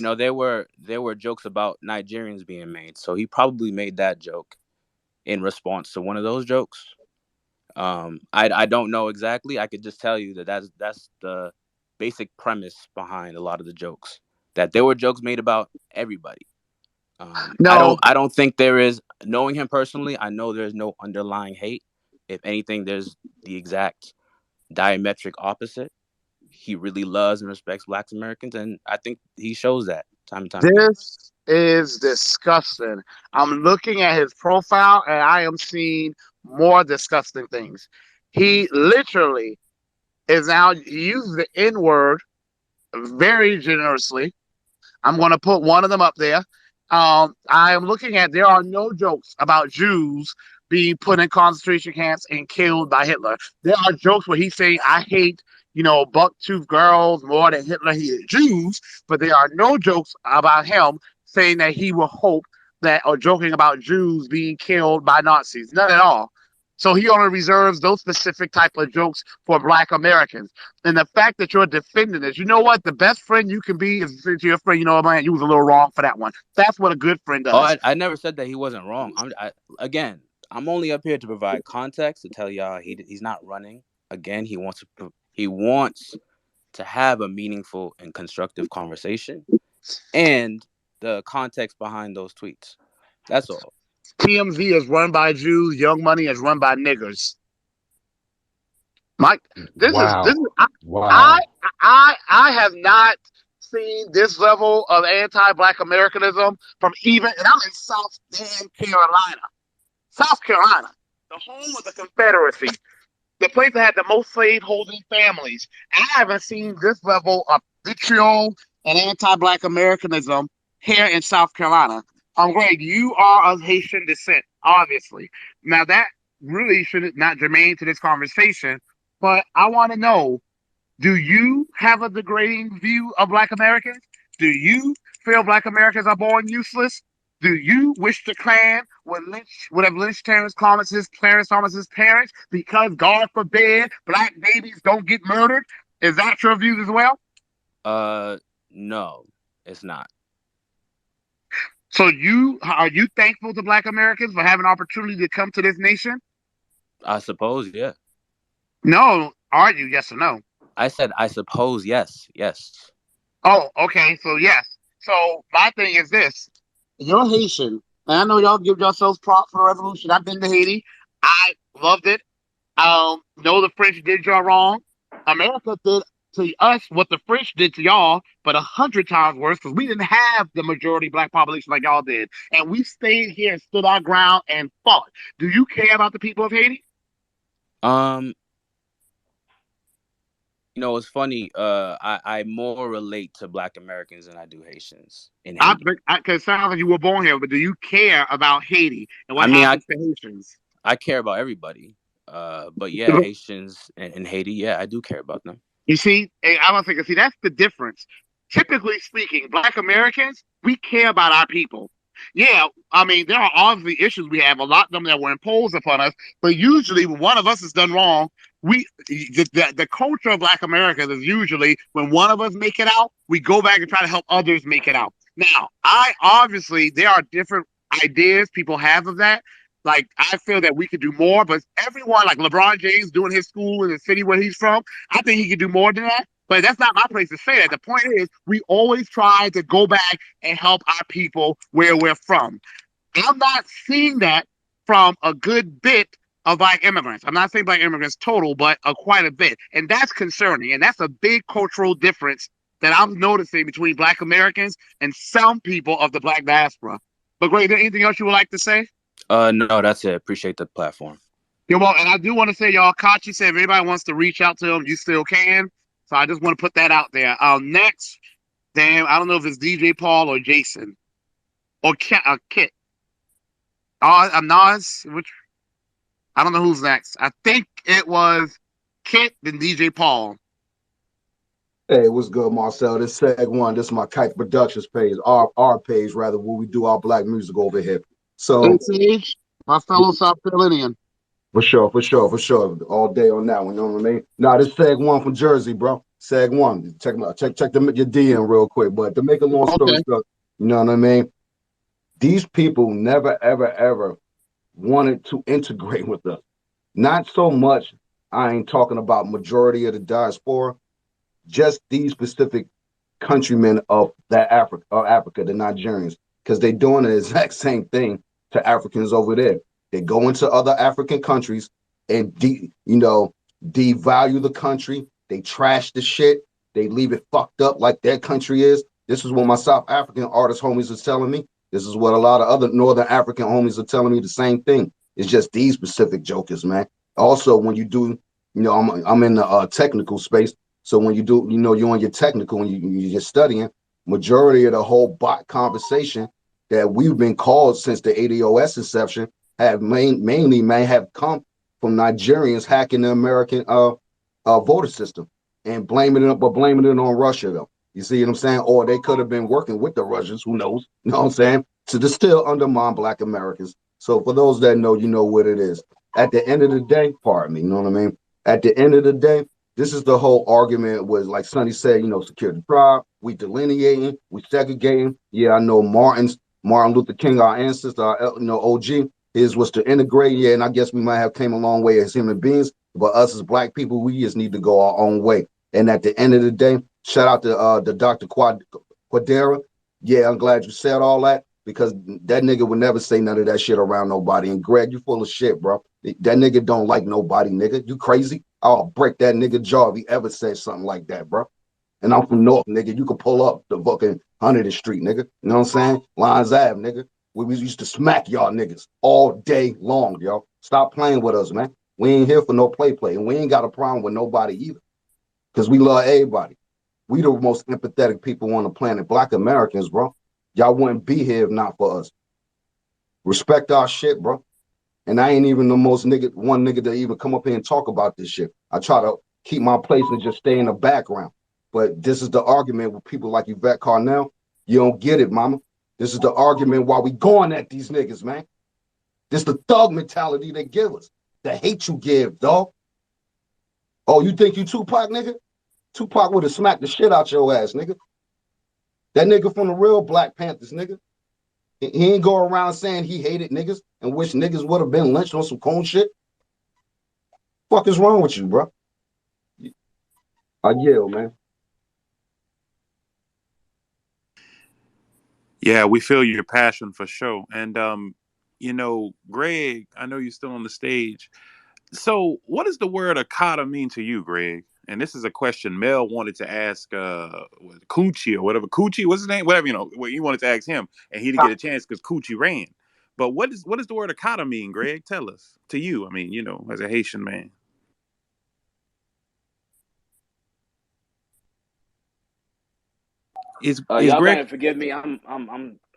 S3: There were jokes about Nigerians being made, so he probably made that joke in response to one of those jokes. I don't know exactly. I could just tell you that that's the basic premise behind a lot of the jokes. That there were jokes made about everybody.
S1: No,
S3: I don't think there is. Knowing him personally, I know there's no underlying hate. If anything, there's the exact diametric opposite. He really loves and respects Black Americans, and I think he shows that time and time again.
S1: this is disgusting. I'm looking at his profile and I am seeing more disgusting things. He literally is now he uses the N word very generously. I'm going to put one of them up there. I am looking at there are no jokes about Jews being put in concentration camps and killed by Hitler. There are jokes where he's saying, I hate, buck-toothed girls more than Hitler hated Jews, but there are no jokes about him saying that he will hope that or joking about Jews being killed by Nazis. None at all. So he only reserves those specific type of jokes for Black Americans. And the fact that you're defending this, you know what? The best friend you can be is to say to your friend, you know what, man, you was a little wrong for that one. That's what a good friend
S3: Oh,
S1: does.
S3: I never said that he wasn't wrong. Again, I'm only up here to provide context to tell y'all he's not running. Again, he wants to have a meaningful and constructive conversation, and the context behind those tweets. That's all.
S1: TMZ is run by Jews. Young Money is run by niggers. Mike, this
S23: Wow.
S1: is I
S23: Wow.
S1: I have not seen this level of anti-Black Americanism from even, and I'm in South damn Carolina, South Carolina, the home of the Confederacy, the place that had the most slave-holding families. I haven't seen this level of vitriol and anti-Black Americanism here in South Carolina. Greg, you are of Haitian descent, obviously. Now that really should not germane to this conversation, but I want to know: do you have a degrading view of Black Americans? Do you feel Black Americans are born useless? Do you wish the Klan would have lynched Clarence Thomas's parents because, God forbid, Black babies don't get murdered? Is that your views as well?
S3: No, it's not.
S1: So are you thankful to Black Americans for having an opportunity to come to this nation?
S3: I suppose, yeah.
S1: No, are you? Yes or no?
S3: I said, I suppose, yes, yes.
S1: Oh, okay. So yes. So my thing is this: you're Haitian, and I know y'all give yourselves props for the revolution. I've been to Haiti. I loved it. No, the French did y'all wrong. America did to us what the French did to y'all, but 100 times worse because we didn't have the majority Black population like y'all did, and we stayed here and stood our ground and fought. Do you care about the people of Haiti?
S3: Um, it's funny. I more relate to Black Americans than I do Haitians in Haiti.
S1: Because it sounds like you were born here, but do you care about Haiti and
S3: I
S1: what
S3: mean,
S1: happens to Haitians?
S3: I care about everybody. But yeah, Haitians in Haiti, yeah, I do care about them.
S1: You see, I was thinking, see, that's the difference. Typically speaking, Black Americans, we care about our people. Yeah, I mean, there are obviously issues we have, a lot of them that were imposed upon us, but usually when one of us has done wrong, the culture of Black Americans is usually when one of us make it out, we go back and try to help others make it out. Now, I obviously there are different ideas people have of that. Like I feel that we could do more, but everyone like LeBron James doing his school in the city where he's from, I think he could do more than that. But that's not my place to say that. The point is, we always try to go back and help our people where we're from. I'm not seeing that from a good bit of Black immigrants. I'm not saying Black immigrants total, but quite a bit. And that's concerning. And that's a big cultural difference that I'm noticing between Black Americans and some people of the Black diaspora. But great, anything else you would like to say?
S3: No, that's it. Appreciate the platform.
S1: Yeah, well, and I do want to say, y'all, Kachi said if anybody wants to reach out to him, you still can. So I just want to put that out there. Next, damn, I don't know if it's DJ Paul or Jason or Kit. Nas, which I don't know who's next. I think it was Kit, then DJ Paul.
S4: Hey, what's good, Marcel? This Seg One. This is my Kite Productions page, our page rather, where we do our black music over here.
S1: Hey,
S4: So
S1: Sage, my fellow South Carolinian.
S4: for sure, all day on that one. You know what I mean? Nah, this Seg One from Jersey, bro. Seg One. Check your DM real quick. But to make a long story
S1: Okay.
S4: short, you know what I mean? These people never, ever, ever wanted to integrate with us. Not so much. I ain't talking about majority of the diaspora. Just these specific countrymen of Africa, the Nigerians, because they're doing the exact same thing to Africans over there. They go into other African countries and devalue the country. They trash the shit. They leave it fucked up like their country is. This is what my South African artist homies are telling me. This is what a lot of other Northern African homies are telling me the same thing. It's just these specific jokers, man. Also, when you do, I'm in the technical space. So when you do, you're on your technical and you're just studying, majority of the whole bot conversation that we've been called since the ADOS inception have mainly have come from Nigerians hacking the American voter system and blaming it on Russia though. You see what I'm saying? Or they could have been working with the Russians, who knows? You know what I'm saying? To still undermine Black Americans. So for those that know, you know what it is. At the end of the day, pardon me, you know what I mean? At the end of the day, this is the whole argument was like Sonny said, secure the tribe, we delineating, we segregating. Yeah, I know Martin Luther King, our ancestor, our, OG, his was to integrate. Yeah, and I guess we might have came a long way as human beings, but us as Black people, we just need to go our own way. And at the end of the day, shout out to the Dr. Quadera. Yeah, I'm glad you said all that because that nigga would never say none of that shit around nobody. And Greg, you full of shit, bro. That nigga don't like nobody, nigga. You crazy? I'll break that nigga jaw if he ever says something like that, bro. And I'm from North, nigga. You could pull up the fucking 100th Street, nigga. You know what I'm saying? Lines Ave, nigga. We used to smack y'all niggas all day long, y'all. Stop playing with us, man. We ain't here for no play. And we ain't got a problem with nobody either. Because we love everybody. We the most empathetic people on the planet. Black Americans, bro. Y'all wouldn't be here if not for us. Respect our shit, bro. And I ain't even the most one nigga to even come up here and talk about this shit. I try to keep my place and just stay in the background. But this is the argument with people like Yvette Carnell. You don't get it, mama. This is the argument why we going at these niggas, man. This the thug mentality they give us. The hate you give, dog. Oh, you think you Tupac, nigga? Tupac would have smacked the shit out your ass, nigga. That nigga from the real Black Panthers, nigga. He ain't go around saying he hated niggas and wish niggas would have been lynched on some cold shit. Fuck is wrong with you, bro? I yell, man.
S7: Yeah, we feel your passion for sure. And Greg, I know you're still on the stage. So what does the word akata mean to you, Greg? And this is a question Mel wanted to ask Coochie or whatever. Coochie, what's his name? Whatever, he wanted to ask him, and he didn't get a chance because Coochie ran. But what does the word akata mean, Greg? Tell us. To you, I mean, as a Haitian man. Is
S3: Y'all
S7: Greg?
S3: gonna forgive me. I'm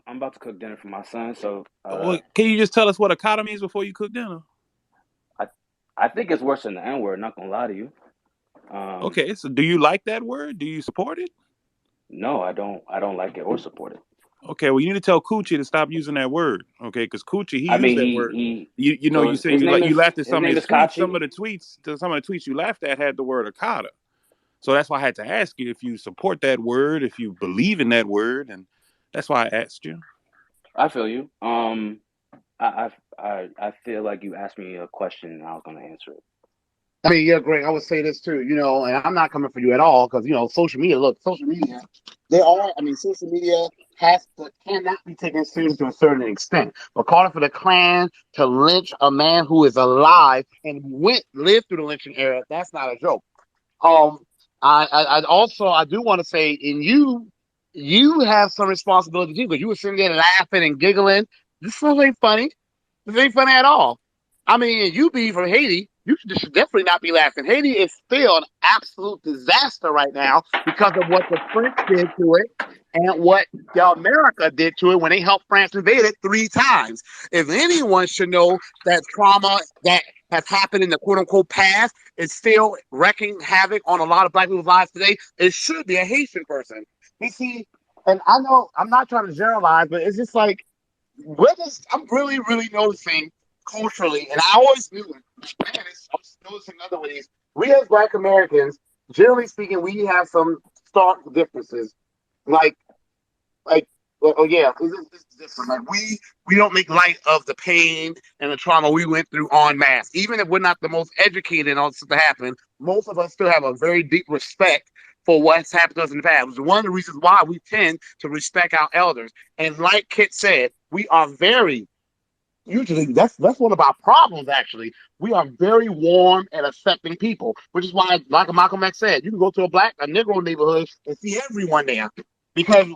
S3: about to cook dinner for my son. So
S7: Well, can you just tell us what akata means before you cook dinner?
S3: I think it's worse than the N word. Not gonna lie to you.
S7: Okay, so do you like that word? Do you support it?
S3: No, I don't. I don't like it or support it.
S7: Okay, well, you need to tell Coochie to stop using that word, okay? Because Coochie, he
S3: I
S7: used
S3: mean,
S7: that word.
S3: he.
S7: You know,
S3: So
S7: you said
S3: his name
S7: you
S3: is
S7: laughed at some of his tweets.
S3: Kachi.
S7: Some of the tweets you laughed at had the word Akata. So that's why I had to ask you if you support that word, if you believe in that word, and that's why I asked you.
S3: I feel you. I feel like you asked me a question and I was gonna answer it.
S1: I mean, yeah, Greg, I would say this too, and I'm not coming for you at all because, social media, look, social media, social media cannot be taken seriously to a certain extent. But calling for the Klan to lynch a man who is alive and lived through the lynching era, that's not a joke. Um, I do want to say, you have some responsibility too because you were sitting there laughing and giggling. This stuff ain't funny. This ain't funny at all. I mean, you be from Haiti, you should definitely not be laughing. Haiti is still an absolute disaster right now because of what the French did to it and what America did to it when they helped France invade it 3 times. If anyone should know that trauma that has happened in the quote unquote past is still wreaking havoc on a lot of black people's lives today, it should be a Haitian person. You see, and I know I'm not trying to generalize, but it's just like I'm really, really noticing culturally, and I always knew it. Man, I'm noticing other ways. We as Black Americans, generally speaking, we have some stark differences. Like, like, oh yeah, it's different. Like we don't make light of the pain and the trauma we went through en masse. Even if we're not the most educated and all this to happen, most of us still have a very deep respect for what's happened to us in the past. It's one of the reasons why we tend to respect our elders. And like Kit said, we are very usually that's one of our problems actually. We are very warm and accepting people, which is why, like Malcolm X said, you can go to a Negro neighborhood and see everyone there because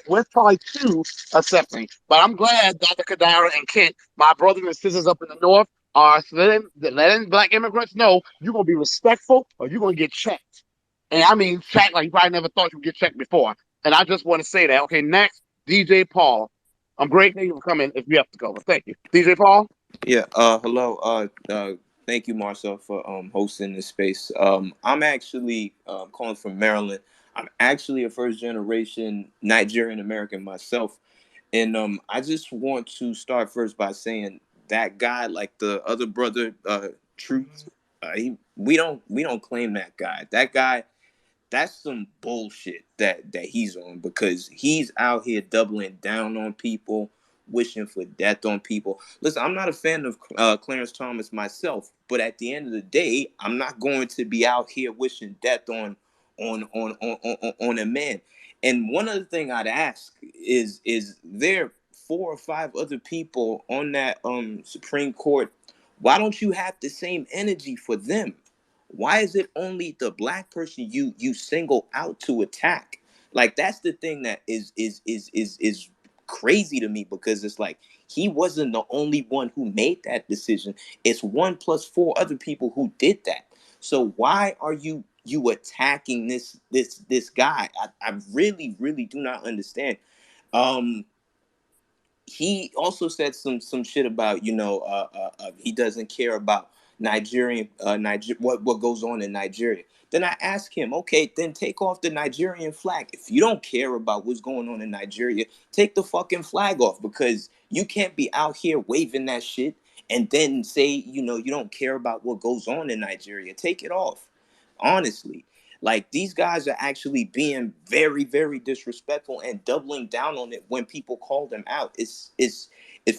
S1: we're probably too accepting. But I'm glad Dr. Kadira and Kent, my brothers and sisters up in the north, are letting Black immigrants know you're gonna be respectful or you're gonna get checked. And I mean checked like you probably never thought you'd get checked before. And I just want to say that. Okay, next, DJ Paul. I'm great. Thank you for coming. If you have to go, thank you, DJ Paul.
S11: Yeah. Hello. Thank you, Marcel, for hosting this space. I'm actually calling from Maryland. I'm actually a first generation Nigerian American myself, and I just want to start first by saying that guy, like the other brother, Truth. We don't claim that guy. That guy, that's some bullshit that he's on, because he's out here doubling down on people, wishing for death on people. Listen, I'm not a fan of Clarence Thomas myself, but at the end of the day, I'm not going to be out here wishing death on a man. And one other thing I'd ask is there 4 or 5 other people on that Supreme Court? Why don't you have the same energy for them? Why is it only the black person you single out to attack? Like, that's the thing that is crazy to me, because it's like he wasn't the only one who made that decision. It's 1 plus 4 other people who did that. So why are you attacking this guy? I really do not understand. Um, he also said some shit about, he doesn't care about what goes on in Nigeria. Then I ask him, okay, then take off the Nigerian flag. If you don't care about what's going on in Nigeria, take the fucking flag off, because you can't be out here waving that shit and then say, you don't care about what goes on in Nigeria. Take it off. Honestly, like, these guys are actually being very, very disrespectful and doubling down on it when people call them out. It's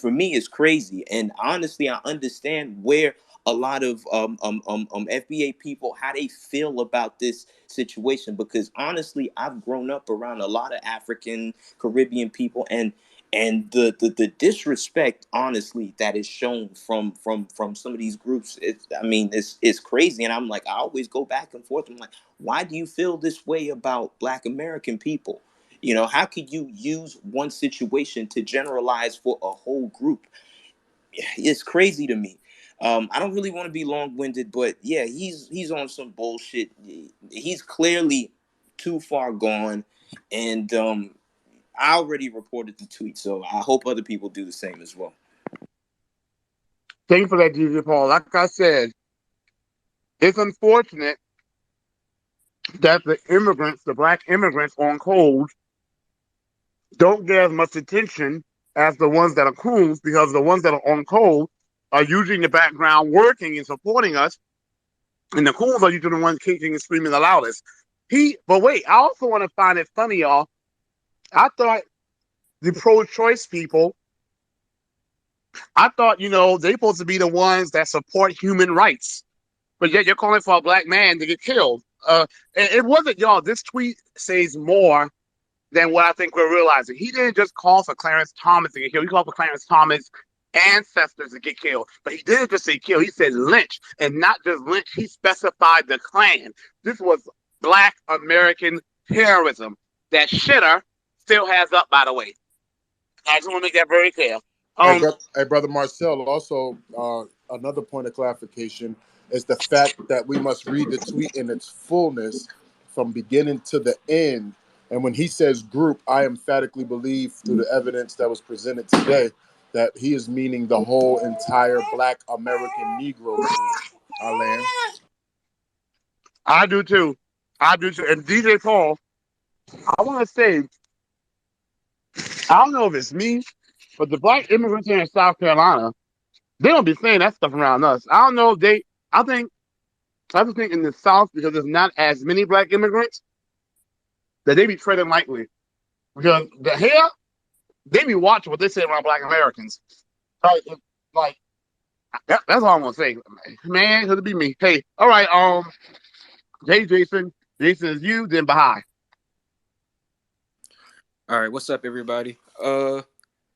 S11: for me, it's crazy. And honestly, I understand where a lot of FBA people, how they feel about this situation, because honestly, I've grown up around a lot of African Caribbean people, and the disrespect, honestly, that is shown from some of these groups, it's crazy. And I'm like, I always go back and forth. I'm like, why do you feel this way about Black American people? How could you use one situation to generalize for a whole group? It's crazy to me. I don't really want to be long-winded, but yeah, he's on some bullshit. He's clearly too far gone, and I already reported the tweet, so I hope other people do the same as well.
S1: Thank you for that, DJ Paul. Like I said, it's unfortunate that the Black immigrants on code, don't get as much attention as the ones that are coons, because the ones that are on cold are usually in the background working and supporting us, and the coons are usually the ones kicking and screaming the loudest. But wait, I also want to find it funny, y'all. I thought the pro-choice people, I thought, they're supposed to be the ones that support human rights, but yet you're calling for a black man to get killed. It wasn't, y'all. This tweet says more than what I think we're realizing. He didn't just call for Clarence Thomas to get killed. He called for Clarence Thomas' ancestors to get killed. But he didn't just say kill. He said lynch. And not just lynch, he specified the Klan. This was black American terrorism. That shitter still has up, by the way. I just want to make that very clear.
S8: Hey, brother Marcel. Also, another point of clarification is the fact that we must read the tweet in its fullness from beginning to the end. And when he says group, I emphatically believe through the evidence that was presented today that he is meaning the whole entire Black American Negro group. Alan.
S1: I do too. I do too. And DJ Paul, I want to say, I don't know if it's me, but the black immigrants here in South Carolina, they don't be saying that stuff around us. I don't know if I just think in the South, because there's not as many black immigrants, that they be treading lightly. Because the here, they be watching what they say around black Americans. Like, like that's all I'm gonna say. Man, it'll be me. Hey, all right, hey Jason. Jason is you, then Bahai.
S5: All right, what's up, everybody?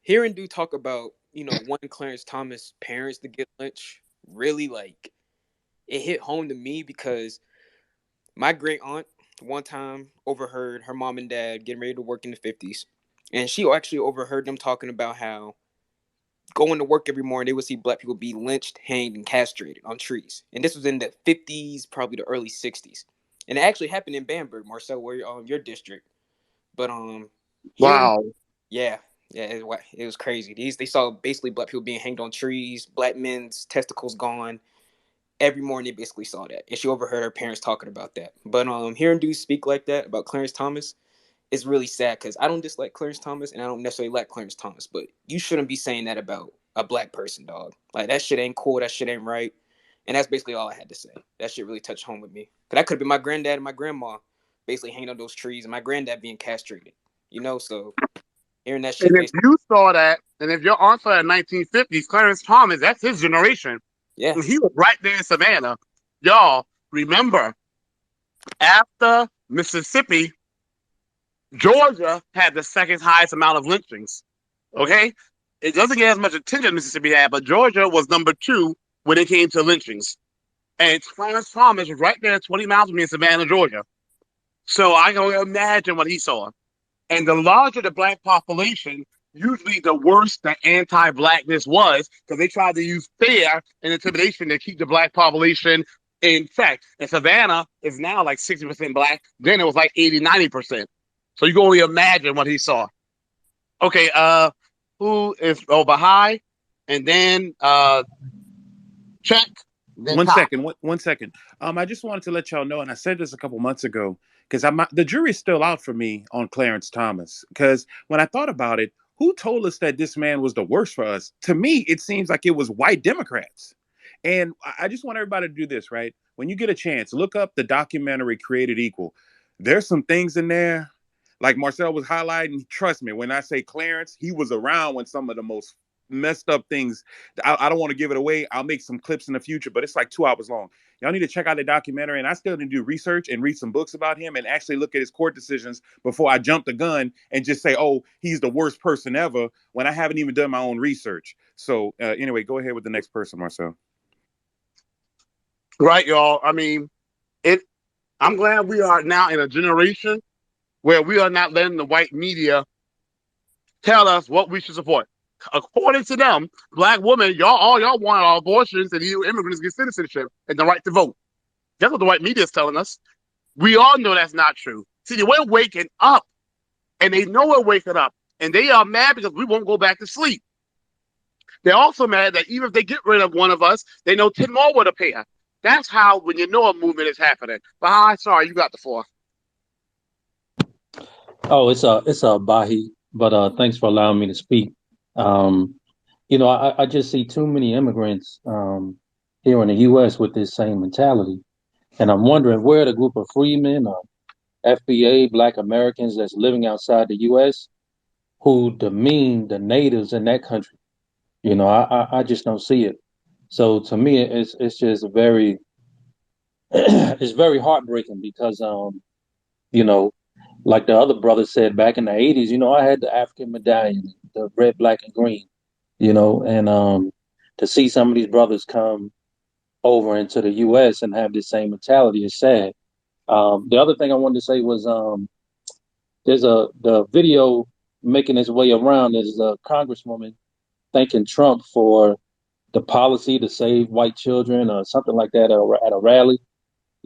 S5: Hearing dude talk about wanting Clarence Thomas' parents to get lynched really it hit home to me because my great aunt one time overheard her mom and dad getting ready to work in the 50s, and she actually overheard them talking about how going to work every morning they would see black people be lynched, hanged, and castrated on trees, and this was in the 50s, probably the early 60s, and it actually happened in Bamberg, Marcel, where your district, but hearing
S1: Wow.
S5: yeah, it was crazy. They saw basically black people being hanged on trees, black men's testicles gone. Every morning they basically saw that, and she overheard her parents talking about that. But hearing dudes speak like that about Clarence Thomas is really sad because I don't dislike Clarence Thomas, and I don't necessarily like Clarence Thomas. But you shouldn't be saying that about a black person, dog. Like that shit ain't cool. That shit ain't right. And that's basically all I had to say. That shit really touched home with me. Cause that could have been my granddad and my grandma basically hanging on those trees, and my granddad being castrated. So hearing that
S1: And
S5: shit
S1: if
S5: basically,
S1: you saw that, and if your aunt saw that 1950s, Clarence Thomas, that's his generation.
S5: yeah.
S1: And he was right there in Savannah. Y'all remember, after Mississippi, Georgia had the second highest amount of lynchings. Okay? It doesn't get as much attention as Mississippi had, but Georgia was number 2 when it came to lynchings. And Clarence Thomas was right there 20 miles from me in Savannah, Georgia. So I can only imagine what he saw. And the larger the black population, usually the worse the anti-blackness was, because they tried to use fear and intimidation to keep the black population in check. And Savannah is now like 60% black. Then it was like 80, 90%. So you can only imagine what he saw. Okay, who is Bahai? And then check. Then
S7: One
S1: top.
S7: second, one second. I just wanted to let y'all know, and I said this a couple months ago, because the jury's still out for me on Clarence Thomas. Because when I thought about it, who told us that this man was the worst for us? To me, it seems like it was white Democrats. And I just want everybody to do this, right? When you get a chance, look up the documentary Created Equal. There's some things in there, like Marcel was highlighting. Trust me, when I say Clarence, he was around when some of the most messed up things. I don't want to give it away. I'll make some clips in the future, but it's like 2 hours long. Y'all need to check out the documentary. And I still need to do research and read some books about him and actually look at his court decisions before I jump the gun and just say, oh, he's the worst person ever, when I haven't even done my own research. So anyway, go ahead with the next person, Marcel.
S1: Right, y'all. I mean, it. I'm glad we are now in a generation where we are not letting the white media tell us what we should support. According to them, black women, all y'all want are abortions and you immigrants get citizenship and the right to vote. That's what the white media is telling us. We all know that's not true. See, we're waking up, and they know we're waking up, and they are mad because we won't go back to sleep. They're also mad that even if they get rid of one of us, they know 10 more would appear. That's how, when you know a movement is happening. But sorry, you got the floor.
S9: Oh, it's a Bahi. but thanks for allowing me to speak. Um, I just see too many immigrants here in the U.S. with this same mentality, and I'm wondering where the group of freedmen or FBA Black Americans that's living outside the U.S. who demean the natives in that country. I just don't see it. So to me, it's just very it's very heartbreaking because you know, like the other brother said back in the '80s, I had the African medallion, the red, black, and green, and to see some of these brothers come over into the U.S. and have the same mentality is sad. The other thing I wanted to say was there's the video making its way around is a congresswoman thanking Trump for the policy to save white children or something like that at a rally.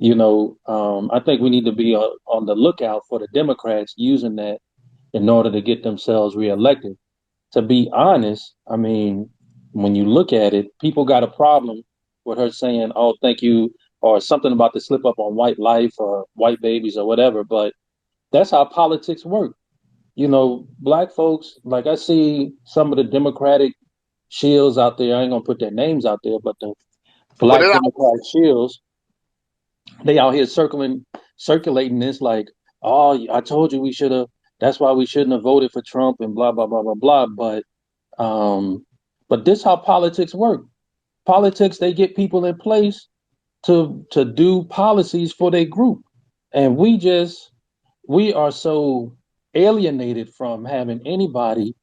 S9: I think we need to be on the lookout for the Democrats using that in order to get themselves reelected. To be honest, I mean, when you look at it, people got a problem with her saying, "Oh, thank you," or something about the slip up on white life or white babies or whatever. But that's how politics work. Black folks, like I see some of the Democratic shields out there. I ain't gonna put their names out there, but the
S1: Put
S9: Black
S1: it out.
S9: Democratic shields, they out here circulating this like, oh, I told you we should have. That's why we shouldn't have voted for Trump and blah blah blah blah blah. Um, but this how politics work. Politics, they get people in place to do policies for their group, and we are so alienated from having anybody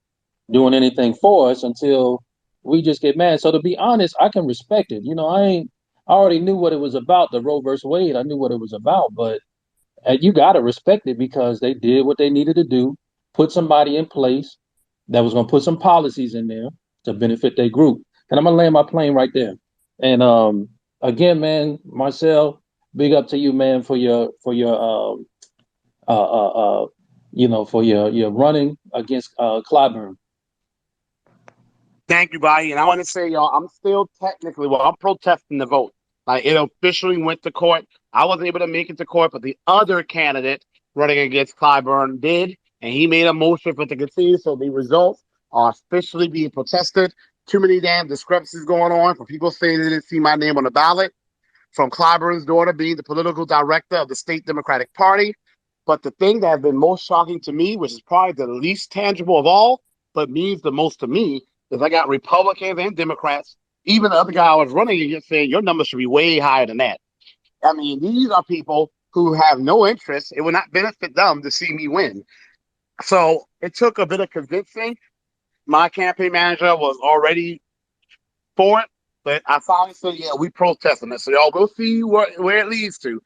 S9: doing anything for us until we just get mad. So to be honest, I can respect it. I already knew what it was about, the Roe versus Wade. I knew what it was about, but you got to respect it because they did what they needed to do, put somebody in place that was going to put some policies in there to benefit their group. And I'm going to land my plane right there. And again, man, Marcel, big up to you, man, for your running against Clyburn.
S1: Thank you, buddy. And I want to say, y'all, I'm still technically, well, I'm protesting the vote. Like, it officially went to court. I wasn't able to make it to court, but the other candidate running against Clyburn did, and he made a motion for it to continue. So the results are officially being protested. Too many damn discrepancies going on for people saying they didn't see my name on the ballot, from Clyburn's daughter being the political director of the state Democratic Party. But the thing that has been most shocking to me, which is probably the least tangible of all, but means the most to me, is I got Republicans and Democrats, even the other guy I was running against, saying your numbers should be way higher than that. I mean, these are people who have no interest. It would not benefit them to see me win. So it took a bit of convincing. My campaign manager was already for it, but I finally said, yeah, we protesting it. So y'all go see where it leads to.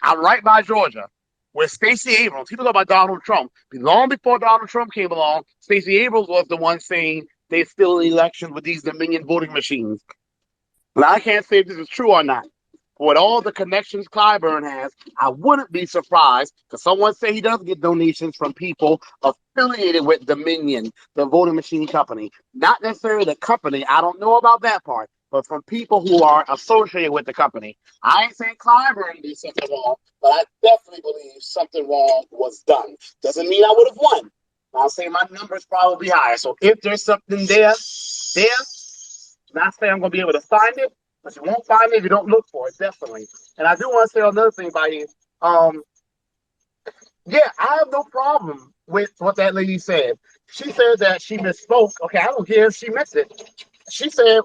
S1: I'm right by Georgia, where Stacey Abrams, people talk about Donald Trump. Long before Donald Trump came along, Stacey Abrams was the one saying they still in elections with these Dominion voting machines. Now, I can't say if this is true or not. With all the connections Clyburn has, I wouldn't be surprised because someone say he does get donations from people affiliated with Dominion, the voting machine company. Not necessarily the company. I don't know about that part, but from people who are associated with the company. I ain't saying Clyburn did something wrong, but I definitely believe something wrong was done. Doesn't mean I would have won. I'll say my numbers probably higher. So if there's something there, not saying I'm going to be able to find it, but you won't find it if you don't look for it, definitely. And I do want to say another thing about you. Yeah, I have no problem with what that lady said. She said that she misspoke. Okay, I don't care if she missed it. She said,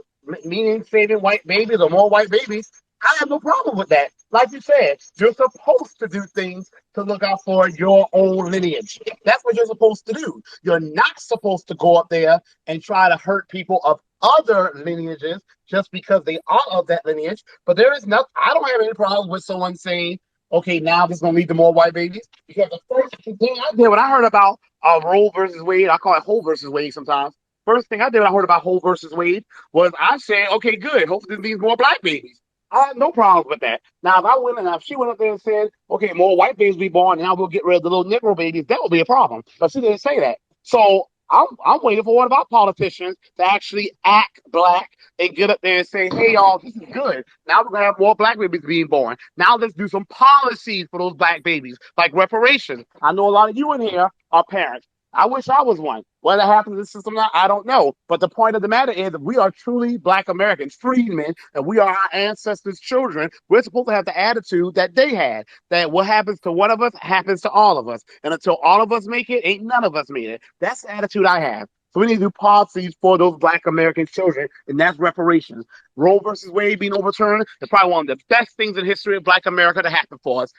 S1: meaning saving white babies or more white babies. I have no problem with that. Like you said, you're supposed to do things to look out for your own lineage. That's what you're supposed to do. You're not supposed to go up there and try to hurt people of other lineages just because they are of that lineage. But there is nothing, I don't have any problem with someone saying, okay, now this is going to lead to more white babies. Because the first thing I did when I heard about Roe versus Wade, I call it Ho versus Wade sometimes. First thing I did when I heard about Ho versus Wade was I said, okay, good. Hopefully this means more black babies. I have no problem with that. Now, if she went up there and said, okay, more white babies be born, now we'll get rid of the little Negro babies, that would be a problem. But she didn't say that. So I'm waiting for one of our politicians to actually act black and get up there and say, hey, y'all, this is good. Now we're going to have more black babies being born. Now let's do some policies for those black babies, like reparations. I know a lot of you in here are parents. I wish I was one. Whether that happens in the system or not, I don't know. But the point of the matter is that we are truly Black Americans, freedmen, and we are our ancestors' children. We're supposed to have the attitude that they had, that what happens to one of us happens to all of us. And until all of us make it, ain't none of us made it. That's the attitude I have. So we need to do policies for those Black American children, and that's reparations. Roe versus Wade being overturned is probably one of the best things in the history of Black America to happen for us.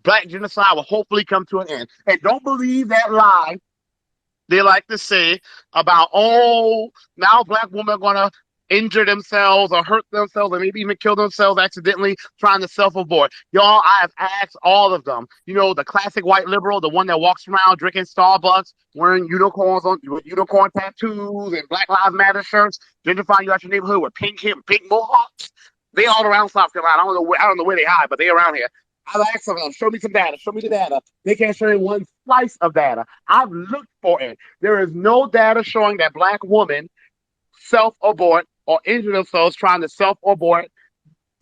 S1: Black genocide will hopefully come to an end. And don't believe that lie they like to say about, oh, now Black women are going to injure themselves or hurt themselves or maybe even kill themselves accidentally trying to self-abort. Y'all, I have asked all of them. You know, the classic white liberal, the one that walks around drinking Starbucks, wearing unicorns on with unicorn tattoos and Black Lives Matter shirts, gentrifying you out your neighborhood with pink hair, pink mohawks. They all around South Carolina. I don't know where they hide, but they around here. I've asked them, show me some data, show me the data. They can't show me one slice of data. I've looked for it. There is no data showing that Black women self-abort or injure themselves trying to self-abort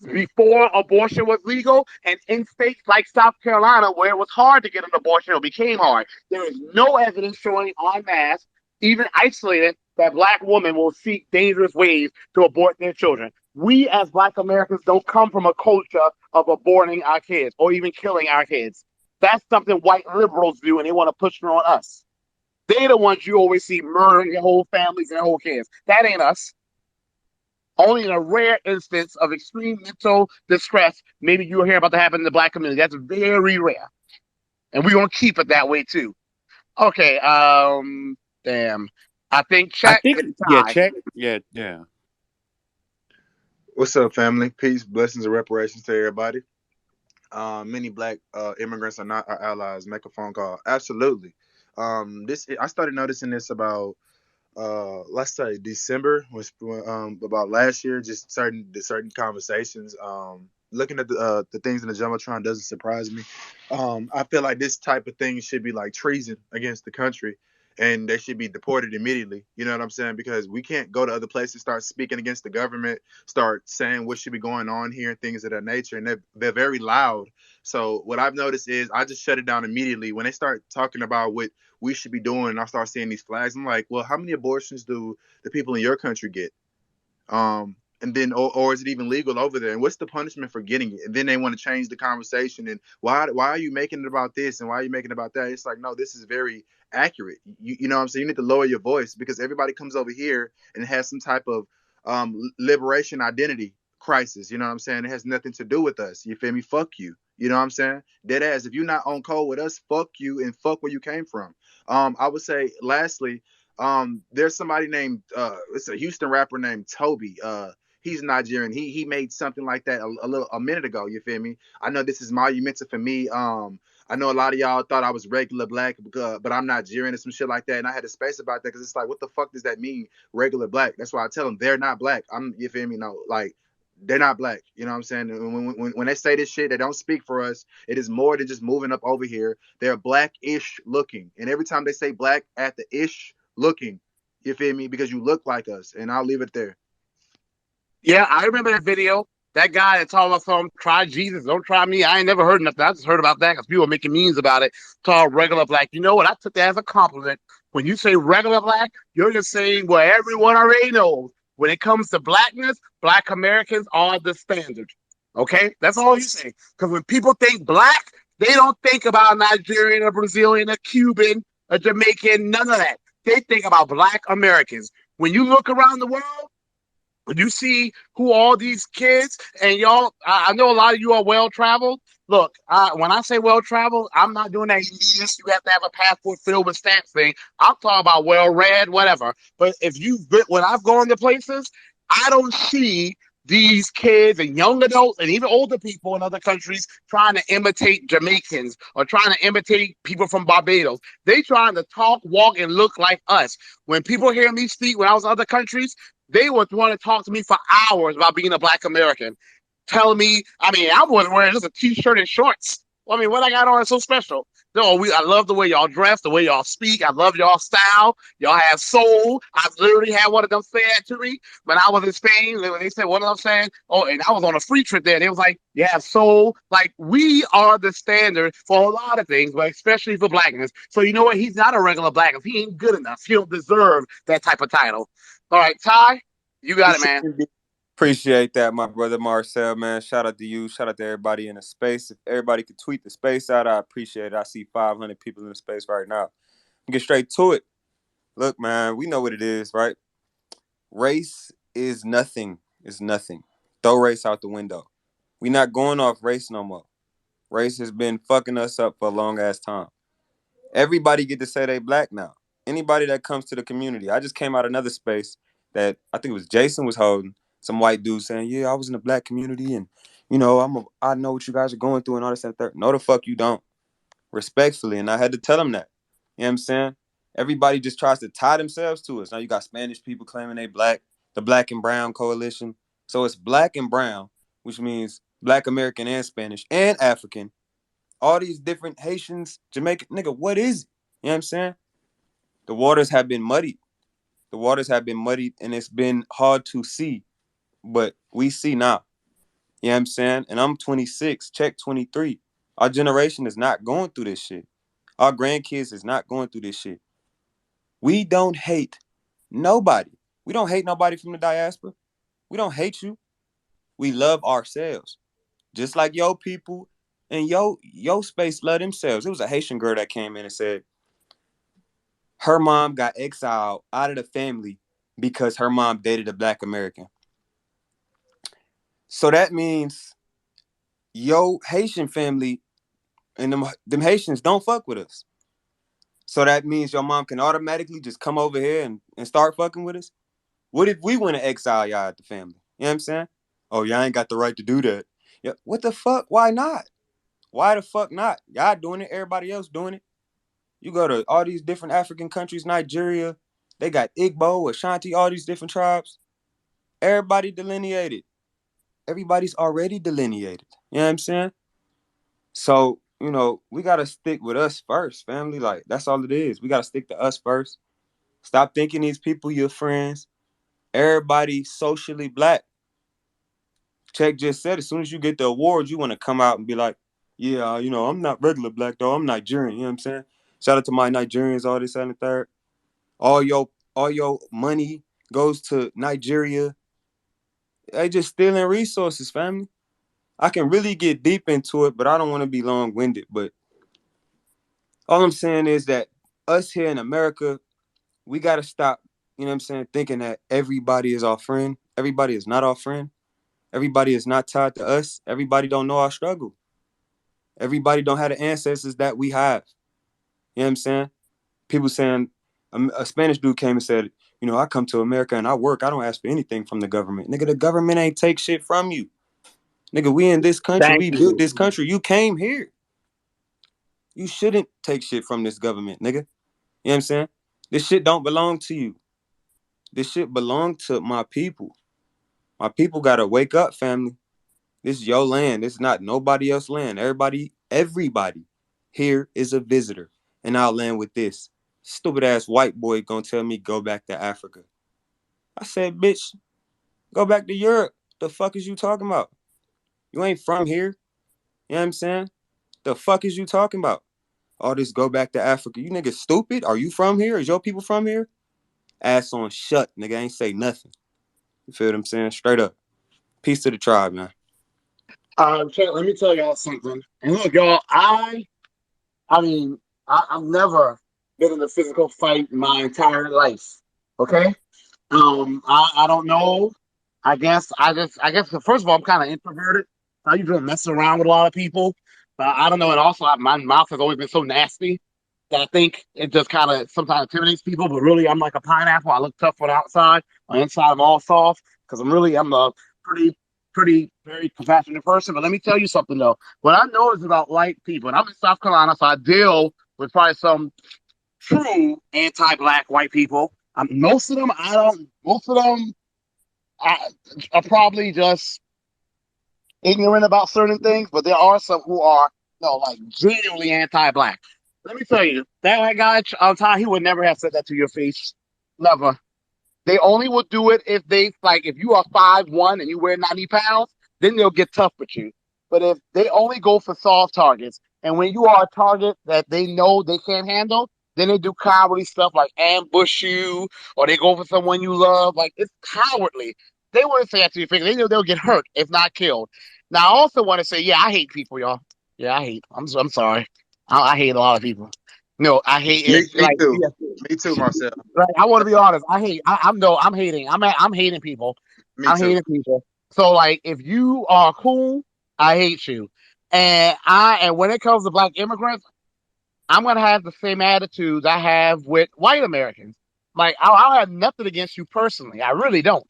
S1: before abortion was legal, and in states like South Carolina where it was hard to get an abortion, it became hard. There is no evidence showing en masse, even isolated, that Black women will seek dangerous ways to abort their children. We as Black Americans don't come from a culture of aborting our kids or even killing our kids. That's something white liberals do, and they want to push it on us. They're the ones you always see murdering their whole families and their whole kids. That ain't us. Only in a rare instance of extreme mental distress, maybe you'll hear about that happen in the Black community. That's very rare. And we're going to keep it that way too. Okay, damn. I think
S10: I
S1: check
S10: think,
S1: is
S10: yeah,
S1: time.
S10: check. Yeah, yeah.
S12: What's up, family? Peace, blessings, and reparations to everybody. Many black immigrants are not our allies. Make a phone call. Absolutely. This I started noticing this about let's say December was about last year. Just certain conversations. Looking at the things in the jumbotron doesn't surprise me. I feel like this type of thing should be like treason against the country, and they should be deported immediately. You know what I'm saying? Because we can't go to other places, start speaking against the government, start saying what should be going on here and things of that nature, and they're very loud. So what I've noticed is I just shut it down immediately when they start talking about what we should be doing. And I start seeing these flags. I'm like, well, how many abortions do the people in your country get? And then, or is it even legal over there? And what's the punishment for getting it? And then they want to change the conversation. And why are you making it about this? And why are you making it about that? It's like, no, this is very accurate. You know what I'm saying? You need to lower your voice because everybody comes over here and has some type of liberation identity crisis. You know what I'm saying? It has nothing to do with us. You feel me? Fuck you. You know what I'm saying? Dead ass. If you're not on code with us, fuck you and fuck where you came from. I would say, lastly, there's somebody named it's a Houston rapper named Toby. He's Nigerian. He made something like that a minute ago. You feel me? I know this is monumental for me. I know a lot of y'all thought I was regular black, but I'm Nigerian or some shit like that. And I had a space about that because it's like, what the fuck does that mean, regular black? That's why I tell them they're not black. You feel me? No, like they're not black. You know what I'm saying? When they say this shit, they don't speak for us. It is more than just moving up over here. They're black-ish looking. And every time they say black at the ish looking, you feel me? Because you look like us. And I'll leave it there.
S1: Yeah, I remember that video. That guy that told us, try Jesus, don't try me. I ain't never heard nothing. I just heard about that because people were making memes about it. Called regular black. You know what? I took that as a compliment. When you say regular black, you're just saying what everyone already knows. When it comes to blackness, Black Americans are the standard. Okay? That's all you say. Because when people think black, they don't think about a Nigerian, a Brazilian, a Cuban, a Jamaican, none of that. They think about Black Americans. When you look around the world, when you see who all these kids and y'all, I know a lot of you are well traveled. Look, when I say well traveled, I'm not doing that elitist. You have to have a passport filled with stamps thing. I'm talking about well read, whatever. But when I've gone to places, I don't see these kids and young adults and even older people in other countries trying to imitate Jamaicans or trying to imitate people from Barbados. They trying to talk, walk, and look like us. When people hear me speak when I was in other countries, they would want to talk to me for hours about being a Black American. Telling me, I was wearing just a t-shirt and shorts. I mean, what I got on is so special. No, I love the way y'all dress, the way y'all speak. I love y'all style. Y'all have soul. I literally had one of them say that to me when I was in Spain. They said one of them saying, "Oh," and I was on a free trip there. They was like, "You have soul." Like we are the standard for a lot of things, but especially for blackness. So you know what? He's not a regular black. He ain't good enough. He don't deserve that type of title. All right, Ty, you got it, man.
S10: Appreciate that, my brother Marcel, man. Shout out to you. Shout out to everybody in the space. If everybody could tweet the space out, I appreciate it. I see 500 people in the space right now. Get straight to it. Look, man, we know what it is, right? Race is nothing. It's nothing. Throw race out the window. We not going off race no more. Race has been fucking us up for a long ass time. Everybody get to say they black now. Anybody that comes to the community. I just came out another space that I think it was Jason was holding. Some white dude saying, "Yeah, I was in the black community, and you know, I know what you guys are going through and all this and that." No, the fuck you don't. Respectfully, and I had to tell him that. You know what I'm saying? Everybody just tries to tie themselves to us. Now you got Spanish people claiming they black, the Black and Brown Coalition. So it's black and brown, which means Black American and Spanish and African. All these different Haitians, Jamaican, nigga, what is it? You know what I'm saying? The waters have been muddied. The waters have been muddied, and it's been hard to see, but we see now. You know what I'm saying? And I'm 26, check 23. Our generation is not going through this shit. Our grandkids is not going through this shit. We don't hate nobody. We don't hate nobody from the diaspora. We don't hate you. We love ourselves. Just like yo people and yo space love themselves. It was a Haitian girl that came in and said her mom got exiled out of the family because her mom dated a black American. So that means yo Haitian family and them Haitians don't fuck with us. So that means your mom can automatically just come over here and start fucking with us. What if we want to exile y'all at the family? You know what I'm saying? Oh, y'all ain't got the right to do that. Yeah, what the fuck? Why not? Why the fuck not? Y'all doing it. Everybody else doing it. You go to all these different African countries, Nigeria. They got Igbo, Ashanti, all these different tribes. Everybody delineated. Everybody's already delineated. You know what I'm saying? So, you know, we got to stick with us first, family. Like, that's all it is. We got to stick to us first. Stop thinking these people your friends. Everybody socially black. Check just said, as soon as you get the award, you want to come out and be like, yeah, you know, I'm not regular black, though. I'm Nigerian. You know what I'm saying? Shout out to my Nigerians, all this, and the third. All your money goes to Nigeria. They just stealing resources, family. I can really get deep into it, but I don't want to be long-winded. But all I'm saying is that us here in America, we got to stop, you know what I'm saying, thinking that everybody is our friend. Everybody is not our friend. Everybody is not tied to us. Everybody don't know our struggle. Everybody don't have the ancestors that we have. You know what I'm saying? People saying, a Spanish dude came and said, you know, I come to America and I work. I don't ask for anything from the government. Nigga, the government ain't take shit from you. Nigga, we in this country.
S1: Thank
S10: We built
S1: you.
S10: this country. You came here. You shouldn't take shit from this government, nigga. You know what I'm saying? This shit don't belong to you. This shit belong to my people. My people gotta wake up, family. This is your land. This is not nobody else's land. Everybody here is a visitor. And I'll land with this. Stupid ass white boy gonna tell me go back to Africa. I said, bitch, go back to Europe. The fuck is you talking about? You ain't from here. You know what I'm saying? The fuck is you talking about? All this go back to Africa. You niggas stupid? Are you from here? Is your people from here? Ass on shut, nigga. Ain't say nothing. You feel what I'm saying? Straight up. Peace to the tribe, man.
S1: Let me tell y'all something. And look, y'all, I mean, I've never been in a physical fight in my entire life. Okay? I don't know. I guess first of all, I'm kind of introverted. I usually mess around with a lot of people, but I don't know. And also, my mouth has always been so nasty that I think it just kind of sometimes intimidates people. But really, I'm like a pineapple. I look tough on the outside. On the inside, I'm all soft because I'm a very compassionate person. But let me tell you something though. What I notice about white people, and I'm in South Carolina, so I deal with probably some true anti-black white people. Most of them, I don't. Most of them I, are probably just ignorant about certain things, but there are some who are No, like genuinely anti-black. Let me tell you, that white guy on time, he would never have said that to your face. Never. They only will do it if they like if you are 5'1" and you weigh 90 pounds, then they'll get tough with you. But if they only go for soft targets, and when you are a target that they know they can't handle, then they do cowardly stuff like ambush you or they go for someone you love. Like it's cowardly. They wouldn't say that to your face. They know they'll get hurt if not killed. Now I also want to say, yeah, I hate people, y'all. Yeah, I hate. I'm sorry. I hate a lot of people. No, I hate
S12: Me,
S1: it.
S12: me
S1: Like
S12: too.
S1: yeah,
S12: Me too, Marcel.
S1: right. I want to be honest. I hate. I'm no. I'm hating. I'm hating people.
S12: Me
S1: I'm
S12: too.
S1: hating people. So like, if you are cool, I hate you. And when it comes to black immigrants, I'm gonna have the same attitudes I have with white Americans. Like I'll have nothing against you personally. I really don't.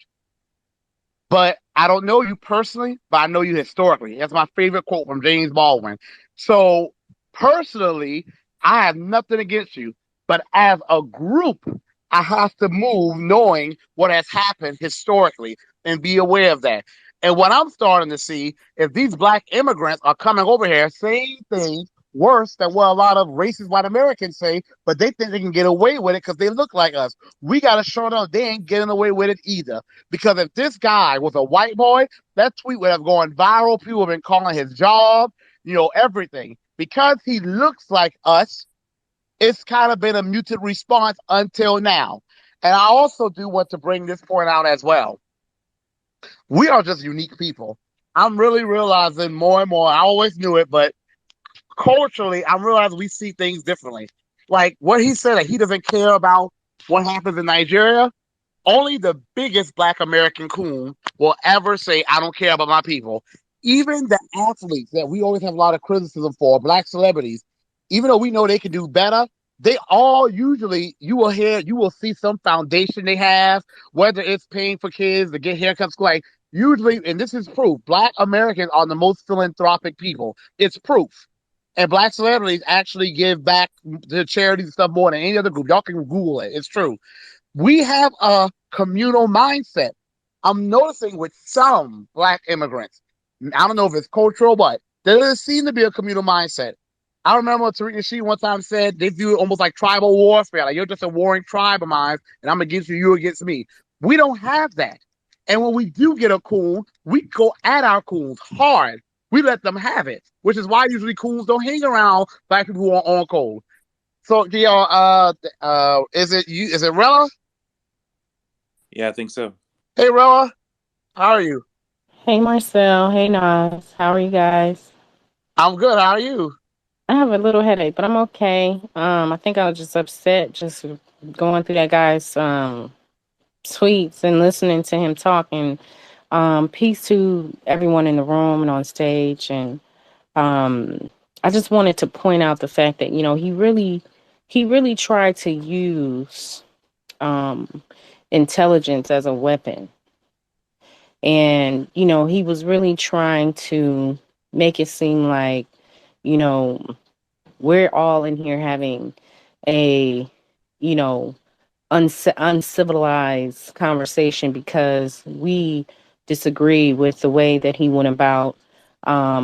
S1: But I don't know you personally, but I know you historically. That's my favorite quote from James Baldwin. So personally, I have nothing against you, but as a group, I have to move knowing what has happened historically and be aware of that. And what I'm starting to see, if these black immigrants are coming over here saying things worse than what a lot of racist white Americans say, but they think they can get away with it because they look like us. We got to show them they ain't getting away with it either. Because if this guy was a white boy, that tweet would have gone viral. People have been calling his job, everything. Because he looks like us, it's kind of been a muted response until now. And I also do want to bring this point out as well. We are just unique people. I'm really realizing more and more. I always knew it, but culturally, I'm realizing we see things differently. Like what he said, that he doesn't care about what happens in Nigeria. Only the biggest black American coon will ever say, I don't care about my people. Even the athletes that we always have a lot of criticism for, black celebrities, even though we know they can do better, they all usually, you will see some foundation they have, whether it's paying for kids to get haircuts. Like, usually, and this is proof, black Americans are the most philanthropic people. It's proof. And black celebrities actually give back to charities and stuff more than any other group. Y'all can Google it. It's true. We have a communal mindset. I'm noticing with some black immigrants, I don't know if it's cultural, but there does seem to be a communal mindset. I remember Tariq Nasheed one time said they view it almost like tribal warfare. Like you're just a warring tribe of mine, and I'm against you, you against me. We don't have that. And when we do get a coon, we go at our coons hard. We let them have it, which is why usually coons don't hang around black people who are on cold. So, is it you? Is it Rella?
S3: Yeah, I think so.
S1: Hey, Rella, how are you?
S13: Hey Marcel, hey Nas, how are you guys?
S1: I'm good. How are you?
S13: I have a little headache, but I'm okay. I think I was just upset just going through that guy's tweets and listening to him talking. Peace to everyone in the room and on stage, and um, I just wanted to point out the fact that he really tried to use um, intelligence as a weapon. And, he was really trying to make it seem like, you know, we're all in here having a, you know, uncivilized conversation because we disagree with the way that he went about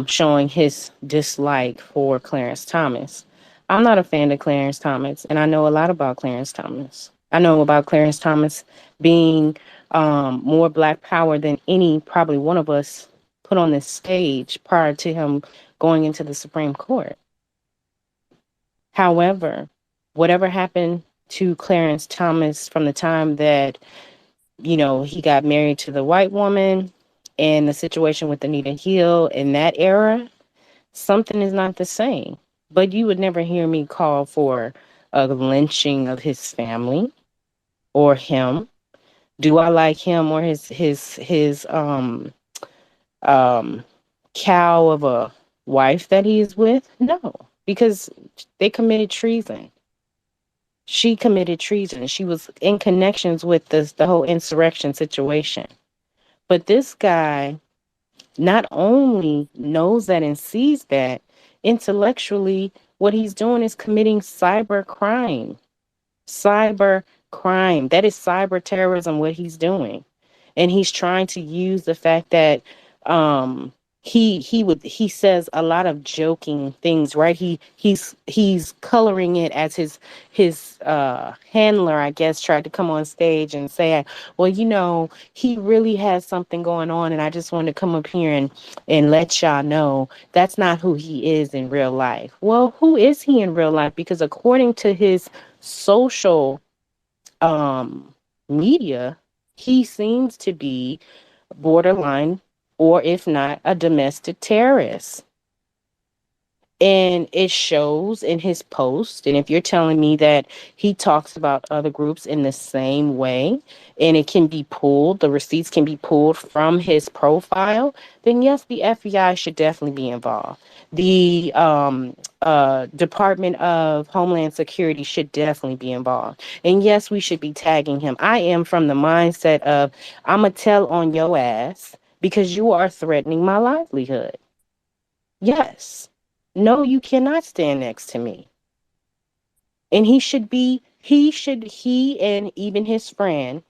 S13: showing his dislike for Clarence Thomas. I'm not a fan of Clarence Thomas, and I know a lot about Clarence Thomas. I know about Clarence Thomas being more Black power than any, probably one of us put on this stage prior to him going into the Supreme Court. However, whatever happened to Clarence Thomas from the time that, he got married to the white woman and the situation with Anita Hill in that era, something is not the same. But you would never hear me call for a lynching of his family or him. Do I like him or his um cow of a wife that he is with? No, because they committed treason. She committed treason. She was in connections with the whole insurrection situation. But this guy not only knows that and sees that, intellectually, what he's doing is committing cyber crime. Cyber crime. That is cyber terrorism, what he's doing. And he's trying to use the fact that he says a lot of joking things, right? He's coloring it as his handler, I guess, tried to come on stage and say, well, he really has something going on, and I just wanted to come up here and let y'all know that's not who he is in real life. Well, who is he in real life? Because according to his social um media, he seems to be borderline, or if not, a domestic terrorist. And it shows in his post. And if you're telling me that he talks about other groups in the same way, and it can be pulled, the receipts can be pulled from his profile, then yes, the FBI should definitely be involved. The Department of Homeland Security should definitely be involved. And yes, we should be tagging him. I am from the mindset of, I'm going to tell on your ass because you are threatening my livelihood. Yes. No, you cannot stand next to me. And he and even his friend,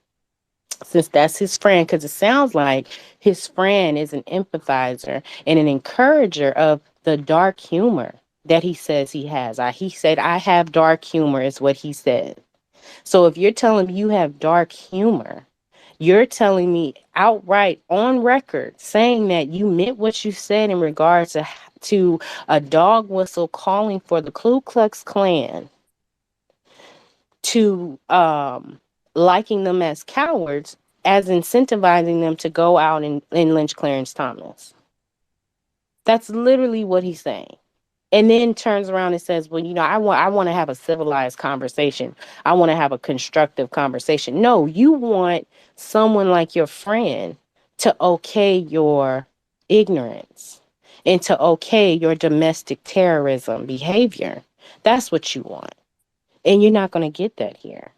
S13: since that's his friend, because it sounds like his friend is an empathizer and an encourager of the dark humor that he says he has. He said, I have dark humor, is what he said. So if you're telling me you have dark humor, you're telling me outright on record saying that you meant what you said in regards to a dog whistle calling for the Ku Klux Klan to liking them as cowards, as incentivizing them to go out and lynch Clarence Thomas. That's literally what he's saying. And then turns around and says, well, I want to have a civilized conversation. I want to have a constructive conversation. No, you want someone like your friend to okay your ignorance and to okay your domestic terrorism behavior. That's what you want. And you're not going to get that here.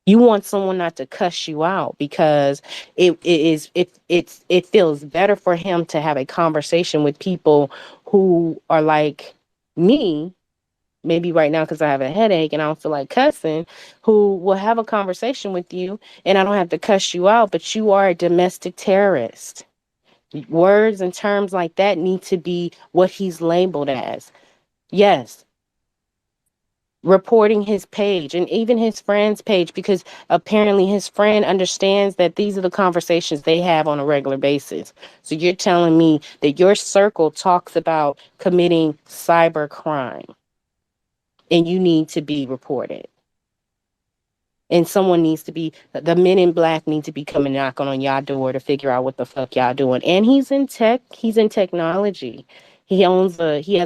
S13: You want someone not to cuss you out because it feels better for him to have a conversation with people who are like me, maybe right now because I have a headache and I don't feel like cussing, who will have a conversation with you and I don't have to cuss you out, but you are a domestic terrorist. Words and terms like that need to be what he's labeled as. Yes, reporting his page and even his friend's page, because apparently his friend understands that these are the conversations they have on a regular basis. So you're telling me that your circle talks about committing cyber crime and you need to be reported. And someone needs to be, the men in black need to be coming knocking on y'all door to figure out what the fuck y'all doing. And he's in tech, he's in technology. He has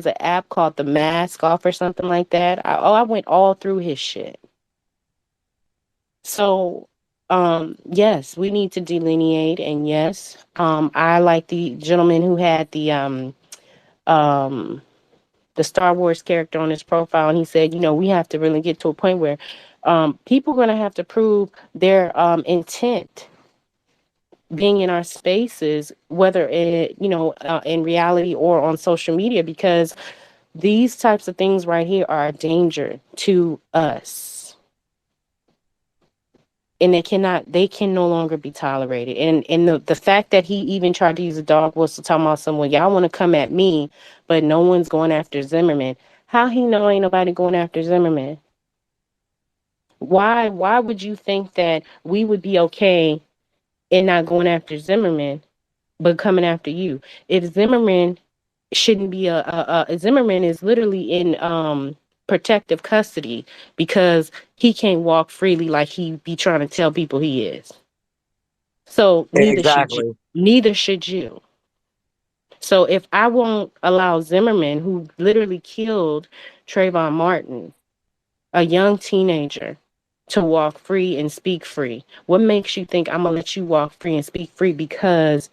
S13: an app called the Mask Off or something like that. I went all through his shit. So, yes, we need to delineate. And yes, I like the gentleman who had um, the Star Wars character on his profile, and he said, we have to really get to a point where people are going to have to prove their intent being in our spaces, whether in reality or on social media, because these types of things right here are a danger to us. And they can no longer be tolerated. And the fact that he even tried to use a dog whistle talking about someone, y'all want to come at me, but no one's going after Zimmerman. How he know ain't nobody going after Zimmerman? Why would you think that we would be okay in not going after Zimmerman, but coming after you? If Zimmerman shouldn't be Zimmerman is literally in protective custody because he can't walk freely like he be trying to tell people he is. So neither should you.
S1: Exactly.
S13: Neither should you. So if I won't allow Zimmerman, who literally killed Trayvon Martin, a young teenager, to walk free and speak free, what makes you think I'm gonna let you walk free and speak free because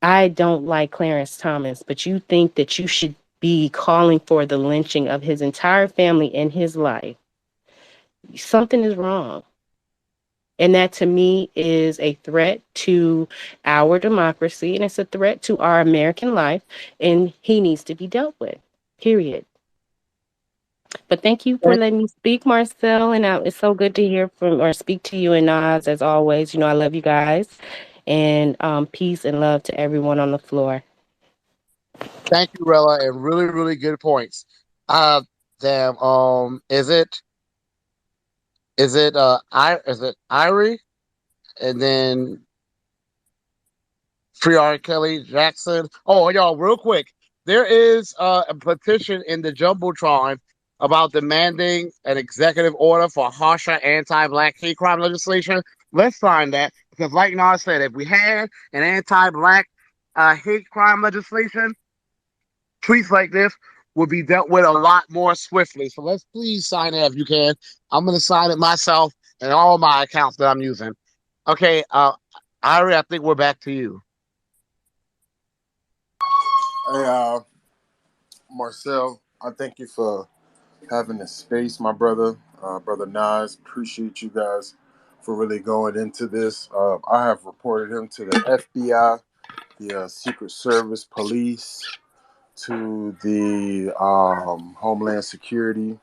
S13: I don't like Clarence Thomas, but you think that you should be calling for the lynching of his entire family and his life? Something is wrong. And that to me is a threat to our democracy and it's a threat to our American life. And he needs to be dealt with, period. But thank you for letting me speak, Marcel. And it's so good to hear from or speak to you and Nas as always. I love you guys. And peace and love to everyone on the floor.
S1: Thank you, Rella, and really, really good points. Uh, damn. Is it Irie, and then Free R. Kelly Jackson. Oh, y'all, real quick. There is a petition in the Jumbotron about demanding an executive order for harsher anti-black hate crime legislation. Let's sign that because, like Nas said, if we had an anti-black hate crime legislation, tweets like this would be dealt with a lot more swiftly. So let's please sign it if you can. I'm going to sign it myself and all my accounts that I'm using. Okay, Ari, I think we're back to you.
S8: Hey, Marcel, I thank you for having the space, my brother. Brother Nas, appreciate you guys for really going into this. I have reported him to the FBI, the Secret Service, police, to the Homeland Security.